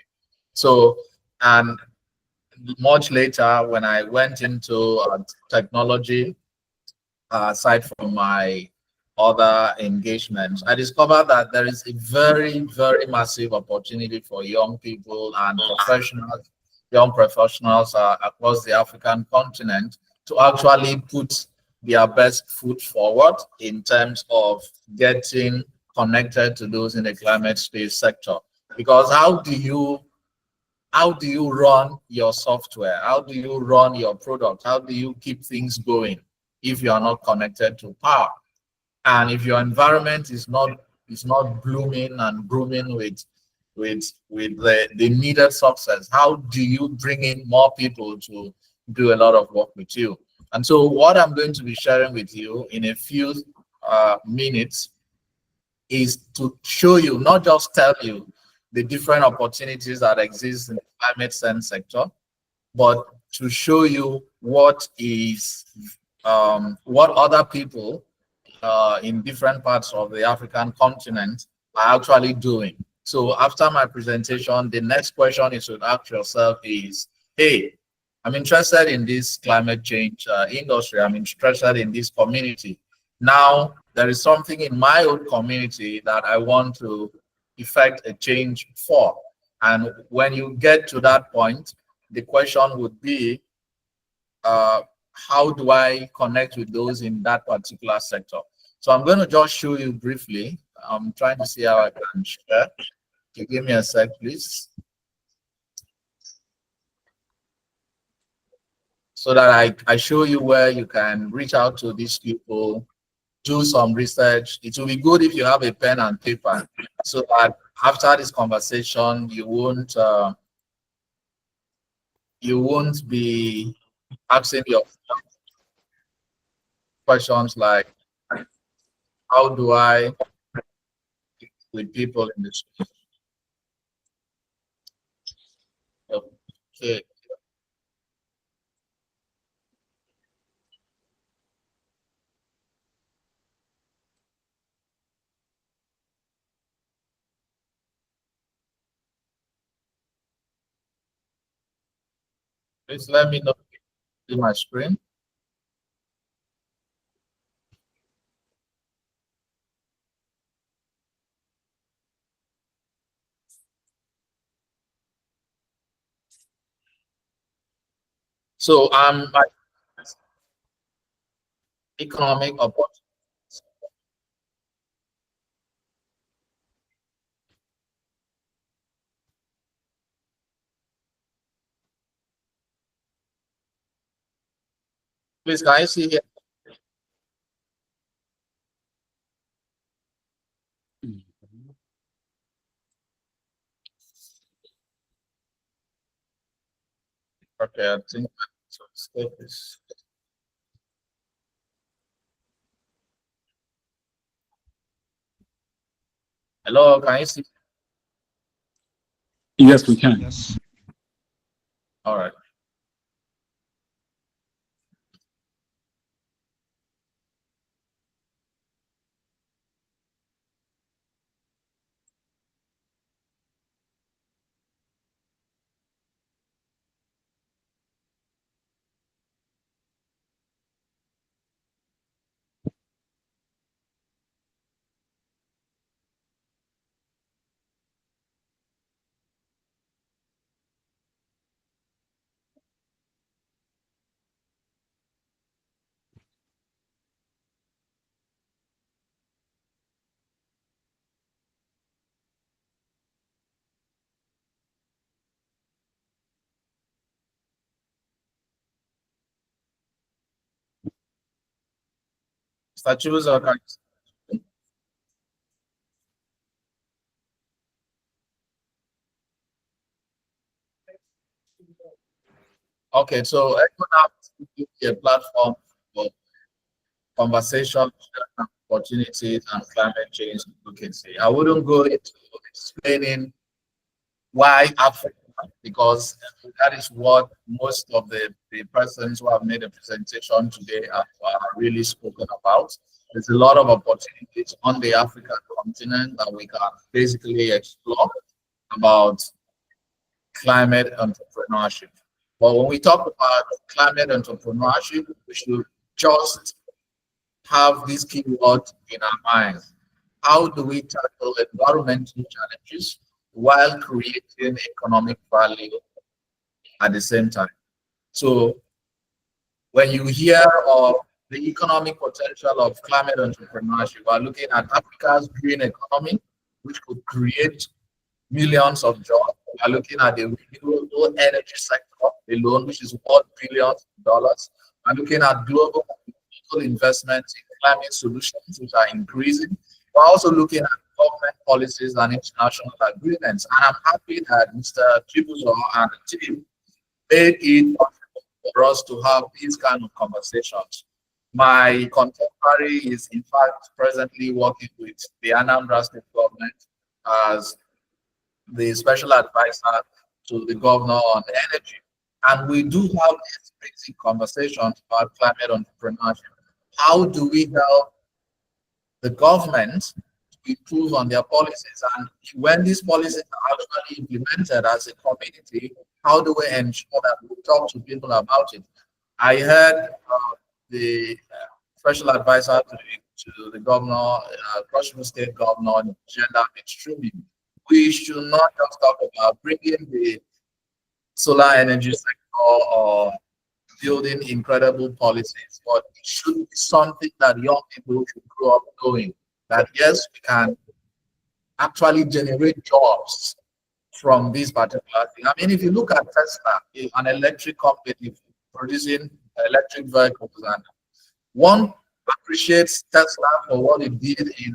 So, and much later, when I went into technology, aside from my other engagements, I discovered that there is a very, very massive opportunity for young people and professionals, young professionals across the African continent to actually put their best foot forward in terms of getting connected to those in the climate space sector. Because how do you run your software? How do you run your product? How do you keep things going if you are not connected to power? And if your environment is not blooming and grooming with the needed success, how do you bring in more people to do a lot of work with you? And so what I'm going to be sharing with you in a few minutes is to show you, not just tell you the different opportunities that exist in the climate science sector, but to show you what other people in different parts of the African continent are actually doing. So after my presentation, the next question you should ask yourself is, hey, I'm interested in this climate change industry. I'm interested in this community. Now, there is something in my own community that I want to effect a change for. And when you get to that point, the question would be, how do I connect with those in that particular sector? So I'm going to just show you briefly. I'm trying to see how I can share. Okay, give me a sec, please. So that I show you where you can reach out to these people, do some research. It will be good if you have a pen and paper, so that after this conversation, you won't be asking your questions like, how do I with people in this space? Okay. Please let me know if you see my screen. So economic opportunity. Please, can you see here? Okay, I think so. Step is. Hello, can you see? Yes, we can. Yes. All right. Statues or can you see? Okay, so Econaut will be a platform for conversation, opportunities, and climate change advocacy. I wouldn't go into explaining why Africa, because that is what most of the persons who have made a presentation today are really spoken about. There's a lot of opportunities on the African continent that we can basically explore about climate entrepreneurship. But when we talk about climate entrepreneurship, we should just have these keywords in our minds. How do we tackle environmental challenges while creating economic value at the same time? So when you hear of the economic potential of climate entrepreneurship, we are looking at Africa's green economy, which could create millions of jobs. We are looking at the renewable energy sector alone, which is worth billions of dollars. We are looking at global investments in climate solutions, which are increasing. We're also looking at government policies and international agreements. And I'm happy that Mr. Chibuzo and the team made it possible for us to have these kind of conversations. My contemporary is, in fact, presently working with the Anambra State government as the special advisor to the governor on energy. And we do have these basic conversations about climate entrepreneurship. How do we help the government to improve on their policies? And when these policies are actually implemented as a community, how do we ensure that we talk to people about it? I heard the special advisor to the governor, Cross River State Governor, gender mainstreaming. We should not just talk about bringing the solar energy sector or building incredible policies, but it should be something that young people should grow up knowing that yes, we can actually generate jobs from this particular thing. I mean, if you look at Tesla, an electric company producing electric vehicles, and one appreciates Tesla for what it did in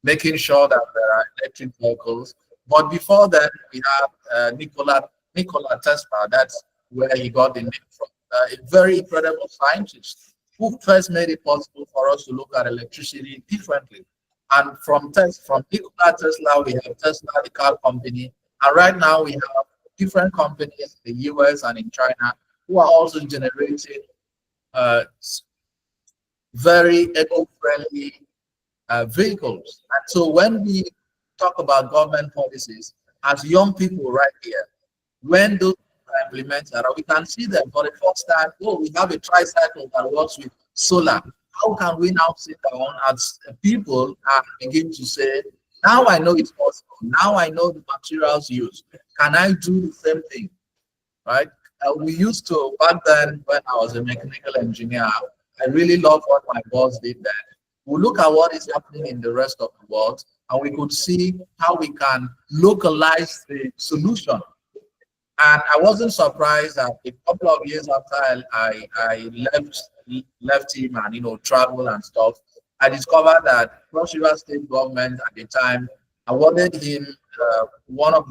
making sure that there are electric vehicles. But before that, we have Nikola Tesla. That's where he got the name from. A very incredible scientist who first made it possible for us to look at electricity differently. And from Nikola Tesla, we have Tesla, the car company, and right now we have different companies in the US and in China who are also generating very eco-friendly vehicles. And so when we talk about government policies, as young people right here, when those are implemented, we can see them for the first time. Oh, we have a tricycle that works with solar. How can we now sit down as people and begin to say, now I know it's possible. Now I know the materials used. Can I do the same thing? Right? We used to, back then when I was a mechanical engineer, I really loved what my boss did then. We look at what is happening in the rest of the world, and we could see how we can localize the solution. And I wasn't surprised that a couple of years after I left left him and travel and stuff, I discovered that Cross River State government at the time awarded him one of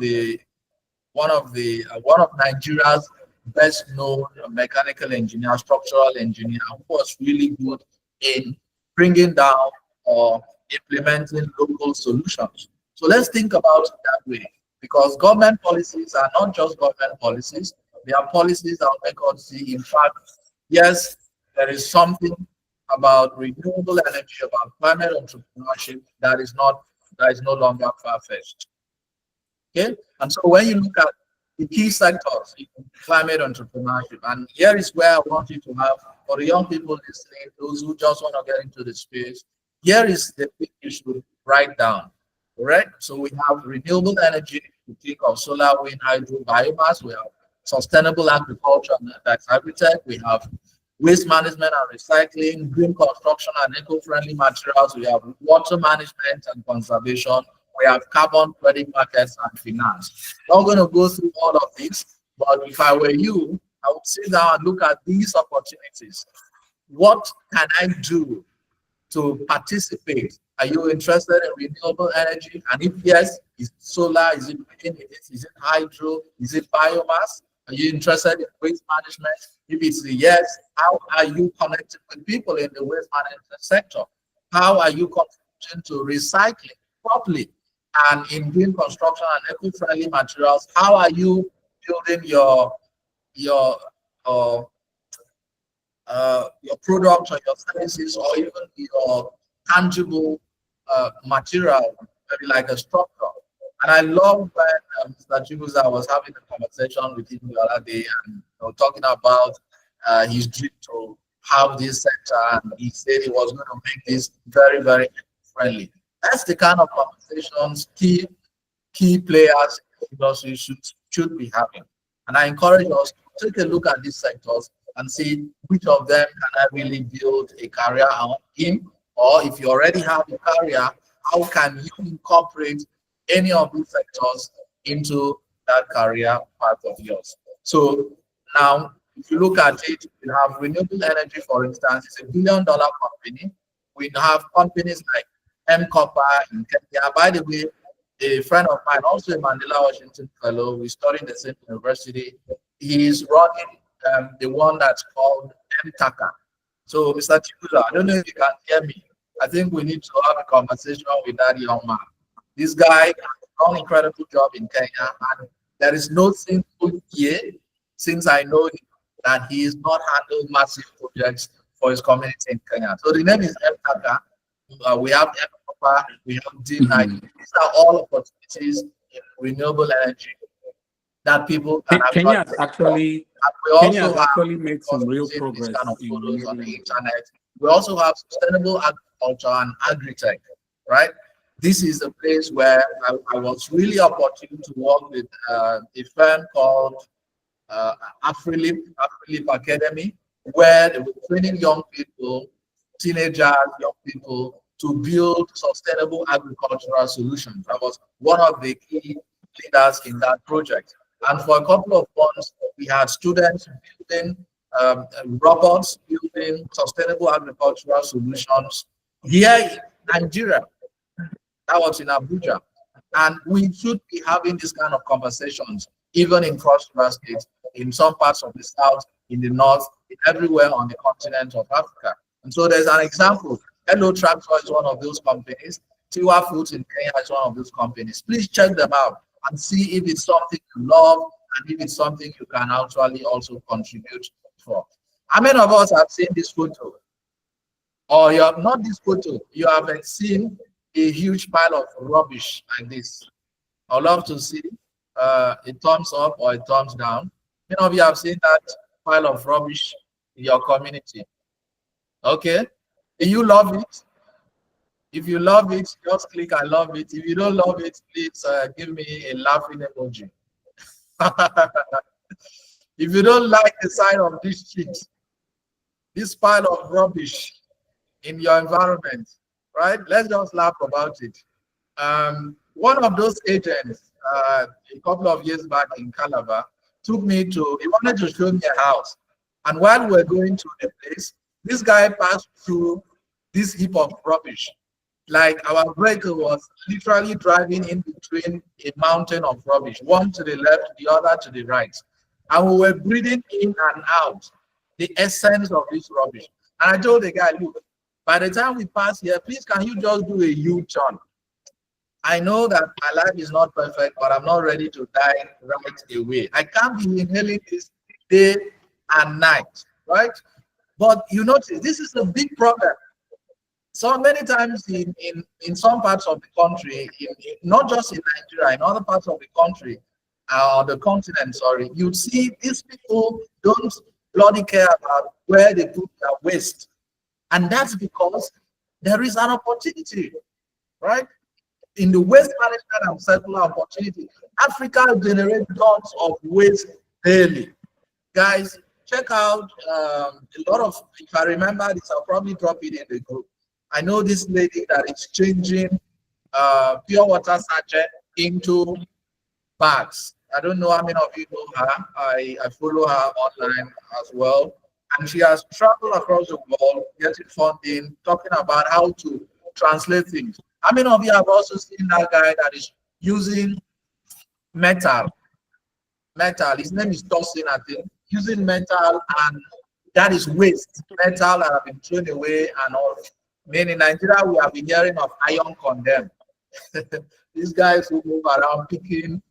Nigeria's best known mechanical engineer, structural engineer, who was really good in bringing down or implementing local solutions. So let's think about it that way, because government policies are not just government policies, they are policies that will make us see, in fact, yes, there is something about renewable energy, about climate entrepreneurship that is no longer far-fetched. Okay, and so when you look at the key sectors in climate entrepreneurship, and here is where I want you to have, for the young people listening, those who just want to get into the space, here is the thing you should write down. Correct? So we have renewable energy, we think of solar, wind, hydro, biomass, we have sustainable agriculture, and that's agritech, we have waste management and recycling, green construction and eco-friendly materials, we have water management and conservation, we have carbon credit markets and finance. I'm not going to go through all of this, but if I were you, I would sit down and look at these opportunities. What can I do to participate? Are you interested in renewable energy? And if yes, is it solar? Is it wind? Is it hydro? Is it biomass? Are you interested in waste management? If it's a yes, how are you connected with people in the waste management sector? How are you contributing to recycling properly? And in green construction and eco-friendly materials, how are you building your product or your services, or even your tangible material, maybe like a structure? And I love when Mr. Chibuza was having a conversation with him the other day and talking about his dream to have this sector, and he said he was going to make this very, very friendly. That's the kind of conversations key players in the industry should be having. And I encourage us to take a look at these sectors and see which of them can I really build a career in, or if you already have a career, how can you incorporate any of these sectors into that career path of yours? So now, if you look at it, we have renewable energy, for instance, it's $1 billion company. We have companies like Copper in Kenya. By the way, a friend of mine, also a Mandela Washington fellow, we study in the same university. He's running the one that's called Taka. So, Mr. Chibuza, I don't know if you can hear me. I think we need to have a conversation with that young man. This guy has done an incredible job in Kenya, and there is no single year since I know him that he has not handled massive projects for his community in Kenya. So the name is Taka. We have Copper, we have D9. These are all opportunities in renewable energy that people can Kenya has actually made some real these progress kind of in photos on the renewable internet. We also have sustainable agriculture and agritech, right? This is a place where I was really opportune to work with a firm called Afrilip Academy, where they were training young people, teenagers, young people, to build sustainable agricultural solutions. I was one of the key leaders in that project. And for a couple of months, we had students building robots, building sustainable agricultural solutions here in Nigeria. That was in Abuja. And we should be having this kind of conversations, even in Cross River State, in some parts of the South, in the North, everywhere on the continent of Africa. And so there's an example. Hello Tractor is one of those companies. Tiwa Foods in Kenya is one of those companies. Please check them out and see if it's something you love and if it's something you can actually also contribute for. How many of us have seen this photo? Or you have not this photo, you haven't seen a huge pile of rubbish like this. I'd love to see a thumbs up or a thumbs down. Many of you have seen that pile of rubbish in your community. Okay? Do you love it? If you love it, just click I love it. If you don't love it, please give me a laughing emoji. If you don't like the side of this street, this pile of rubbish in your environment, right? Let's just laugh about it. One of those agents, a couple of years back in Calabar, took me to, he wanted to show me a house. And while we were going to the place, This guy passed through this heap of rubbish. Like our vehicle was literally driving in between a mountain of rubbish, one to the left, the other to the right. And we were breathing in and out the essence of this rubbish. And I told the guy, look, by the time we pass here, please can you just do a U-turn? I know that my life is not perfect, but I'm not ready to die right away. I can't be inhaling this day and night, right? But you notice this is a big problem. So many times in some parts of the country, not just in Nigeria, in other parts of the country, or the continent, sorry, you see these people don't bloody care about where they put their waste. And that's because there is an opportunity, right? In the waste management and circular opportunity, Africa generates tons of waste daily. Guys, check out a lot of, if I remember this, I'll probably drop it in the group. I know this lady that is changing pure water sachet into bags. I don't know how many of you know her. I follow her online as well. And she has traveled across the world, getting funding, talking about how to translate things. How many of you have also seen that guy that is using metal? His name is Dawson, I think. Using metal, and that is waste. Metal that have been thrown away and all. I mean, in Nigeria, we have been hearing of iron condemn. These guys who move around picking,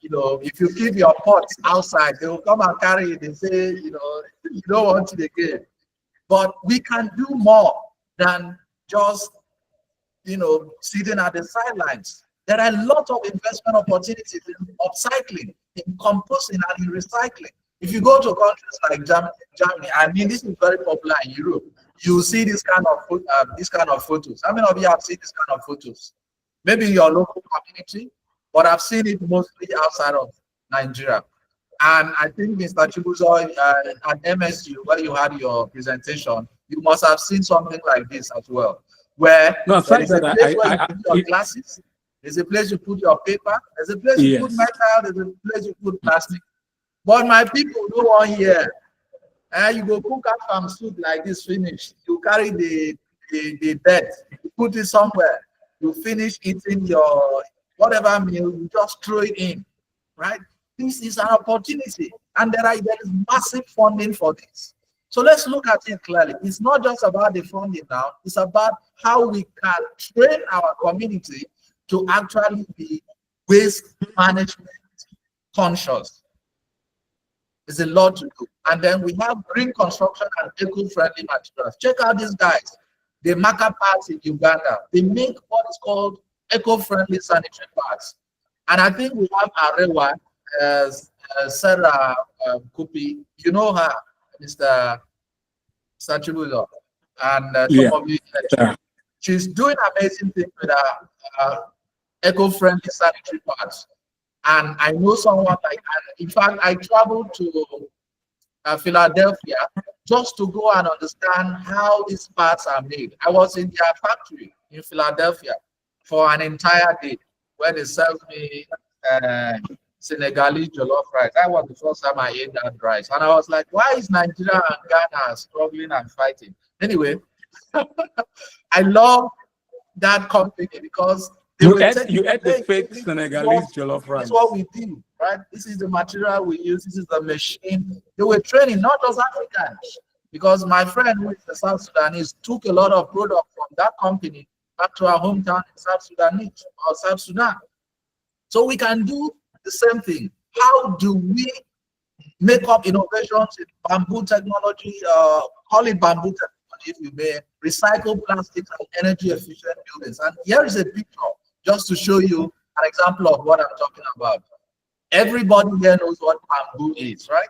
you know, if you keep your pots outside, they will come and carry it and say, you know, you don't want it again. But we can do more than just, you know, sitting at the sidelines. There are a lot of investment opportunities in upcycling, in composting, and in recycling. If you go to countries like Germany, I mean, this is very popular in Europe. You see this kind of photos. How many of you have seen this kind of photos? Maybe in your local community, but I've seen it mostly outside of Nigeria. And I think Mr. Chibuzo at MSU, where you had your presentation, you must have seen something like this as well, where there's a place where you put your glasses, there's a place you put your paper, there's a place you put metal, there's a place you put plastic. But my people don't want here. You go cook out some soup like this, finish. You carry the dead, you put it somewhere. You finish eating your whatever meal, you just throw it in, right? This is an opportunity, and there is massive funding for this. So let's look at it clearly. It's not just about the funding now, it's about how we can train our community to actually be waste management conscious. There's a lot to do. And then we have green construction and eco-friendly materials. Check out these guys. They make parts in Uganda. They make what is called eco-friendly sanitary pads. And I think we have Arewa, Sarah Kupi. You know her, Mr. Sachibuzo. And some of you, she's doing amazing things with her eco-friendly sanitary pads. And I know someone like, in fact, I traveled to Philadelphia just to go and understand how these parts are made. I was in their factory in Philadelphia for an entire day where they served me Senegalese jollof rice. That was the first time I ate that rice. And I was like, why is Nigeria and Ghana struggling and fighting? Anyway, I love that company because you ate the fake Senegalese jollof rice. That's what we do, right? This is the material we use. This is the machine. They were training not just Africans, because my friend who is the South Sudanese took a lot of product from that company back to our hometown in South Sudan. So we can do the same thing. How do we make up innovations in bamboo technology? Call it bamboo technology, if you may. Recycle plastics and energy efficient buildings. And here is a picture just to show you an example of what I'm talking about. Everybody here knows what bamboo is, right?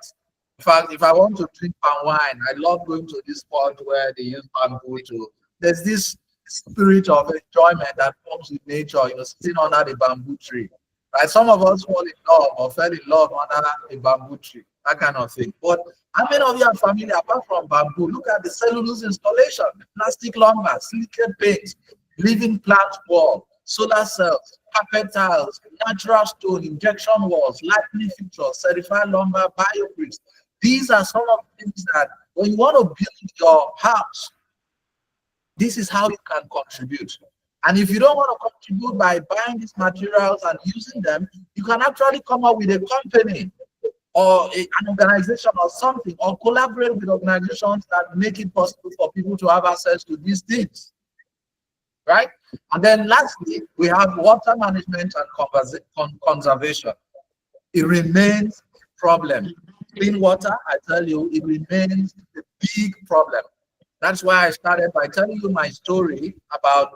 In fact, if I want to drink palm wine, I love going to this spot where they use bamboo to. There's this spirit of enjoyment that comes with nature, you know, sitting under the bamboo tree. Right? Some of us fall in love or fell in love under a bamboo tree, that kind of thing. But how many of you are familiar, apart from bamboo, look at the cellulose installation, plastic lumber, silicate paint, living plant wall, solar cells, carpet tiles, natural stone, injection walls, lightning fixtures, certified lumber, biobricks. These are some of the things that When you want to build your house, this is how you can contribute. And if you don't want to contribute by buying these materials and using them, you can actually come up with a company or an organization or something, or collaborate with organizations that make it possible for people to have access to these things, right? And then lastly, we have water management and conservation. It remains a problem. Clean water, I tell you, it remains a big problem. That's why I started by telling you my story about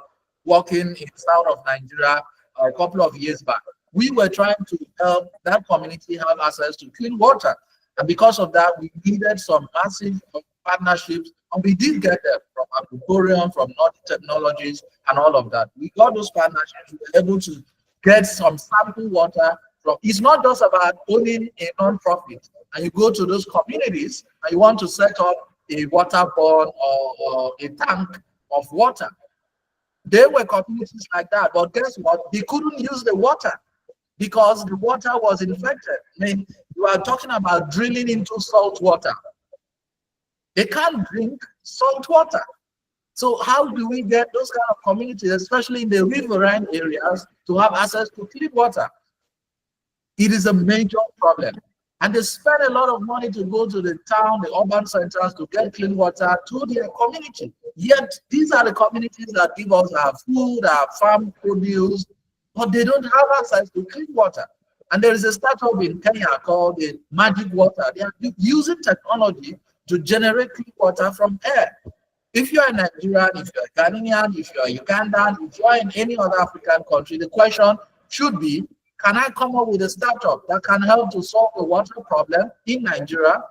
working in south of Nigeria a couple of years back. We were trying to help that community have access to clean water. And because of that, we needed some massive partnerships, and we did get them from Aquatorium, from Nordic Technologies, and all of that. We got those partnerships, we were able to get some sample water from. It's not just about owning a non-profit, and you go to those communities and you want to set up a water board or a tank of water. There were communities like that, but guess what? They couldn't use the water because the water was infected. I mean, you are talking about drilling into salt water. They can't drink salt water. So how do we get those kind of communities, especially in the riverine areas, to have access to clean water? It is a major problem. And they spend a lot of money to go to the town, the urban centers, to get clean water to their community. Yet these are the communities that give us our food, our farm produce, but they don't have access to clean water. And there is a startup in Kenya called the Magic Water. They are using technology to generate clean water from air. If you are Nigerian, if you are Ghanaian, if you are Ugandan, if you are in any other African country, the question should be, can I come up with a startup that can help to solve the water problem in Nigeria,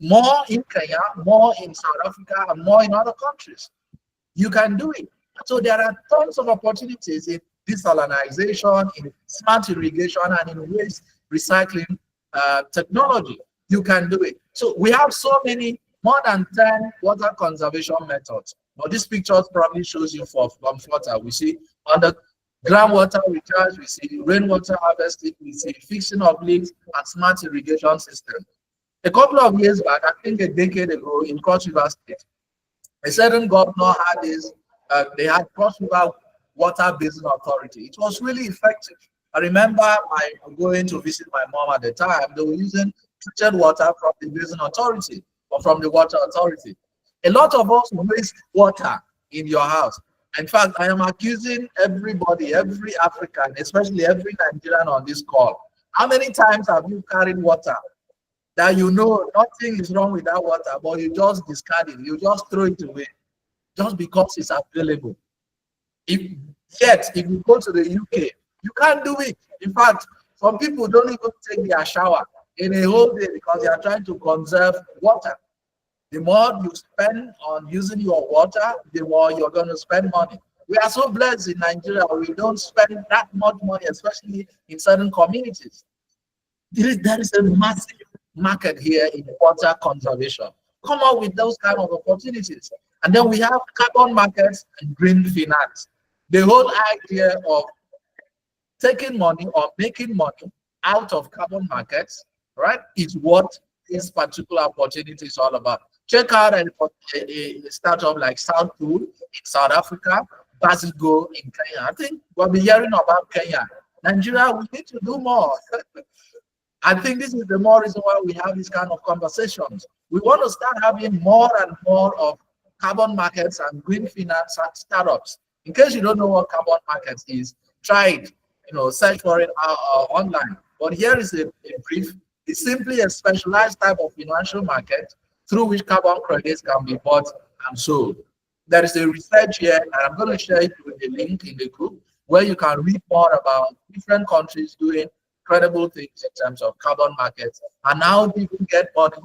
more in Kenya, more in South Africa, and more in other countries? You can do it. So there are tons of opportunities in desalinization, in smart irrigation, and in waste recycling technology. You can do it. So we have so many, more than 10 water conservation methods. Now this picture probably shows you from water. We see on the groundwater recharge, we see rainwater harvesting, we see fixing of leaks, and smart irrigation system. A couple of years back, I think a decade ago, in Cross River State, a certain governor had this, they had Cross River Water Basin Authority. It was really effective. I remember going to visit my mom at the time. They were using treated water from the Basin Authority or from the Water Authority. A lot of us waste water in your house. In fact, I am accusing everybody, every African, especially every Nigerian on this call. How many times have you carried water that you know nothing is wrong with that water, but you just discard it, you just throw it away, just because it's available? If you go to the UK, you can't do it. In fact, some people don't even take their shower in a whole day because they are trying to conserve water. The more you spend on using your water, the more you're going to spend money. We are so blessed in Nigeria, we don't spend that much money, especially in certain communities. There is a massive market here in water conservation. Come up with those kind of opportunities. And then we have carbon markets and green finance. The whole idea of taking money or making money out of carbon markets, right, is what this particular opportunity is all about. Check out a startup like South Pool in South Africa, Basigo in Kenya. I think we'll be hearing about Kenya. Nigeria, we need to do more. I think this is the more reason why we have these kind of conversations. We want to start having more and more of carbon markets and green finance startups. In case you don't know what carbon markets is, try it. Search for it online. But here is a brief. It's simply a specialized type of financial market through which carbon credits can be bought and sold. There is a research here, and I'm going to share it with a link in the group where you can read more about different countries doing incredible things in terms of carbon markets and how people get money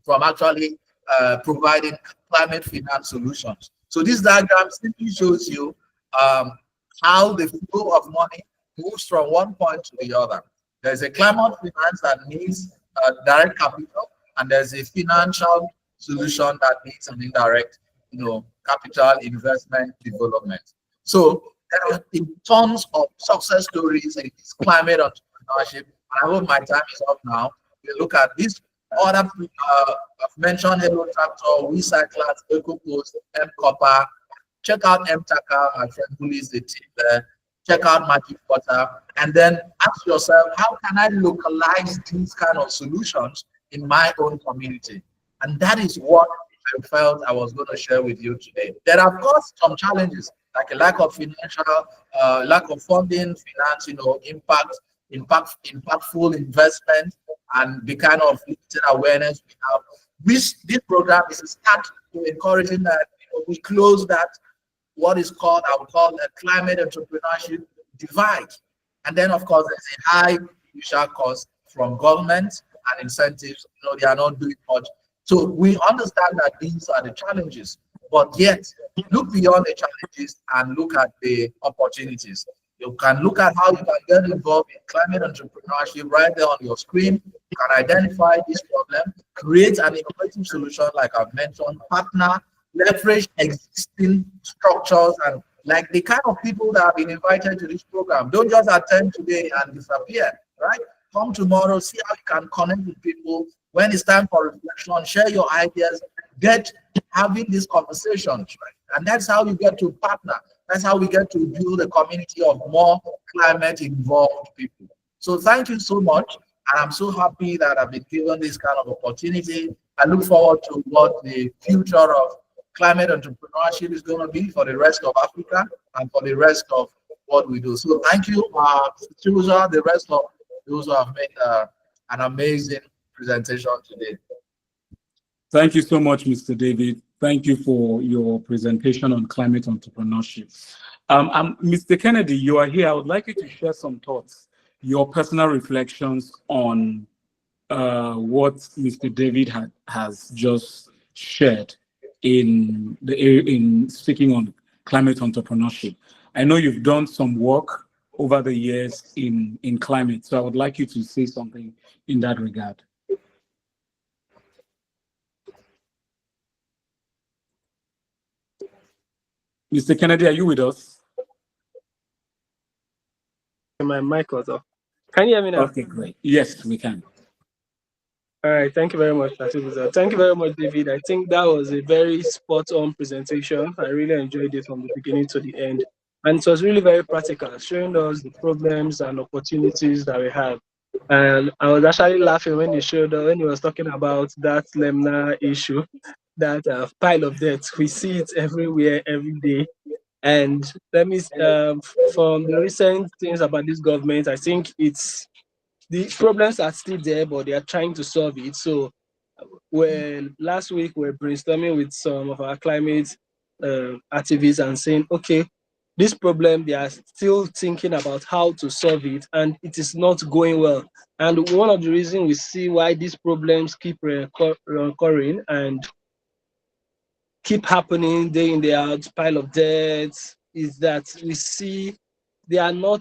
from actually providing climate finance solutions. So this diagram simply shows you how the flow of money moves from one point to the other. There's a climate finance that needs direct capital, and there's a financial solution that needs an indirect, capital investment development. So there are tons of success stories in this climate entrepreneurship. And I hope my time is up now. We look at this Other I've mentioned Hello Tractor, WeCyclers, EcoPost, M Copper. Check out MTACA, my friend who is the team there. Check out Magic Water, and then ask yourself, how can I localize these kind of solutions in my own community? And that is what I felt I was going to share with you today. There are, of course, some challenges like a lack of financial, lack of funding, finance, impactful investment, and the kind of limited awareness we have. This program is a start to encouraging that we close that what is called, I would call a climate entrepreneurship divide. And then, of course, there's a high initial cost from government and incentives. They are not doing much. So we understand that these are the challenges, but yet look beyond the challenges and look at the opportunities. You can look at how you can get involved in climate entrepreneurship right there on your screen. You can identify this problem, create an innovative solution, like I've mentioned, partner, leverage existing structures, and like the kind of people that have been invited to this program. Don't just attend today and disappear, right? Come tomorrow, see how you can connect with people. When it's time for reflection, share your ideas, get having these conversations, right? And that's how you get to partner. That's how we get to build a community of more climate involved people. So thank you so much. And I'm so happy that I've been given this kind of opportunity. I look forward to what the future of climate entrepreneurship is going to be for the rest of Africa and for the rest of what we do. So thank you, Susan, the rest of those who have made an amazing presentation today. Thank you so much, Mr. David. Thank you for your presentation on climate entrepreneurship. Mr. Kennedy, you are here. I would like you to share some thoughts, your personal reflections on what Mr. David has just shared in speaking on climate entrepreneurship. I know you've done some work over the years in climate, so I would like you to say something in that regard. Mr. Kennedy, are you with us? My mic was off. Can you hear me now? Okay, great. Yes, we can. All right. Thank you very much, Atibuza. Thank you very much, David. I think that was a very spot-on presentation. I really enjoyed it from the beginning to the end. And it was really very practical, showing us the problems and opportunities that we have. And I was actually laughing when he was talking about that Lemna issue, that pile of debt. We see it everywhere, every day. And from the recent things about this government, I think the problems are still there, but they are trying to solve it. So last week we're brainstorming with some of our climate activists and saying, okay, this problem, they are still thinking about how to solve it, and it is not going well. And one of the reasons we see why these problems keep recurring and keep happening day in, day out, pile of debts, is that we see there are no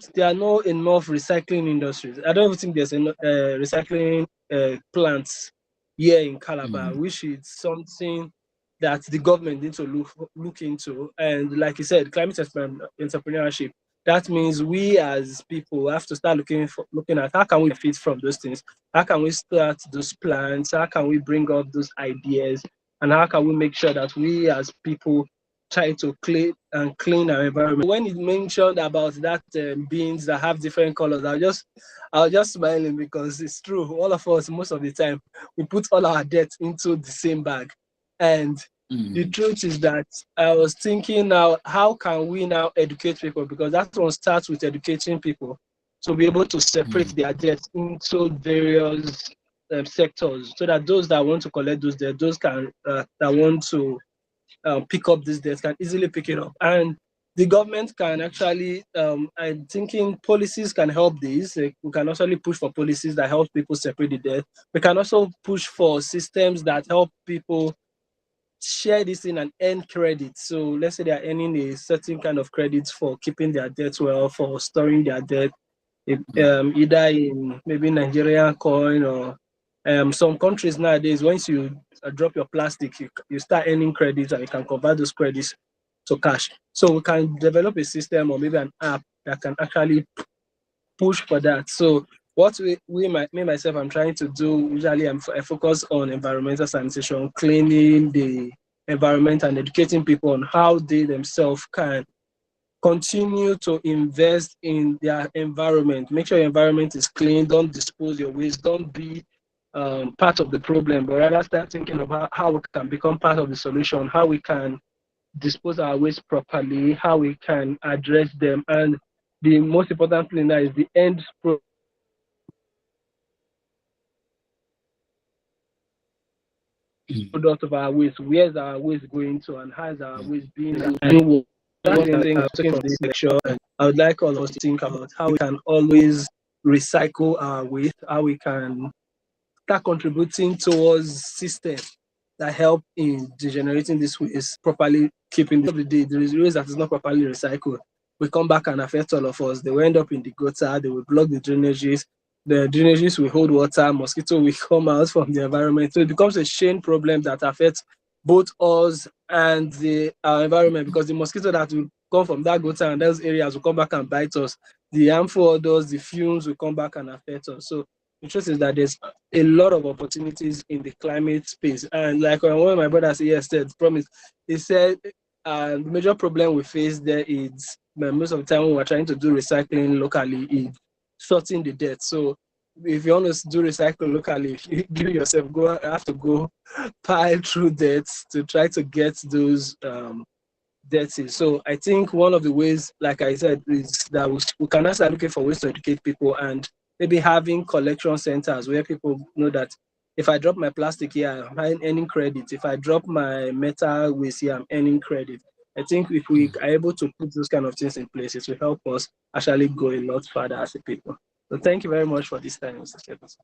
enough recycling industries. I don't even think there's enough recycling plants here in Calabar, which is something that the government needs to look into. And like you said, climate entrepreneurship, that means we as people have to start looking at how can we fit from those things, how can we start those plans, how can we bring up those ideas, and how can we make sure that we as people try to clean our environment. When you mentioned about that beans that have different colors, I was just smiling because it's true. All of us, most of the time, we put all our debt into the same bag. And the truth is that I was thinking now, how can we now educate people? Because that one starts with educating people to be able to separate their debt into various sectors, so that those that want to collect those debt, those that want to pick up this debt can easily pick it up. And the government can actually, I'm thinking policies can help this. We can actually push for policies that help people separate the debt. We can also push for systems that help people share this in and earn credit. So let's say they're earning a certain kind of credit for keeping their debt well, for storing their debt, either in maybe Nigerian coin or some countries nowadays, once you drop your plastic, you start earning credits and you can convert those credits to cash. So we can develop a system or maybe an app that can actually push for that. So what me myself, I'm trying to do, usually I focus on environmental sanitation, cleaning the environment and educating people on how they themselves can continue to invest in their environment. Make sure your environment is clean. Don't dispose your waste. Don't be part of the problem, but rather start thinking about how we can become part of the solution, how we can dispose our waste properly, how we can address them. And the most important thing now is the end product of our waste. Where's our waste going to, and how is our waste being used? One thing I'm taking from this lecture, and I would like all of us to think about how we can always recycle our waste, how we can start contributing towards systems that help in degenerating this waste properly, keeping the day. There is waste that is not properly recycled. We come back and affect all of us. They will end up in the gutter, they will block the drainages. The drainages will hold water, mosquito will come out from the environment. So it becomes a chain problem that affects both us and the environment, because the mosquito that will come from that gutter and those areas will come back and bite us. The harmful odors, the fumes will come back and affect us. So the truth is that there's a lot of opportunities in the climate space. And like one of my brothers said, he said the major problem we face there is most of the time when we're trying to do recycling locally is sorting the dirt. So if you want to do recycle locally, you give yourself have to go pile through dirt to try to get those dirty. So I think one of the ways, like I said, is that we can start looking for ways to educate people, and maybe having collection centers where people know that if I drop my plastic here, I'm earning credit. If I drop my metal waste here, I'm earning credit. I think if we are able to put those kind of things in place, it will help us actually go a lot further as a people. So thank you very much for this time, Mr. Stephenson.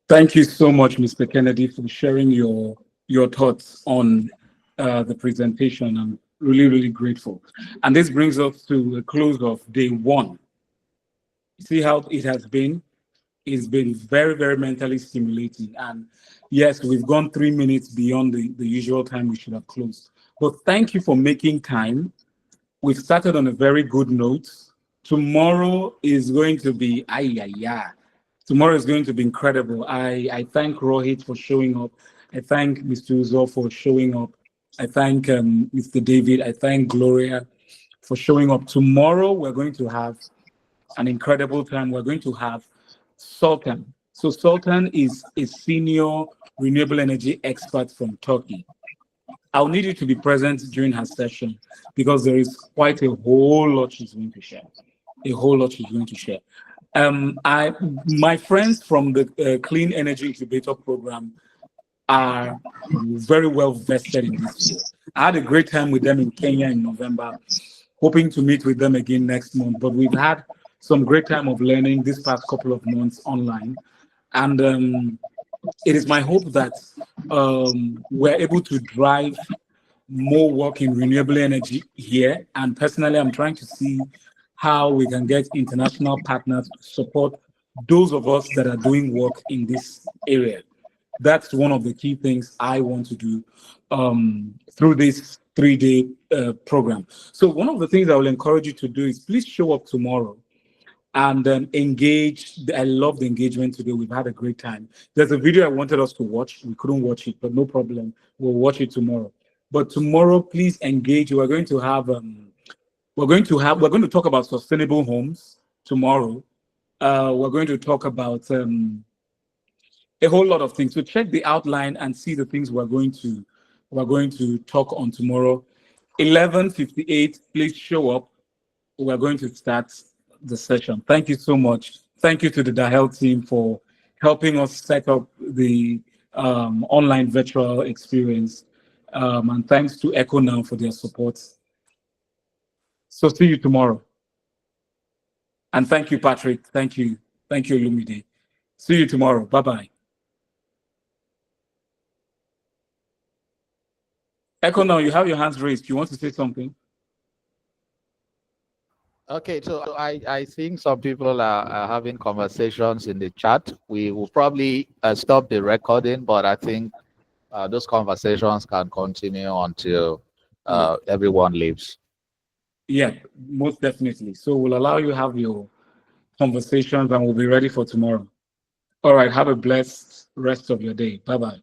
Thank you so much, Mr. Kennedy, for sharing your thoughts on the presentation. I'm really, really grateful. And this brings us to the close of day one. See how it has been? It's been very, very mentally stimulating. And yes, we've gone 3 minutes beyond the usual time we should have closed. But thank you for making time. We've started on a very good note. Tomorrow is going to be, tomorrow is going to be incredible. I thank Rohit for showing up. I thank Mr. Uzo for showing up. I thank Mr. David. I thank Gloria for showing up. Tomorrow, we're going to have an incredible time. We're going to have Sultan. So Sultan is a senior renewable energy expert from Turkey. I'll need you to be present during her session because there is quite a whole lot she's going to share. A whole lot she's going to share. My friends from the Clean Energy Incubator Program are very well vested in this field. I had a great time with them in Kenya in November, hoping to meet with them again next month. But we've had some great time of learning this past couple of months online. And it is my hope that we're able to drive more work in renewable energy here. And personally, I'm trying to see how we can get international partners to support those of us that are doing work in this area. That's one of the key things I want to do through this 3-day program. So one of the things I will encourage you to do is please show up tomorrow and engage. I love the engagement today. We've had a great time. There's a video I wanted us to watch. We couldn't watch it, but no problem. We'll watch it tomorrow. But tomorrow, please engage. We're going to have we're going to talk about sustainable homes tomorrow. We're going to talk about a whole lot of things. So check the outline and see the things we're going to talk on tomorrow. 11:58. Please show up. We're going to start the session. Thank you so much. Thank you to the Dahel team for helping us set up the online virtual experience. And thanks to Echo Now for their support. So see you tomorrow. And thank you, Patrick. Thank you. Thank you, Lumide. See you tomorrow. Bye-bye. Echo Now, you have your hands raised. You want to say something? Okay, so I think some people are having conversations in the chat. We will probably stop the recording, but I think those conversations can continue until everyone leaves. Yeah, most definitely. So we'll allow you have your conversations and we'll be ready for tomorrow. All right. Have a blessed rest of your day. Bye-bye.